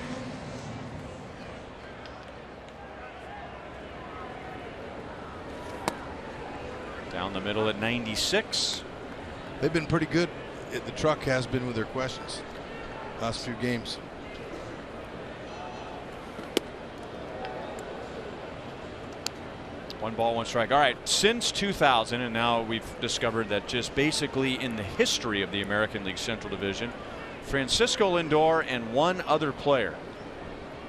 Speaker 1: Down the middle at 96.
Speaker 3: They've been pretty good. The truck has been with their questions last few games.
Speaker 1: One ball, 1 strike. All right, since 2000, and now we've discovered that just basically in the history of the American League Central Division, Francisco Lindor and 1 other player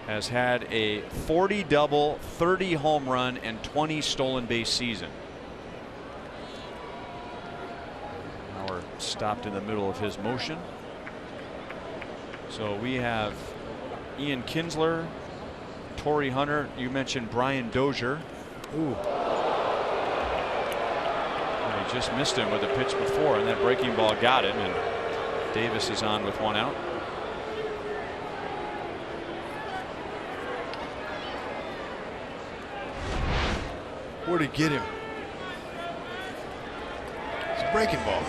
Speaker 1: has had a 40 double, 30 home run, and 20 stolen base season. Stopped in the middle of his motion. So we have Ian Kinsler Torrey Hunter. You mentioned Brian Dozier.
Speaker 3: Ooh.
Speaker 1: He just missed him with a pitch before, and that breaking ball got him, and Davis is on with 1 out.
Speaker 3: Where'd he get him? It's a breaking ball.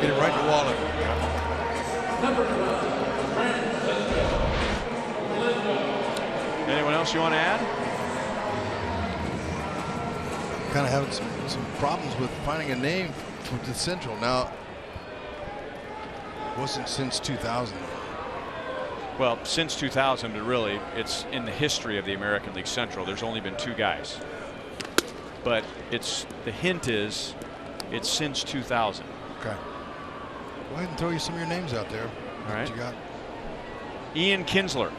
Speaker 3: Hit it right in the wallet.
Speaker 1: Anyone else you want to add?
Speaker 3: Kind of having some problems with finding a name for the Central now. Wasn't since 2000.
Speaker 1: Well, since 2000, but really, it's in the history of the American League Central. There's only been 2 guys. But the hint is it's since 2000.
Speaker 3: Okay. Go ahead and throw you some of your names out there.
Speaker 1: All right.
Speaker 3: What you got?
Speaker 1: Ian Kinsler,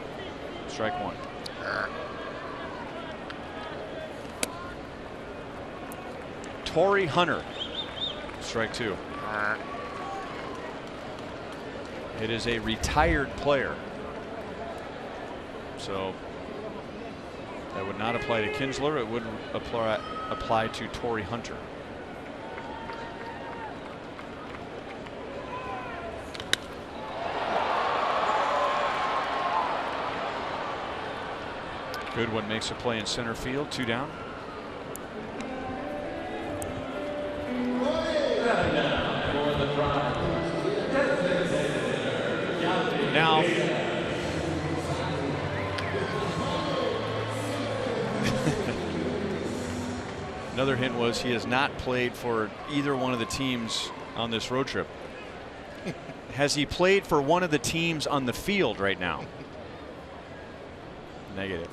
Speaker 1: strike 1. Torrey Hunter, strike 2. It is a retired player, so that would not apply to Kinsler. It would apply to Torrey Hunter. Goodwin makes a play in center field, 2 down. Now, another hint was he has not played for either one of the teams on this road trip. Has he played for one of the teams on the field right now? Negative.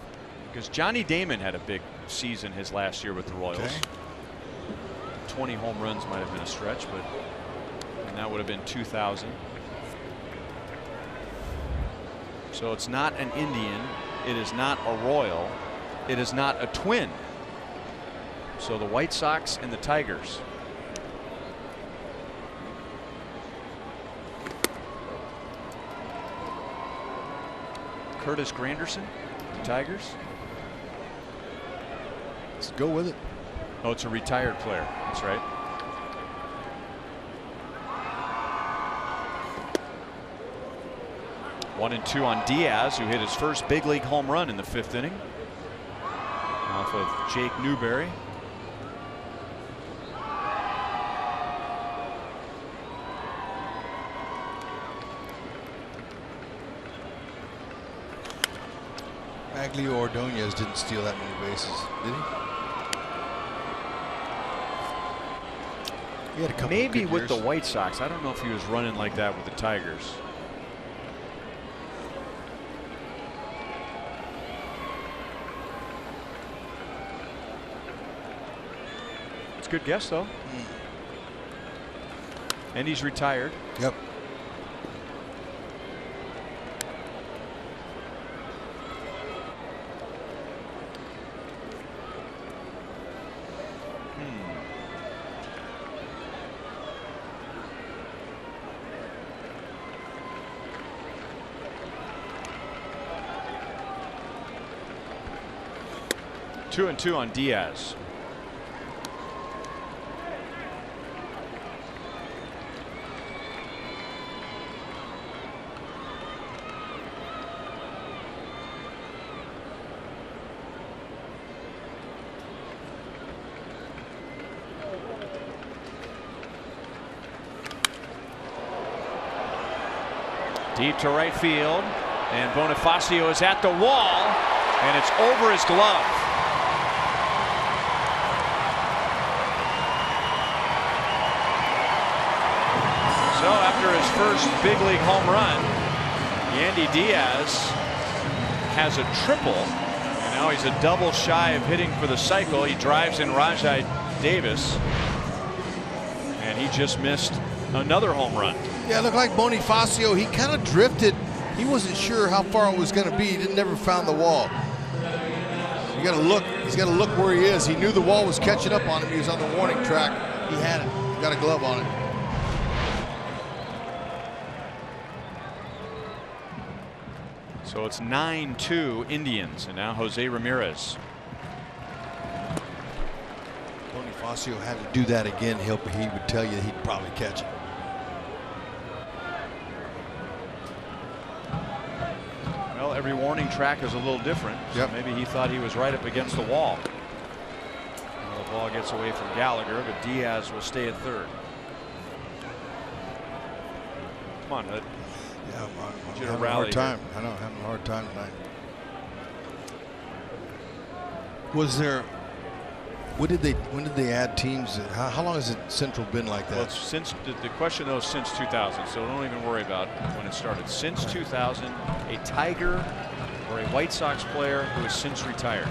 Speaker 1: Because Johnny Damon had a big season his last year with the Royals.
Speaker 3: Okay.
Speaker 1: 20 home runs might have been a stretch, but and that would have been 2000. So it's not an Indian. It is not a Royal. It is not a Twin. So the White Sox and the Tigers. Curtis Granderson, the Tigers.
Speaker 3: Let's go with it.
Speaker 1: Oh, it's a retired player. That's right. One and 2 on Diaz, who hit his first big league home run in the 5th inning off of Jake Newberry.
Speaker 3: Maglio Ordonez didn't steal that many bases, did he? He had a couple
Speaker 1: Maybe
Speaker 3: of good
Speaker 1: with the
Speaker 3: years.
Speaker 1: White Sox. I don't know if he was running like that with the Tigers. It's a good guess, though. And he's retired.
Speaker 3: Yep.
Speaker 1: Two and 2 on Diaz. Deep to right field, and Bonifacio is at the wall, and it's over his glove. So after his first big league home run, Yandy Diaz has a triple, and now he's a double shy of hitting for the cycle. He drives in Rajai Davis, and he just missed another home run.
Speaker 3: Yeah, it looked like Bonifacio. He kind of drifted. He wasn't sure how far it was going to be. He never found the wall. You got to look. He's got to look where he is. He knew the wall was catching up on him. He was on the warning track. He had it. He got a glove on it.
Speaker 1: So it's 9-2 Indians, and now Jose Ramirez.
Speaker 3: Bonifacio had to do that again. He would tell you he'd probably catch it.
Speaker 1: Well, every warning track is a little different. So maybe he thought he was right up against the wall. Well, the ball gets away from Gallagher, but Diaz will stay at third. Come on, Hood.
Speaker 3: Yeah, I'm
Speaker 1: you to
Speaker 3: having a
Speaker 1: rally
Speaker 3: hard time.
Speaker 1: here.
Speaker 3: I know, I'm having a hard time tonight. Was there? When did they add teams? How long has it Central been like that?
Speaker 1: Well, it's since the question though is since 2000, so don't even worry about when it started. Since 2000, a Tiger or a White Sox player who has since retired.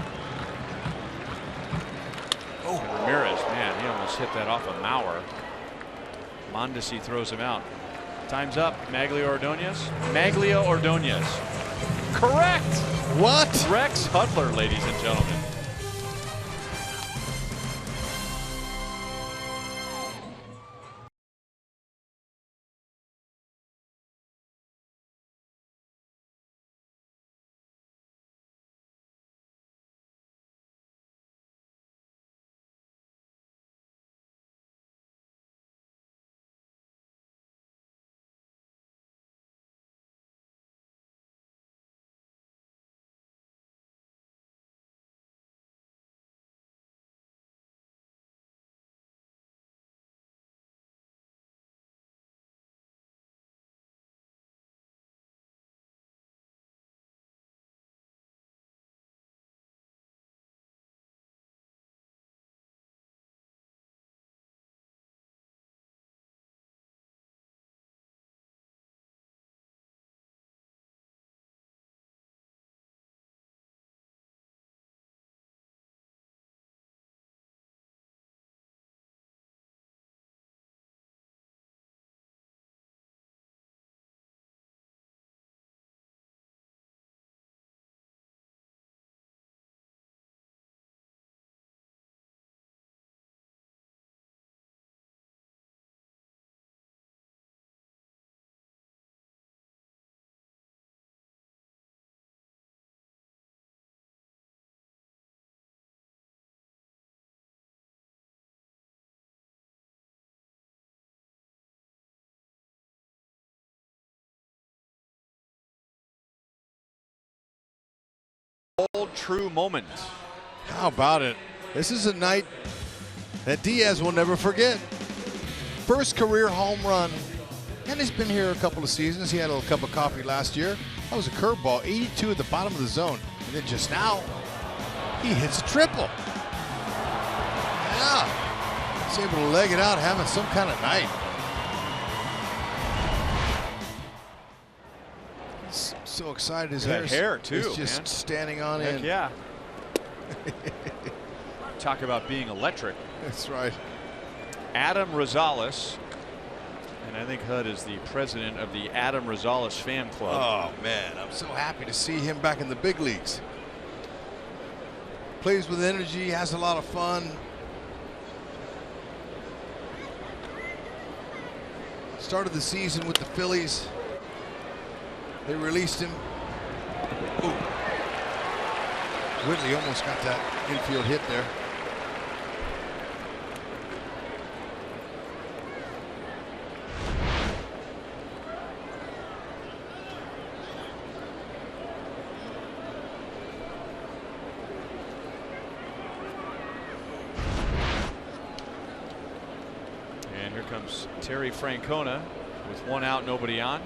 Speaker 1: Oh, and Ramirez, man, he almost hit that off a Mauer. Mondesi throws him out. Time's up. Maglia Ordonez. Maglia Ordonez. Correct.
Speaker 3: What?
Speaker 1: Rex Hudler, ladies and gentlemen. Old true moment.
Speaker 3: How about it? This is a night that Diaz will never forget. First career home run. And he's been here a couple of seasons. He had a little cup of coffee last year. That was a curveball, 82 at the bottom of the zone. And then just now, he hits a triple. Yeah. He's able to leg it out, having some kind of night. He's so excited. His
Speaker 1: hair too.
Speaker 3: It's just
Speaker 1: man.
Speaker 3: standing on
Speaker 1: Heck
Speaker 3: end.
Speaker 1: yeah. Talk about being electric.
Speaker 3: That's right.
Speaker 1: Adam Rosales. And I think Hud is the president of the Adam Rosales fan club.
Speaker 3: Oh, man, I'm so happy to see him back in the big leagues. Plays with energy, has a lot of fun. Started the season with the Phillies. They released him. Ooh. Whitley almost got that infield hit there.
Speaker 1: And here comes Terry Francona with one out, nobody on.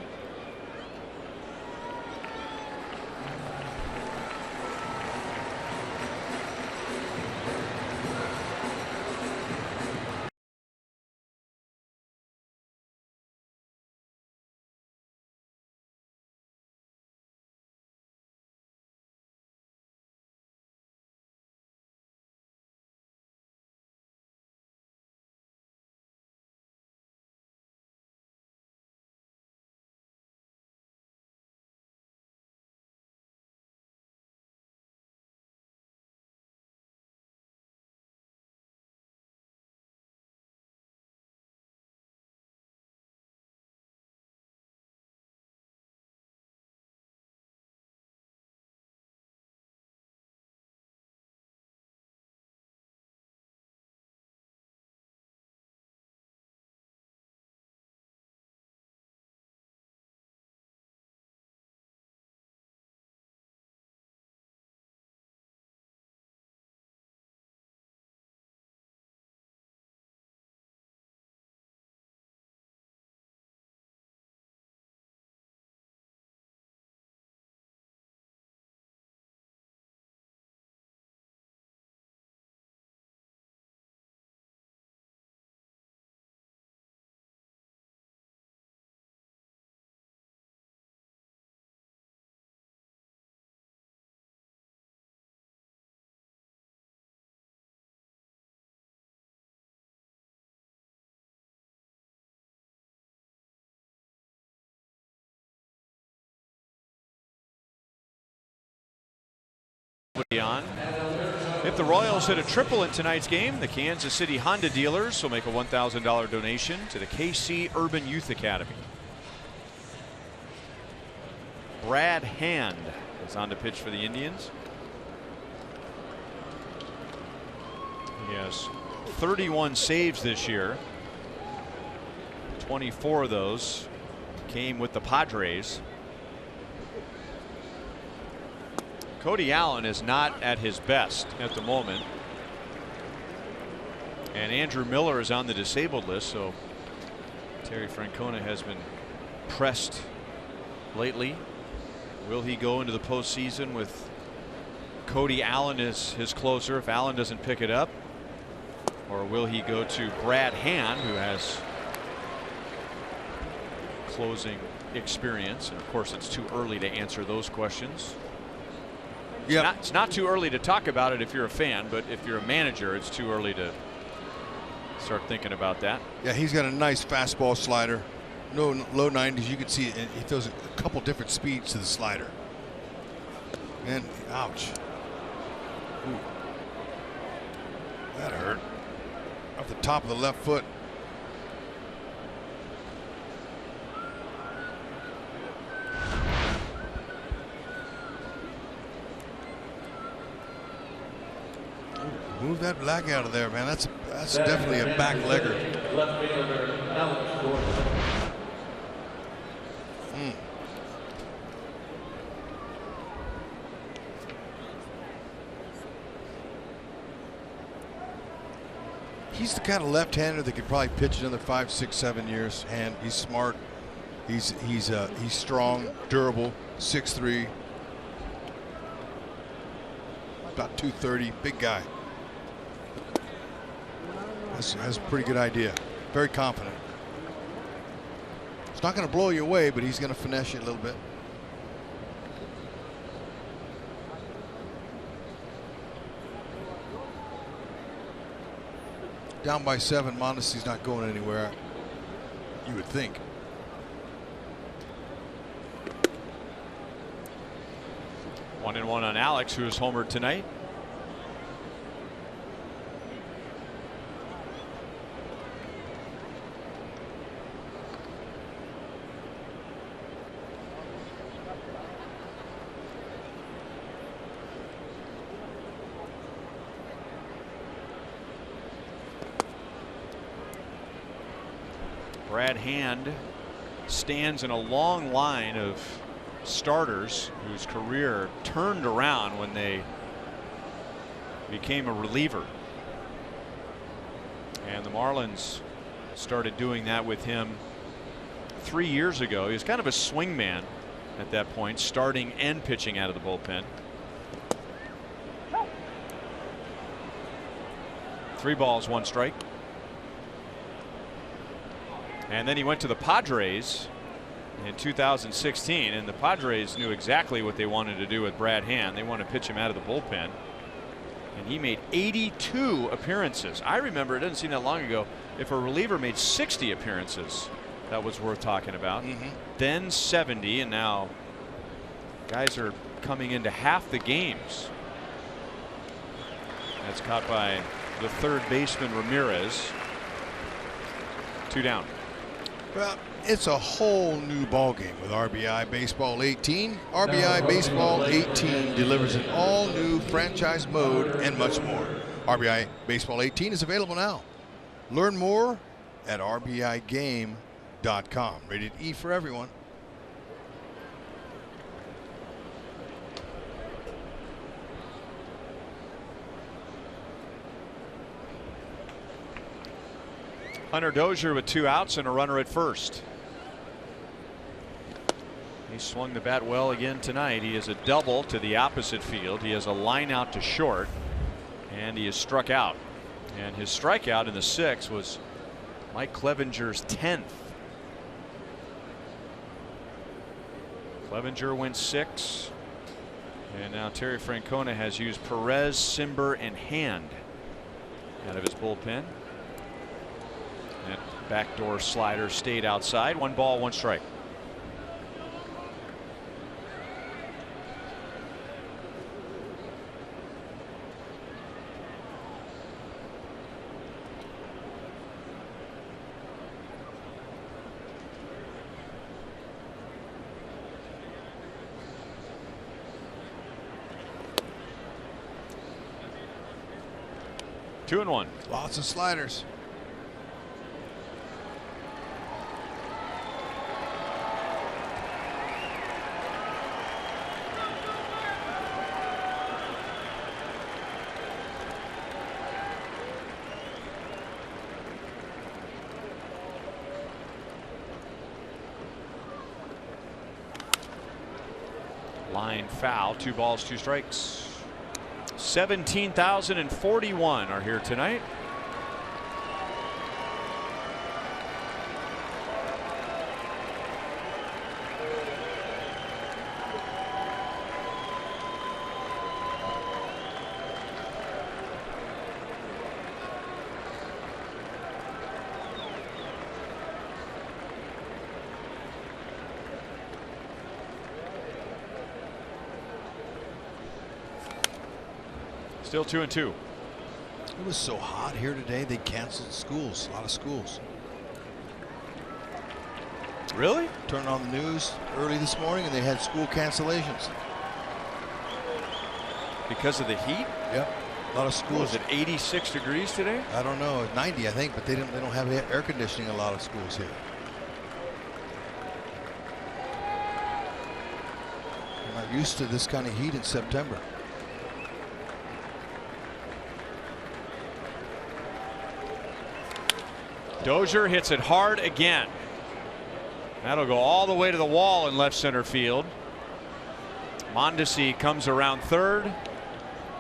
Speaker 1: On. If the Royals hit a triple in tonight's game, the Kansas City Honda dealers will make a $1,000 donation to the KC Urban Youth Academy. Brad Hand is on to pitch for the Indians. He has 31 saves this year. 24 of those came with the Padres. Cody Allen is not at his best at the moment. And Andrew Miller is on the disabled list, so Terry Francona has been pressed lately. Will he go into the postseason with Cody Allen as his closer if Allen doesn't pick it up? Or will he go to Brad Hand, who has closing experience? And of course, it's too early to answer those questions.
Speaker 3: Yeah,
Speaker 1: It's not too early to talk about it if you're a fan, but if you're a manager, it's too early to start thinking about that.
Speaker 3: Yeah, he's got a nice fastball slider. No low 90s. You can see it. He throws a couple different speeds to the slider. And ouch. Ooh. That hurt. Off the top of the left foot. Move that leg out of there, man. That's definitely a back legger.
Speaker 4: Left fielder, Alex Gordon.
Speaker 3: He's the kind of left-hander that could probably pitch another 5, 6, 7 years. And he's smart. He's strong, durable, 6'3", about 230, big guy. Has a pretty good idea. Very confident. It's not going to blow you away, but he's going to finesse you a little bit. Down by 7, Mondesi's not going anywhere, you would think.
Speaker 1: 1-1 on Alex, who is homered tonight. Brad Hand stands in a long line of starters whose career turned around when they became a reliever. And the Marlins started doing that with him 3 years ago. He was kind of a swing man at that point, starting and pitching out of the bullpen. 3 balls, 1 strike. And then he went to the Padres in 2016, and the Padres knew exactly what they wanted to do with Brad Hand. They wanted to pitch him out of the bullpen, and he made 82 appearances. I remember, it doesn't seem that long ago, if a reliever made 60 appearances, that was worth talking about. Then 70, and now guys are coming into half the games. That's caught by the third baseman Ramirez. 2 down.
Speaker 3: Well, it's a whole new ballgame with RBI Baseball 18. RBI Baseball 18 delivers an all-new franchise mode and much more. RBI Baseball 18 is available now. Learn more at rbigame.com. Rated E for everyone.
Speaker 1: Hunter Dozier with 2 outs and a runner at first. He swung the bat well again tonight. He is a double to the opposite field. He has a line out to short, and he is struck out. And his strikeout in the 6th was Mike Clevenger's 10th. Clevenger went 6, and now Terry Francona has used Perez, Simber, and Hand out of his bullpen. That backdoor slider stayed outside. 1 ball, 1 strike. 2-1.
Speaker 3: Lots of sliders.
Speaker 1: Line foul, 2 balls, 2 strikes. 17,041 are here tonight. Still 2-2.
Speaker 3: It was so hot here today, they canceled schools, a lot of schools.
Speaker 1: Really?
Speaker 3: Turned on the news early this morning and they had school cancellations.
Speaker 1: Because of the heat?
Speaker 3: Yep. A lot of schools.
Speaker 1: Was it 86 degrees today?
Speaker 3: I don't know, 90 I think, but they don't have air conditioning in a lot of schools here. I'm not used to this kind of heat in September.
Speaker 1: Dozier hits it hard again. That'll go all the way to the wall in left center field. Mondesi comes around third,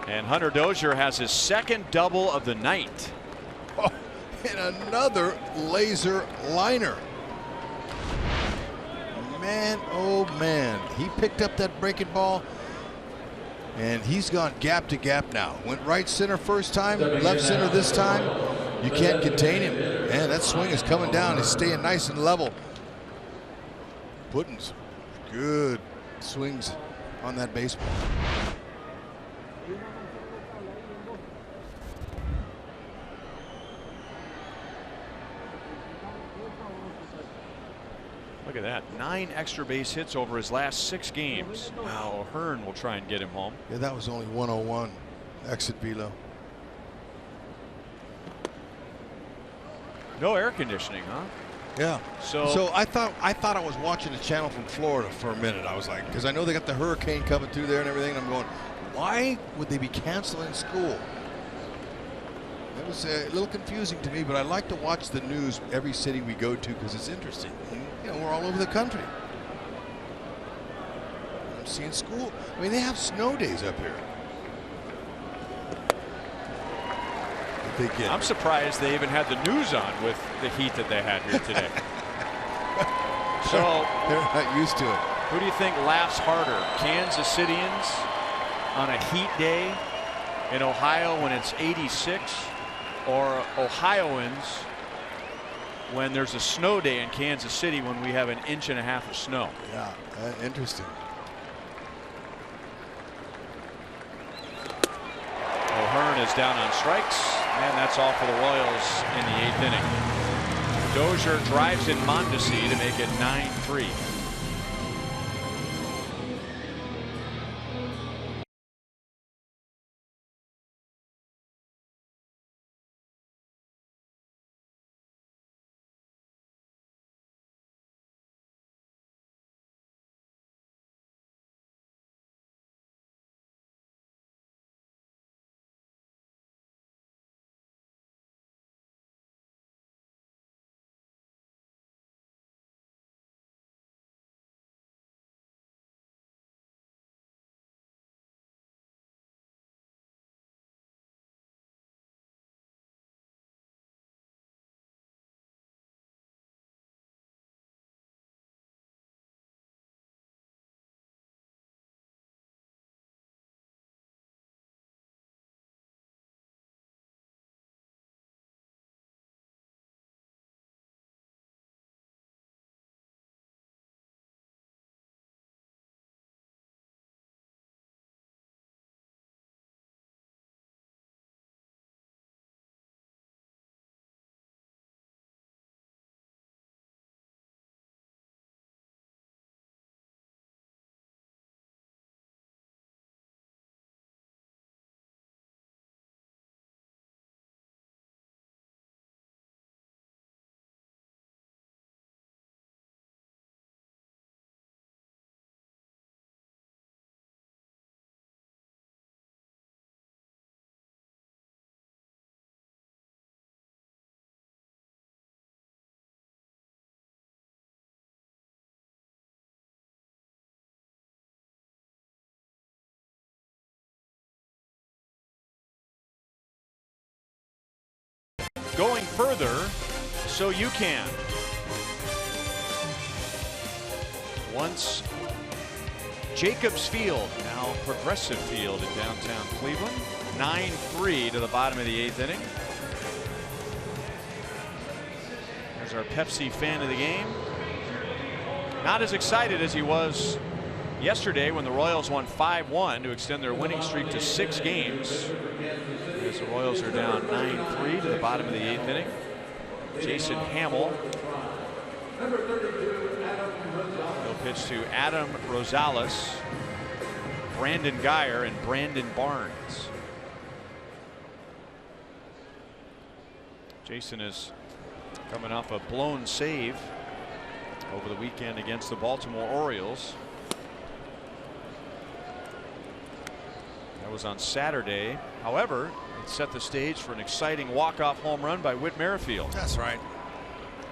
Speaker 1: and Hunter Dozier has his second double of the night.
Speaker 3: Oh, and another laser liner. Man, oh man, he picked up that breaking ball, and he's gone gap to gap now. Went right center first time, left center this time. You can't contain him. Man, that swing is coming down. He's staying nice and level. Putting some good swings on that baseball.
Speaker 1: Look at that. 9 extra base hits over his last 6 games. Now O'Hearn will try and get him home.
Speaker 3: Yeah, that was only 101 exit velo.
Speaker 1: No air conditioning, huh?
Speaker 3: Yeah.
Speaker 1: So
Speaker 3: I thought I was watching the channel from Florida for a minute. I was like, because I know they got the hurricane coming through there and everything. And I'm going, why would they be canceling school? It was a little confusing to me, but I like to watch the news every city we go to because it's interesting. You know, we're all over the country. I'm seeing school. I mean, they have snow days up here.
Speaker 1: I'm surprised they even had the news on with the heat that they had here today. So
Speaker 3: they're not used to it.
Speaker 1: Who do you think laughs harder, Kansas Cityans on a heat day in Ohio when it's 86, or Ohioans when there's a snow day in Kansas City when we have 1.5 inches of snow?
Speaker 3: Yeah, interesting.
Speaker 1: O'Hearn is down on strikes, and that's all for the Royals in the 8th inning. Dozier drives in Mondesi to make it 9-3. going further so you can. Once Jacobs Field, now Progressive Field in downtown Cleveland. 9-3 to the bottom of the 8th inning. There's our Pepsi fan of the game. Not as excited as he was yesterday when the Royals won 5-1 to extend their winning streak to 6 games. As the Royals are down 9-3 to the bottom of the 8th inning. Jason Hamill. He'll pitch to Adam Rosales, Brandon Geyer, and Brandon Barnes. Jason is coming off a blown save over the weekend against the Baltimore Orioles. That was on Saturday. However, it set the stage for an exciting walk-off home run by Whit Merrifield.
Speaker 3: That's right.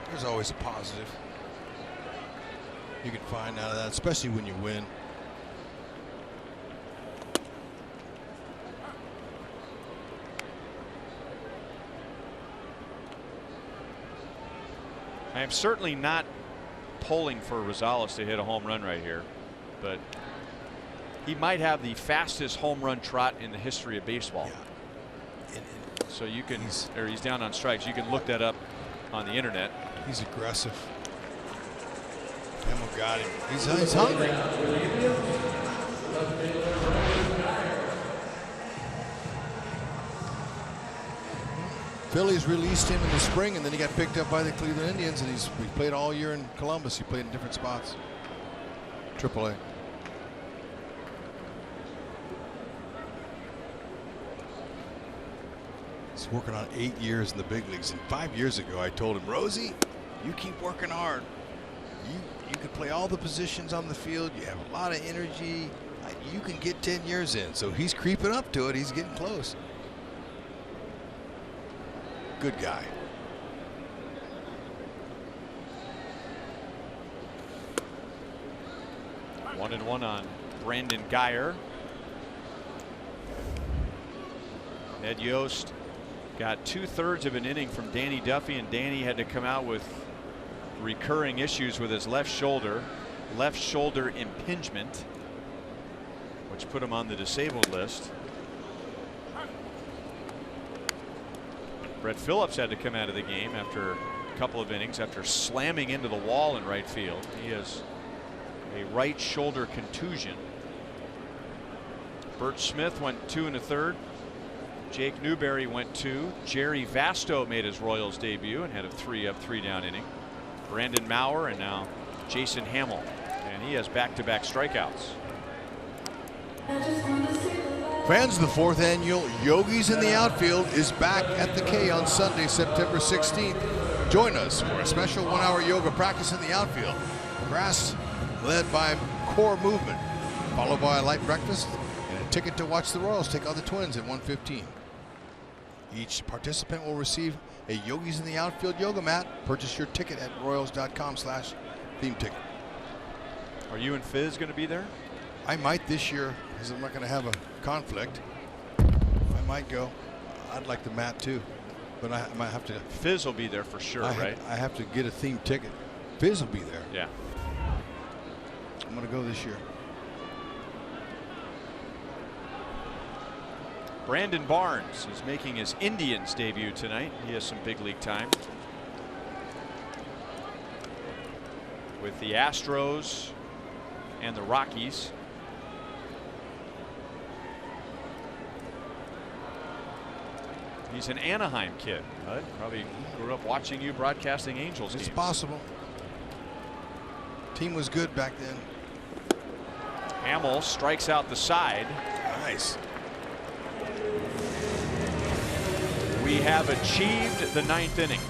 Speaker 3: There's always a positive you can find out of that, especially when you win.
Speaker 1: I am certainly not polling for Rosales to hit a home run right here, but he might have the fastest home run trot in the history of baseball.
Speaker 3: Yeah.
Speaker 1: So you can, or he's down on strikes. You can look that up on the internet.
Speaker 3: He's aggressive. Hamill got him. He's hungry. Phillies released him in the spring, and then he got picked up by the Cleveland Indians, and he played all year in Columbus. He played in different spots. AAA. He's working on 8 years in the big leagues, and 5 years ago I told him, Rosie, you keep working hard. You can play all the positions on the field. You have a lot of energy. You can get 10 years in. So he's creeping up to it. He's getting close. Good guy.
Speaker 1: One and one on Brandon Geyer. Ed Yost got 2/3 of an inning from Danny Duffy, and Danny had to come out with recurring issues with his left shoulder impingement, which put him on the disabled list. Brett Phillips had to come out of the game after a couple of innings after slamming into the wall in right field. He has a right shoulder contusion. Bert Smith went 2 1/3. Jake Newberry went 2. Jerry Vasto made his Royals debut and had a 3-up, 3-down inning. Brandon Maurer and now Jason Hamill, and he has back-to-back strikeouts.
Speaker 3: Fans, the 4th annual Yogis in the Outfield is back at the K on Sunday, September 16th. Join us for a special 1-hour yoga practice in the outfield. Grass led by core movement, followed by a light breakfast and a ticket to watch the Royals take on the Twins at 1:15. Each participant will receive a Yogis in the Outfield yoga mat. Purchase your ticket at royals.com/theme ticket.
Speaker 1: Are you and Fizz going to be there?
Speaker 3: I might this year, because I'm not going to have a conflict. I might go. I'd like the mat too, but I might have to.
Speaker 1: Fizz will be there for sure, right?
Speaker 3: I have to get a theme ticket. Fizz will be there.
Speaker 1: Yeah.
Speaker 3: I'm going to go this year.
Speaker 1: Brandon Barnes is making his Indians debut tonight. He has some big league time with the Astros and the Rockies. He's an Anaheim kid. Probably grew up watching you broadcasting Angels games.
Speaker 3: It's possible. Team was good back then.
Speaker 1: Hamill strikes out the side.
Speaker 3: Nice.
Speaker 1: We have achieved the 9th inning.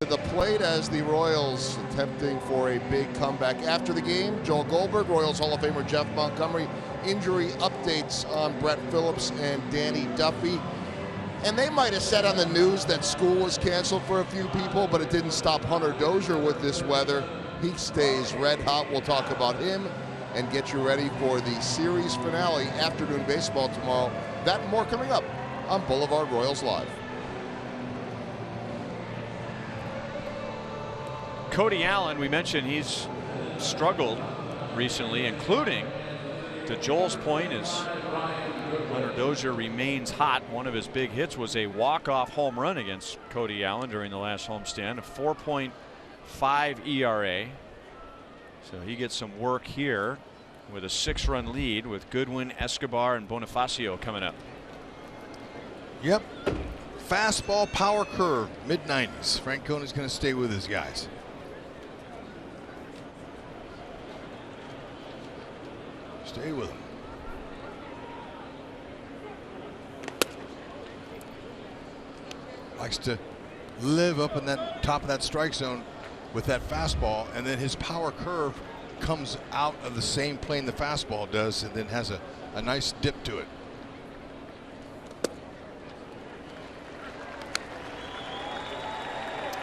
Speaker 5: To the plate as the Royals attempting for a big comeback. After the game, Joel Goldberg, Royals Hall of Famer Jeff Montgomery, injury updates on Brett Phillips and Danny Duffy. And they might have said on the news that school was canceled for a few people, but it didn't stop Hunter Dozier with this weather. He stays red hot. We'll talk about him and get you ready for the series finale, afternoon baseball tomorrow. That and more coming up on Boulevard Royals Live.
Speaker 1: Cody Allen, we mentioned he's struggled recently, including, to Joel's point, as Hunter Dozier remains hot. One of his big hits was a walk-off home run against Cody Allen during the last homestand, a 4.5 ERA. So he gets some work here with a 6-run lead with Goodwin, Escobar, and Bonifacio coming up.
Speaker 3: Yep. Fastball power curve, mid-90s. Francona's going to stay with his guys. Stay with him. Likes to live up in that top of that strike zone with that fastball, and then his power curve comes out of the same plane the fastball does, and then has a nice dip to it.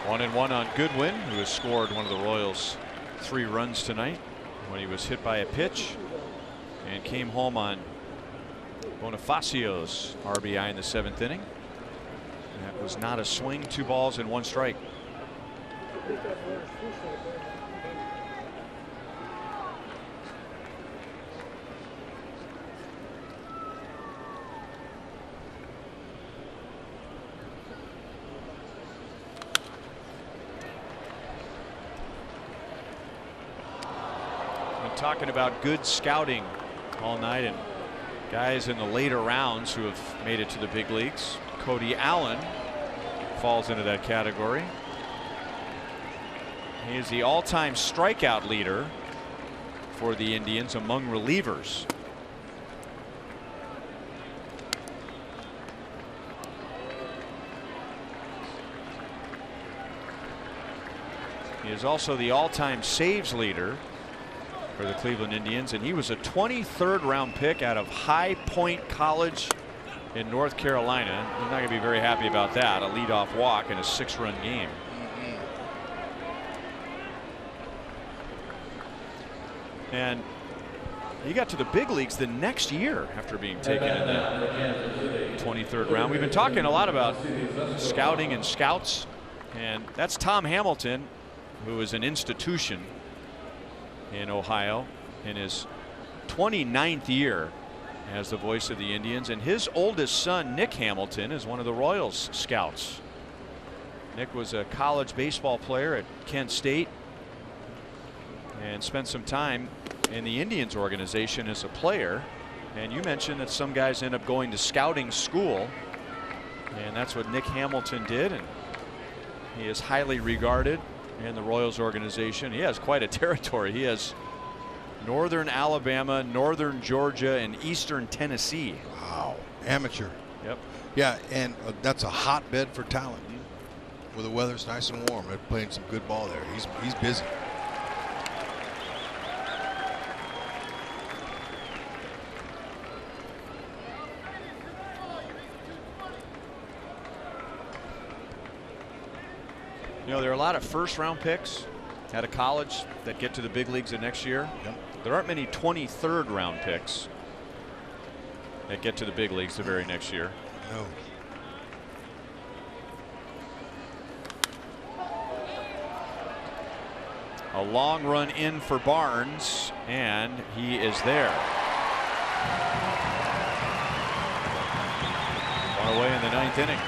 Speaker 1: One and one on Goodwin, who has scored one of the Royals' 3 runs tonight when he was hit by a pitch and came home on Bonifacio's RBI in the 7th inning. That was not a swing, 2 balls and 1 strike. Been talking about good scouting all night, and guys in the later rounds who have made it to the big leagues. Cody Allen falls into that category. He is the all-time strikeout leader for the Indians among relievers. He is also the all-time saves leader for the Cleveland Indians, and he was a 23rd round pick out of High Point College in North Carolina. He's not going to be very happy about that. A leadoff walk in a 6-run game. And he got to the big leagues the next year after being taken in the 23rd round. We've been talking a lot about scouting and scouts, and that's Tom Hamilton, who is an institution in Ohio in his 29th year as the voice of the Indians, and his oldest son, Nick Hamilton, is one of the Royals scouts. Nick was a college baseball player at Kent State and spent some time in the Indians organization as a player. And you mentioned that some guys end up going to scouting school, and that's what Nick Hamilton did, and he is highly regarded in the Royals organization. He has quite a territory. He has northern Alabama, northern Georgia, and eastern Tennessee.
Speaker 3: Wow. Amateur.
Speaker 1: Yep.
Speaker 3: Yeah, and that's a hotbed for talent. Where the weather's nice and warm. They're playing some good ball there. He's busy.
Speaker 1: You know, there are a lot of first-round picks out of college that get to the big leagues the next year.
Speaker 3: Yep.
Speaker 1: There aren't many 23rd round picks that get to the big leagues the very next year.
Speaker 3: No.
Speaker 1: A long run in for Barnes, and he is there. One away in the 9th inning.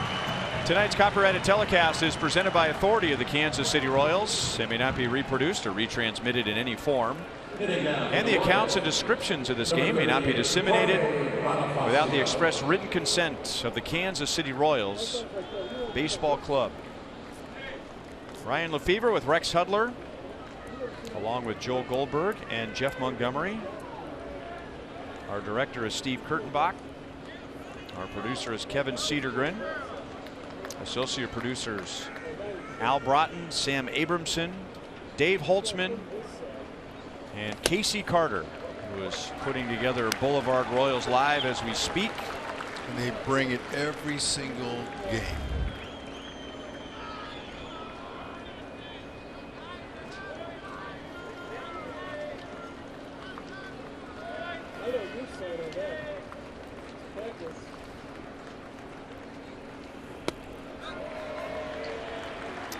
Speaker 1: Tonight's copyrighted telecast is presented by authority of the Kansas City Royals. It may not be reproduced or retransmitted in any form. And the accounts and descriptions of this game may not be disseminated without the express written consent of the Kansas City Royals Baseball Club. Ryan Lefevre with Rex Hudler, along with Joel Goldberg and Jeff Montgomery. Our director is Steve Kurtenbach. Our producer is Kevin Cedergren. Associate producers Al Broughton, Sam Abramson, Dave Holtzman, and Casey Carter, who is putting together Boulevard Royals Live as we speak.
Speaker 2: And they bring it every single game.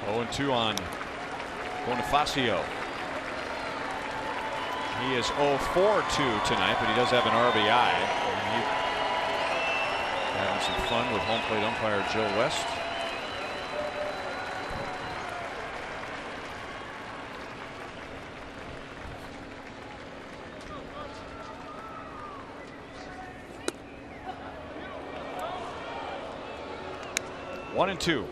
Speaker 1: Oh, 2 on Bonifacio. He is 0-for-2 tonight, but he does have an RBI. Having some fun with home plate umpire Joe West. One and 2.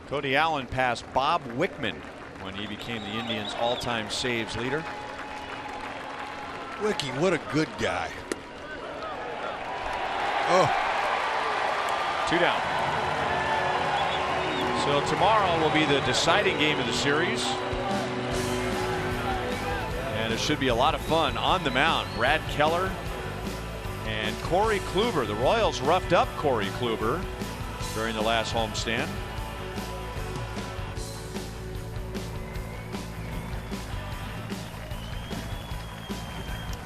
Speaker 1: Cody Allen passed Bob Wickman when he became the Indians' all-time saves leader.
Speaker 2: Wiki, what a good guy. Oh.
Speaker 1: 2 down. So tomorrow will be the deciding game of the series. And it should be a lot of fun on the mound. Brad Keller and Corey Kluber. The Royals roughed up Corey Kluber during the last homestand.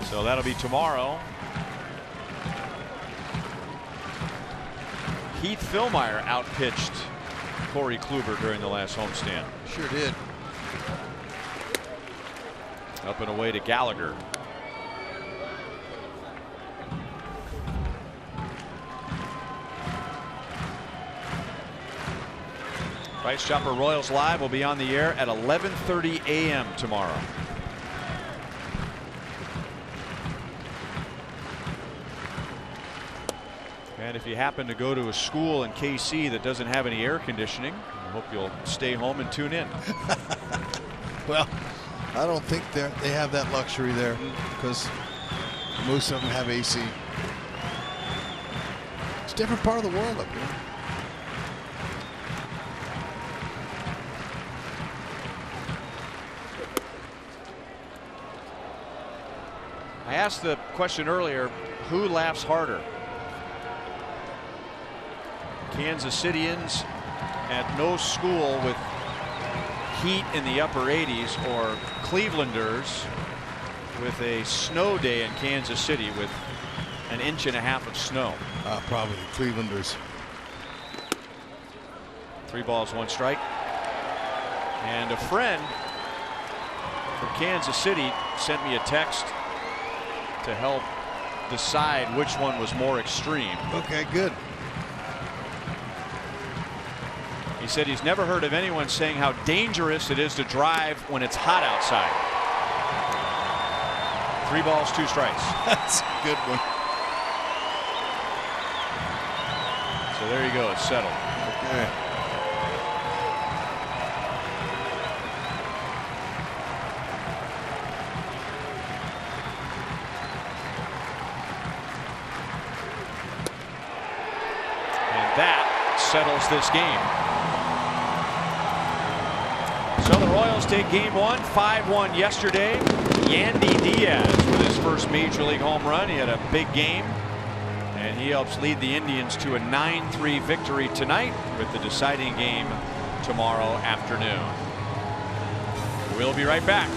Speaker 1: So that'll be tomorrow. Heath Fillmyer outpitched Corey Kluber during the last homestand.
Speaker 2: Sure did.
Speaker 1: Up and away to Gallagher. Price Chopper Royals Live will be on the air at 11:30 a.m. tomorrow. And if you happen to go to a school in KC that doesn't have any air conditioning, I hope you'll stay home and tune in.
Speaker 2: Well, I don't think they have that luxury there because most of them have AC. It's a different part of the world up here.
Speaker 1: I asked the question earlier, who laughs harder? Kansas Cityans at no school with heat in the upper 80s, or Clevelanders with a snow day in Kansas City with an 1.5 inches of snow?
Speaker 2: Probably the Clevelanders.
Speaker 1: 3 balls, 1 strike. And a friend from Kansas City sent me a text to help decide which one was more extreme.
Speaker 2: Okay, good.
Speaker 1: He said he's never heard of anyone saying how dangerous it is to drive when it's hot outside. 3 balls, 2 strikes.
Speaker 2: That's a good one.
Speaker 1: So there you go. It's settled.
Speaker 2: Okay.
Speaker 1: And that settles this game. So the Royals take game 1, 5-1 yesterday. Yandy Diaz with his first major league home run. He had a big game, and he helps lead the Indians to a 9-3 victory tonight, with the deciding game tomorrow afternoon. We'll be right back.